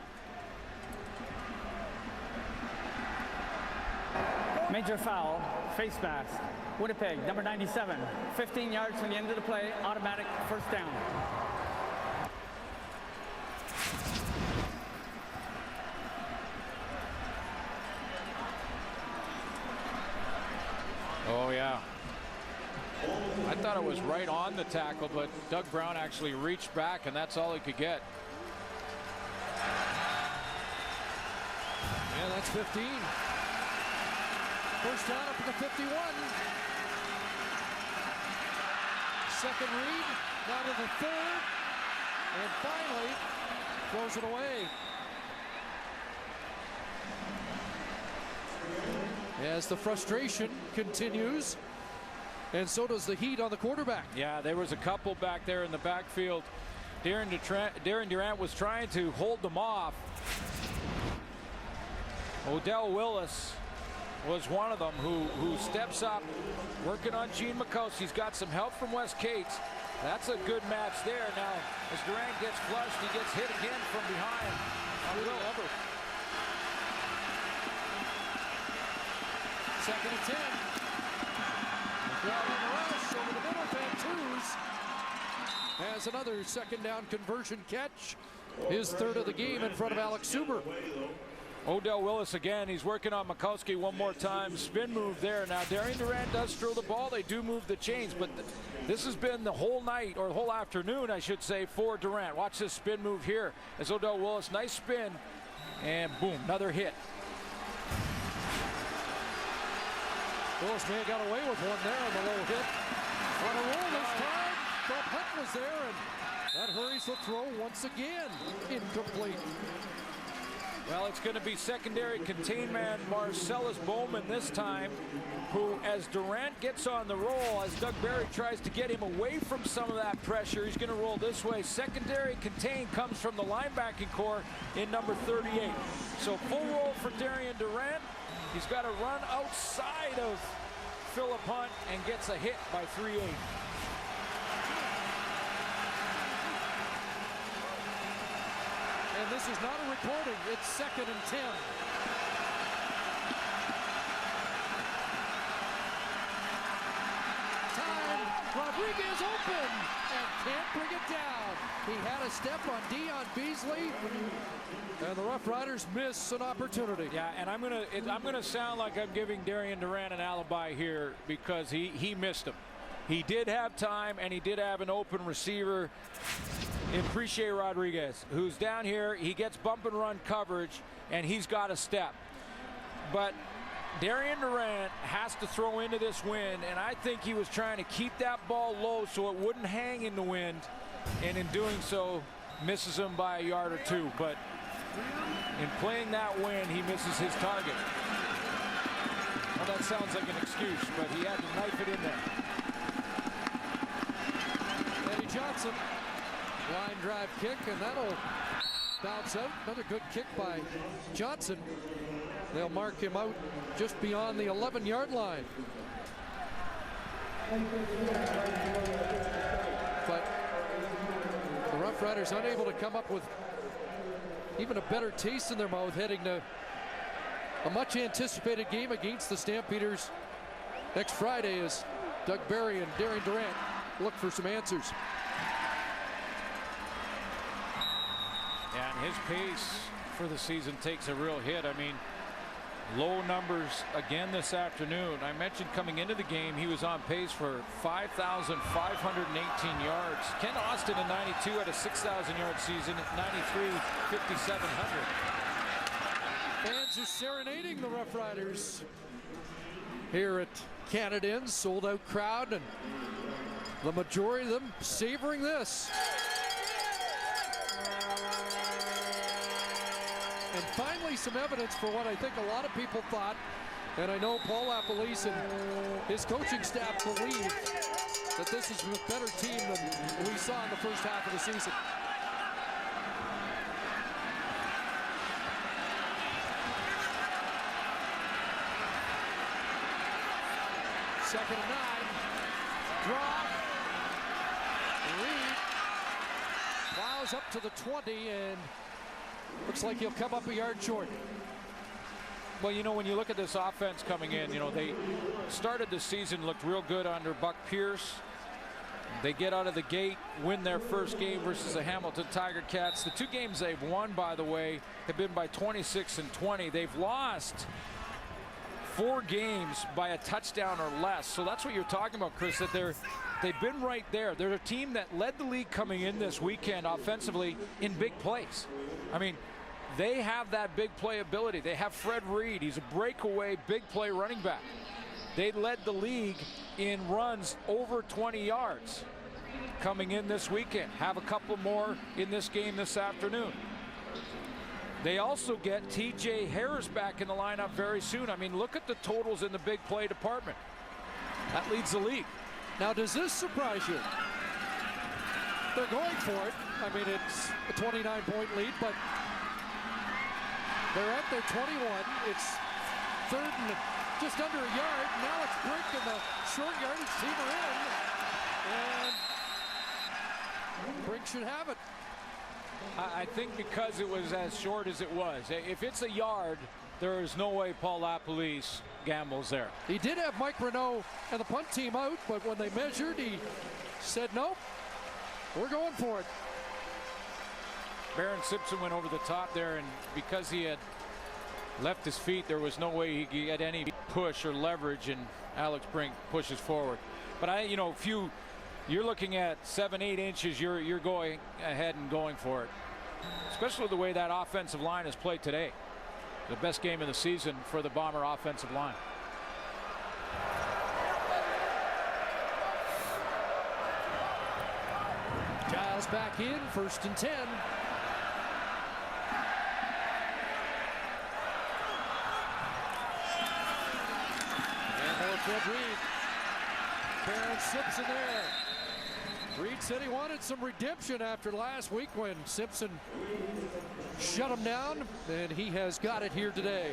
Major foul, face mask. Winnipeg, number 97. 15 yards from the end of the play, automatic first down. Oh, yeah. I thought it was right on the tackle, but Doug Brown actually reached back, and that's all he could get. Yeah, that's 15. First down up to the 51. Second read, now to the third, and finally throws it away. As the frustration continues, and so does the heat on the quarterback. Yeah, there was a couple back there in the backfield. Darren Durant was trying to hold them off. Odell Willis was one of them who steps up, working on Gene Makowski's. He's got some help from Wes Cates. That's a good match there. Now, as Durant gets flushed, he gets hit again from behind. Second and 10. McLeod on the rush over the middle. Van Toos has another second down conversion catch. His third of the game in front of Alex Suber. Odell Willis again. He's working on Makowski one more time. Spin move there. Now, Darren Durant does throw the ball. They do move the chains, but this has been the whole night, or the whole afternoon, I should say, for Durant. Watch this spin move here as Odell Willis. Nice spin, and boom, another hit. Willis may have got away with one there on the low hit. On a roll this time. Bob Hunt was there, and that hurries the throw once again. Incomplete. Well, it's going to be secondary contain man Marcellus Bowman this time, who, as Durant gets on the roll, as Doug Barry tries to get him away from some of that pressure, he's going to roll this way. Secondary contain comes from the linebacking core in number 38. So full roll for Darren Durant. He's got to run outside of Philip Hunt and gets a hit by 3-8. And this is not a recording. It's second and 10. Time. Rodriguez open and can't bring it down. He had a step on Dion Beasley, and the Roughriders miss an opportunity. Yeah, and I'm gonna sound like I'm giving Darren Durant an alibi here because he missed him. He did have time, and he did have an open receiver in Preche Rodriguez, who's down here. He gets bump and run coverage, and he's got a step. But Darren Durant has to throw into this wind, and I think he was trying to keep that ball low so it wouldn't hang in the wind, and in doing so, misses him by a yard or two. But in playing that wind, he misses his target. Well, that sounds like an excuse, but he had to knife it in there. Eddie Johnson, line drive kick, and that'll bounce out. Another good kick by Johnson. They'll mark him out just beyond the 11-yard line. But the Roughriders unable to come up with even a better taste in their mouth, heading to a much anticipated game against the Stampeders next Friday as Doug Barry and Darren Durant look for some answers. Yeah, and his pace for the season takes a real hit. I mean, low numbers again this afternoon. I mentioned coming into the game, he was on pace for 5,518 yards. Ken Austin in 92 had a 6,000-yard season. At 93, 5,700. Fans are serenading the Roughriders. here at Canada, sold out crowd, and the majority of them savoring this. And finally some evidence for what I think a lot of people thought, and I know Paul LaPolice and his coaching staff believe that this is a better team than we saw in the first half of the season. Second and 9. Draw. Reed plows up to the 20 and looks like he'll come up a yard short. Well, you know, when you look at this offense coming in, you know, they started the season, looked real good under Buck Pierce. They get out of the gate, win their first game versus the Hamilton Tiger Cats. The 2 games they've won, by the way, have been by 26 and 20. They've lost 4 games by a touchdown or less. So that's what you're talking about, Chris, that they've been right there. They're a team that led the league coming in this weekend offensively in big plays. I mean, they have that big play ability. They have Fred Reed. He's a breakaway big play running back. They led the league in runs over 20 yards coming in this weekend. Have a couple more in this game this afternoon. They also get TJ Harris back in the lineup very soon. I mean, look at the totals in the big play department. That leads the league. Now, does this surprise you? They're going for it. I mean, it's a 29-point lead, but they're at their 21. It's third and just under a yard. Now it's Brink and the short yardage team are in. And Brink should have it. I think because it was as short as it was. If it's a yard, there is no way Paul LaPolice gambles there. He did have Mike Renaud and the punt team out, but when they measured, he said, nope, we're going for it. Baron Simpson went over the top there, and because he had left his feet, there was no way he could get any push or leverage, and Alex Brink pushes forward. But you're looking at 7-8 inches, you're going ahead and going for it. Especially the way that offensive line has played today. The best game of the season for the Bomber offensive line. Giles back in, 1st and 10. Fred Reed. Baron Simpson there. Reed said he wanted some redemption after last week when Simpson shut him down, and he has got it here today.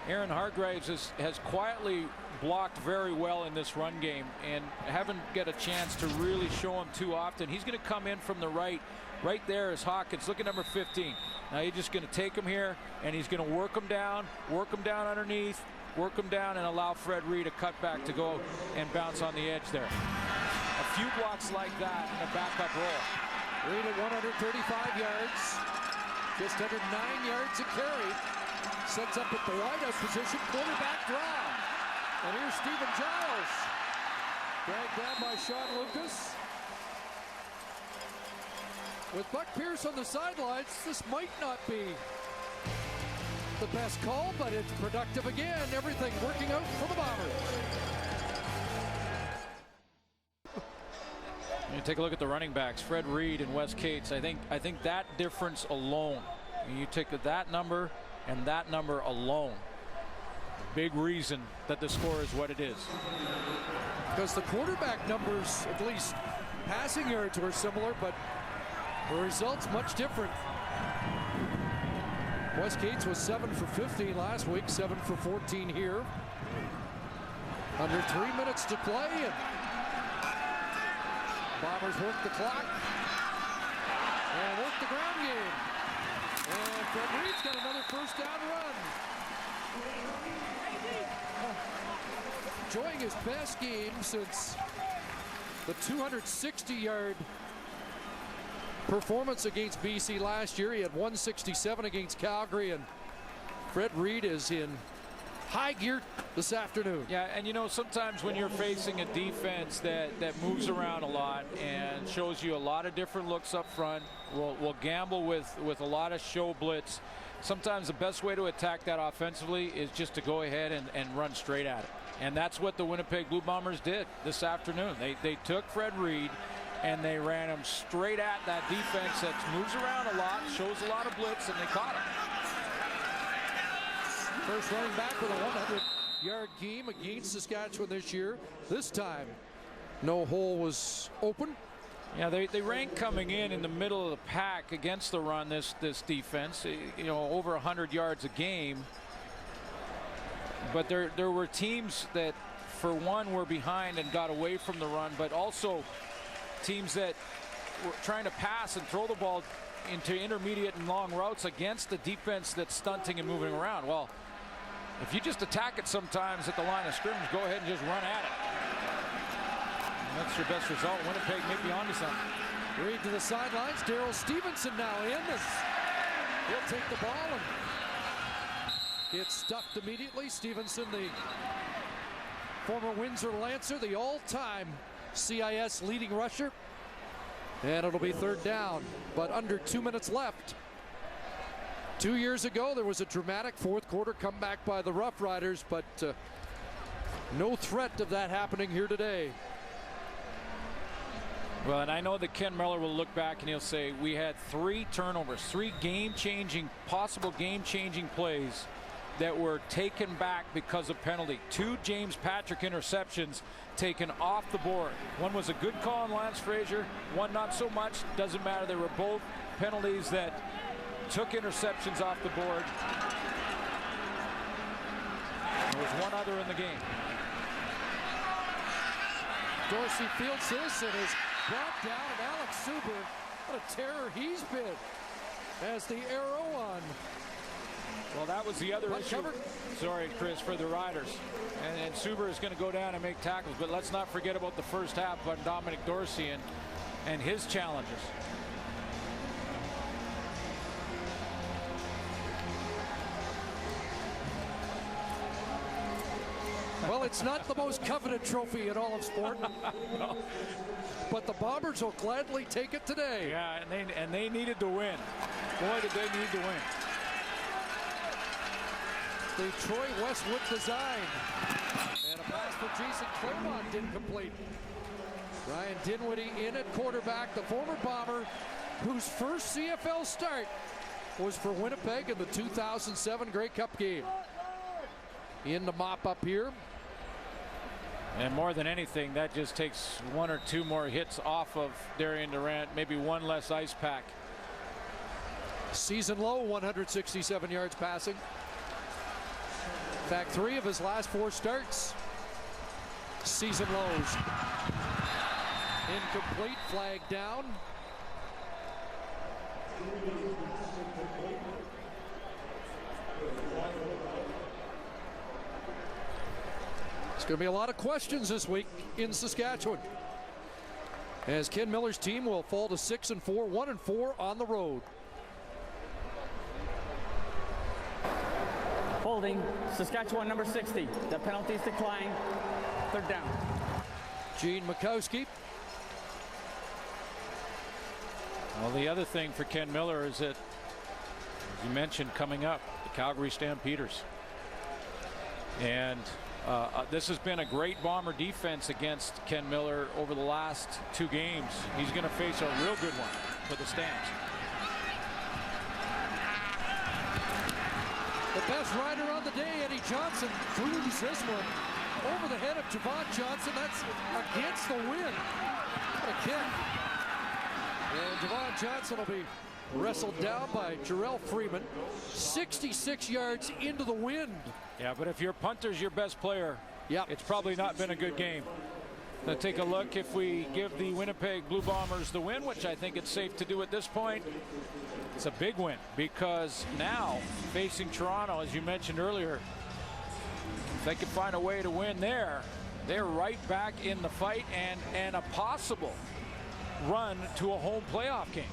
Aaron Hargreaves has quietly blocked very well in this run game and haven't get a chance to really show him too often. He's going to come in from the right. Right there is Hawkins. Look at number 15. Now you're just going to take him here, and he's going to work him down underneath, work him down, and allow Fred Reed a cutback to go and bounce on the edge there. A few blocks like that in a backup roll. Reed at 135 yards, just under 9 yards a carry. Sets up at the wideout position, quarterback draw. And here's Stephen Giles. Dragged down by Sean Lucas. With Buck Pierce on the sidelines, this might not be the best call, but it's productive again. Everything working out for the Bombers. You take a look at the running backs, Fred Reed and Wes Cates. I think that difference alone, you take that number and that number alone, big reason that the score is what it is. Because the quarterback numbers, at least passing yards, were similar, but the results much different. Wes Cates was 7 for 15 last week, 7 for 14 here. Under 3 minutes to play, and Bombers work the clock and work the ground game. And Fred Reed's got another first down run. Enjoying his best game since the 260-yard performance against BC last year. He had 167 against Calgary, and Fred Reed is in high gear this afternoon. Yeah, and you know, sometimes when you're facing a defense that moves around a lot and shows you a lot of different looks up front, will gamble with a lot of show blitz, sometimes the best way to attack that offensively is just to go ahead and run straight at it. And that's what the Winnipeg Blue Bombers did this afternoon. They took Fred Reed and they ran him straight at that defense that moves around a lot, shows a lot of blitz, and they caught him. First running back with a 100-yard game against Saskatchewan this year. This time, no hole was open. Yeah, they rank coming in the middle of the pack against the run, this defense, you know, over 100 yards a game. But there were teams that, for one, were behind and got away from the run, but also teams that were trying to pass and throw the ball into intermediate and long routes against the defense that's stunting and moving around. Well, if you just attack it sometimes at the line of scrimmage, go ahead and just run at it. And that's your best result. Winnipeg may be onto something. Reed to the sidelines. Darrell Stevenson now in. He'll take the ball and gets stuffed immediately. Stevenson, the former Windsor Lancer, the all-time CIS leading rusher. And it'll be third down, but under 2 minutes left. 2 years ago, there was a dramatic fourth quarter comeback by the Roughriders, but no threat of that happening here today. Well, and I know that Ken Miller will look back and he'll say, we had 3 turnovers, 3 game-changing, possible game-changing plays that were taken back because of penalty. 2 James Patrick interceptions taken off the board. One was a good call on Lance Frazier, one not so much. Doesn't matter. They were both penalties that took interceptions off the board. There was one other in the game. Dorsey fields this and is brought down, and Alex Suber, what a terror he's been as the arrow on. Well, that was the other issue. Sorry, Chris, for the Riders. And Suber is going to go down and make tackles. But let's not forget about the first half on Dominic Dorsey and his challenges. Well, it's not the most coveted trophy in all of sport. No. But the Bombers will gladly take it today. Yeah, and they needed to win. Boy, did they need to win. The Troy Westwood design. And a pass for Jason Claremont didn't complete. Ryan Dinwiddie in at quarterback, the former Bomber, whose first CFL start was for Winnipeg in the 2007 Grey Cup game. In the mop up here. And more than anything, that just takes 1 or 2 more hits off of Darian Durant, maybe 1 less ice pack. Season low, 167 yards passing. In fact, 3 of his last 4 starts, season lows. Incomplete, flag down. There's going to be a lot of questions this week in Saskatchewan, as Ken Miller's team will fall to 6-4, 1-4 on the road. Holding, Saskatchewan number 60. The penalties decline. Third down. Gene Mikowski. Well, the other thing for Ken Miller is that, as you mentioned, coming up, the Calgary Stampeders. And this has been a great Bomber defense against Ken Miller over the last 2 games. He's going to face a real good one for the Stamps. The best rider on the day, Eddie Johnson, cruises this one over the head of Javon Johnson. That's against the wind. What a kick. And Javon Johnson will be wrestled down by Jarrell Freeman. 66 yards into the wind. Yeah, but if your punter's your best player, it's probably not been a good game. Now take a look. If we give the Winnipeg Blue Bombers the win, which I think it's safe to do at this point, it's a big win, because now facing Toronto, as you mentioned earlier, if they can find a way to win there, they're right back in the fight and a possible run to a home playoff game.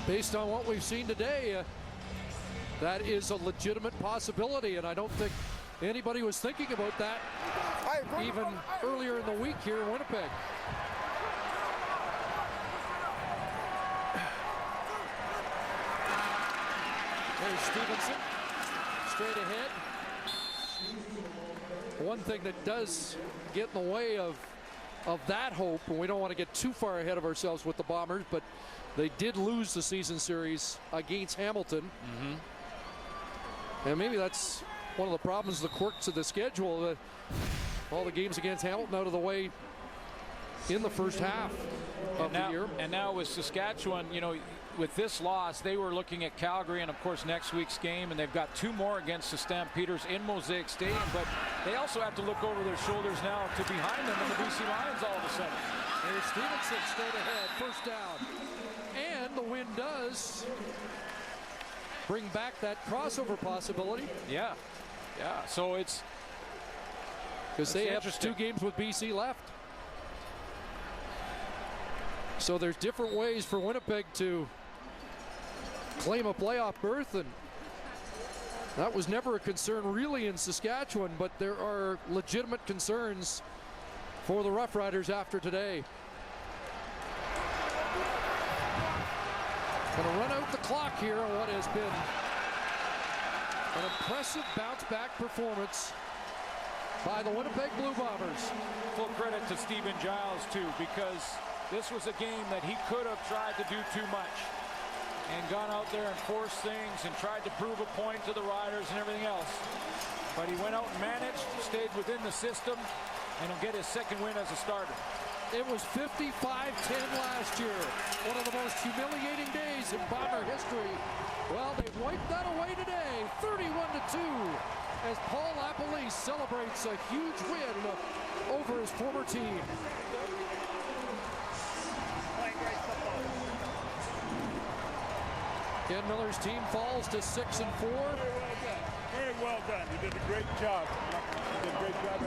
Based on what we've seen today, That is a legitimate possibility, and I don't think anybody was thinking about that even earlier in the week here in Winnipeg. There's Stevenson, straight ahead. One thing that does get in the way of that hope, and we don't want to get too far ahead of ourselves with the Bombers, but they did lose the season series against Hamilton. And maybe that's one of the problems, the quirks of the schedule. All the games against Hamilton out of the way in the first half of the year. And now with Saskatchewan, you know, with this loss, they were looking at Calgary and, of course, next week's game, and they've got 2 more against the Stampeders in Mosaic Stadium. But they also have to look over their shoulders now to behind them and the BC Lions all of a sudden. There's Stevenson straight ahead, first down. And the win does bring back that crossover possibility. Yeah. So it's because they have 2 games with BC left. So there's different ways for Winnipeg to claim a playoff berth, and that was never a concern really in Saskatchewan, but there are legitimate concerns for the Roughriders after today. Going to run out the clock here on what has been an impressive bounce-back performance by the Winnipeg Blue Bombers. Full credit to Stephen Giles, too, because this was a game that he could have tried to do too much and gone out there and forced things and tried to prove a point to the Riders and everything else. But he went out and managed, stayed within the system, and he'll get his second win as a starter. It was 55-10 last year. One of the most humiliating days in Bomber history. Well, they wiped that away today, 31-2, as Paul Lapalisse celebrates a huge win over his former team. Ken Miller's team falls to 6-4. Very well done. You did a great job. You did a great job.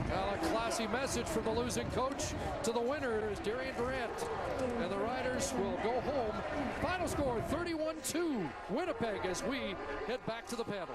Well, a classy message from the losing coach to the winner is Darian Durant. And the Riders will go home. Final score 31-2 Winnipeg as we head back to the panel.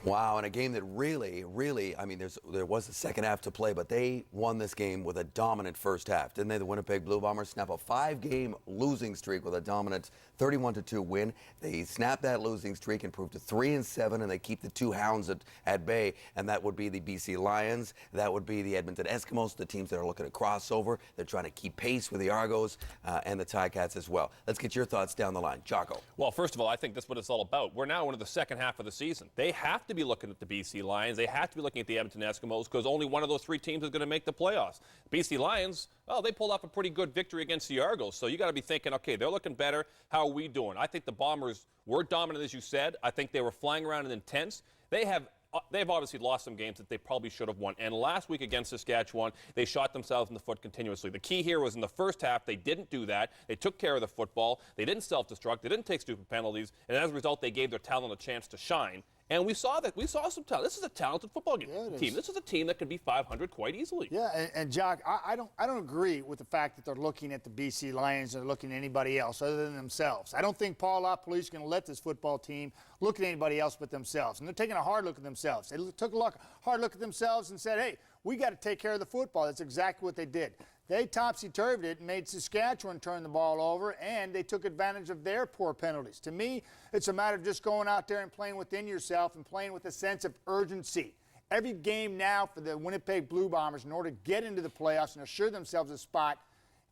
Wow, and a game that really, I mean, there was a second half to play, but they won this game with a dominant first half, didn't they? The Winnipeg Blue Bombers snap a 5-game losing streak with a dominant 31-2 win. They snap that losing streak and prove to 3-7, and they keep the 2 hounds at bay, and that would be the BC Lions, that would be the Edmonton Eskimos, the teams that are looking at crossover. They're trying to keep pace with the Argos and the Ticats as well. Let's get your thoughts down the line. Jocko. Well, first of all, I think that's what it's all about. We're now into the second half of the season. They have to be looking at the BC Lions. They have to be looking at the Edmonton Eskimos because only one of those 3 teams is going to make the playoffs. BC Lions, well, they pulled off a pretty good victory against the Argos. So you got to be thinking, okay, they're looking better. How are we doing? I think the Bombers were dominant, as you said. I think they were flying around and intense. They've obviously lost some games that they probably should have won. And last week against Saskatchewan, they shot themselves in the foot continuously. The key here was in the first half, they didn't do that. They took care of the football. They didn't self-destruct. They didn't take stupid penalties. And as a result, they gave their talent a chance to shine. And we saw that. We saw some talent. This is a talented football team. This is a team that could be 500 quite easily. Yeah, and Jock, I don't agree with the fact that they're looking at the BC Lions and looking at anybody else other than themselves. I don't think Paul LaPolice is going to let this football team look at anybody else but themselves. And they're taking a hard look at themselves. They took a hard look at themselves and said, hey, we got to take care of the football. That's exactly what they did. They topsy-turvied it and made Saskatchewan turn the ball over, and they took advantage of their poor penalties. To me, it's a matter of just going out there and playing within yourself and playing with a sense of urgency. Every game now for the Winnipeg Blue Bombers, in order to get into the playoffs and assure themselves a spot,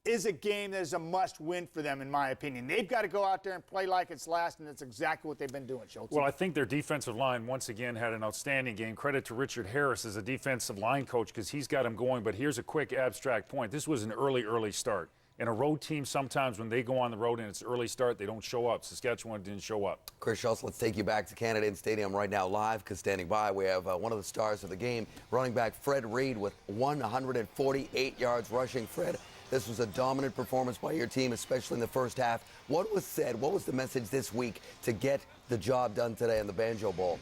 is a game that is a must-win for them, in my opinion. They've got to go out there and play like it's last, and that's exactly what they've been doing, Schultz. Well, I think their defensive line, once again, had an outstanding game. Credit to Richard Harris as a defensive line coach because he's got them going. But here's a quick abstract point. This was an early start. And a road team, sometimes when they go on the road and it's early start, they don't show up. Saskatchewan didn't show up. Chris Schultz, let's take you back to Canada Stadium right now live because standing by, we have one of the stars of the game, running back Fred Reed with 148 yards rushing. Fred, this was a dominant performance by your team, especially in the first half. What was said? What was the message this week to get the job done today in the Banjo Bowl?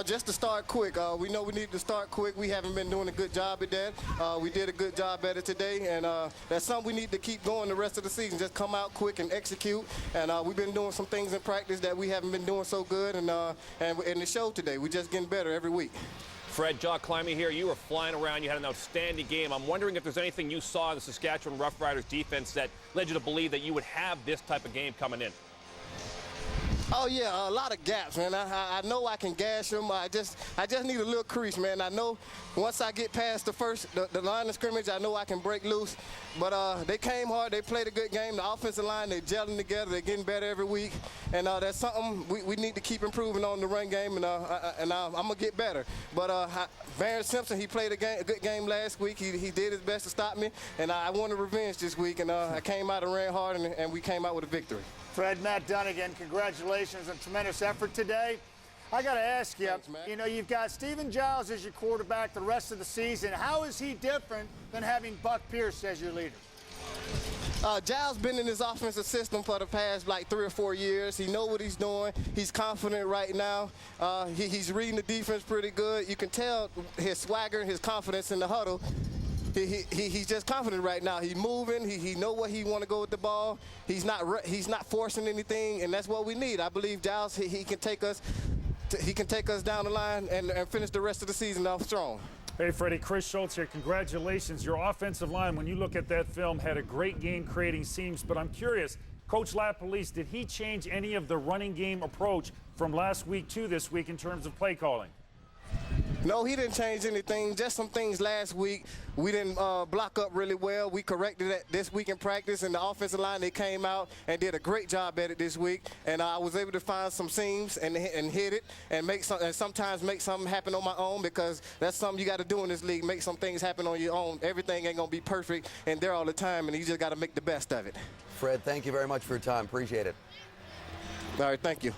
Just to start quick. We know we need to start quick. We haven't been doing a good job at that. We did a good job at it today, and that's something we need to keep going the rest of the season. Just come out quick and execute. And we've been doing some things in practice that we haven't been doing so good, and in the show today, we're just getting better every week. Fred, Jock Climby here. You were flying around. You had an outstanding game. I'm wondering if there's anything you saw in the Saskatchewan Roughriders defense that led you to believe that you would have this type of game coming in. Oh yeah, a lot of gaps, man. I know I can gash them. I just need a little crease, man. I know once I get past the line of scrimmage, I know I can break loose. But they came hard. They played a good game. The offensive line, they're gelling together. They're getting better every week, and that's something we need to keep improving on the run game. And I'm gonna get better. But Barron Simpson, he played a good game last week. He did his best to stop me, and I wanted revenge this week. And I came out and ran hard, and we came out with a victory. Fred, Matt Dunnigan, congratulations on tremendous effort today. I got to ask you, Thanks, Matt. you know, you've got Stephen Giles as your quarterback the rest of the season. How is he different than having Buck Pierce as your leader? Giles been in his offensive system for the past like 3 or 4 years. He know what he's doing. He's confident right now. He's reading the defense pretty good. You can tell his swagger and his confidence in the huddle. He's just confident right now. He's moving. He know where he want to go with the ball. He's not forcing anything, and that's what we need. I believe Giles he can take us down the line and finish the rest of the season off strong. Hey, Freddie, Chris Schultz here. Congratulations. Your offensive line, when you look at that film, had a great game creating seams. But I'm curious, Coach LaPolice, did he change any of the running game approach from last week to this week in terms of play calling? No, he didn't change anything. Just some things last week. We didn't block up really well. We corrected it this week in practice, and the offensive line, they came out and did a great job at it this week. And I was able to find some seams and hit it and sometimes make something happen on my own, because that's something you got to do in this league, make some things happen on your own. Everything ain't going to be perfect and there all the time, and you just got to make the best of it. Fred, thank you very much for your time. Appreciate it. All right, thank you.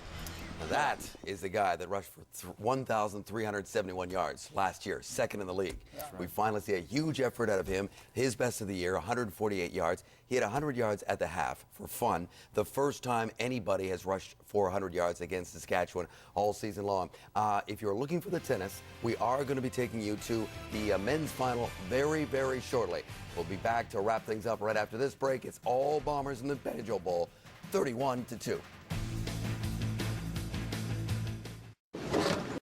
That is the guy that rushed for 1,371 yards last year, second in the league. Yeah. We finally see a huge effort out of him. His best of the year, 148 yards. He had 100 yards at the half for fun. The first time anybody has rushed for 100 yards against Saskatchewan all season long. If you're looking for the tennis, we are going to be taking you to the men's final very, very shortly. We'll be back to wrap things up right after this break. It's all Bombers in the Banjo Bowl, 31-2.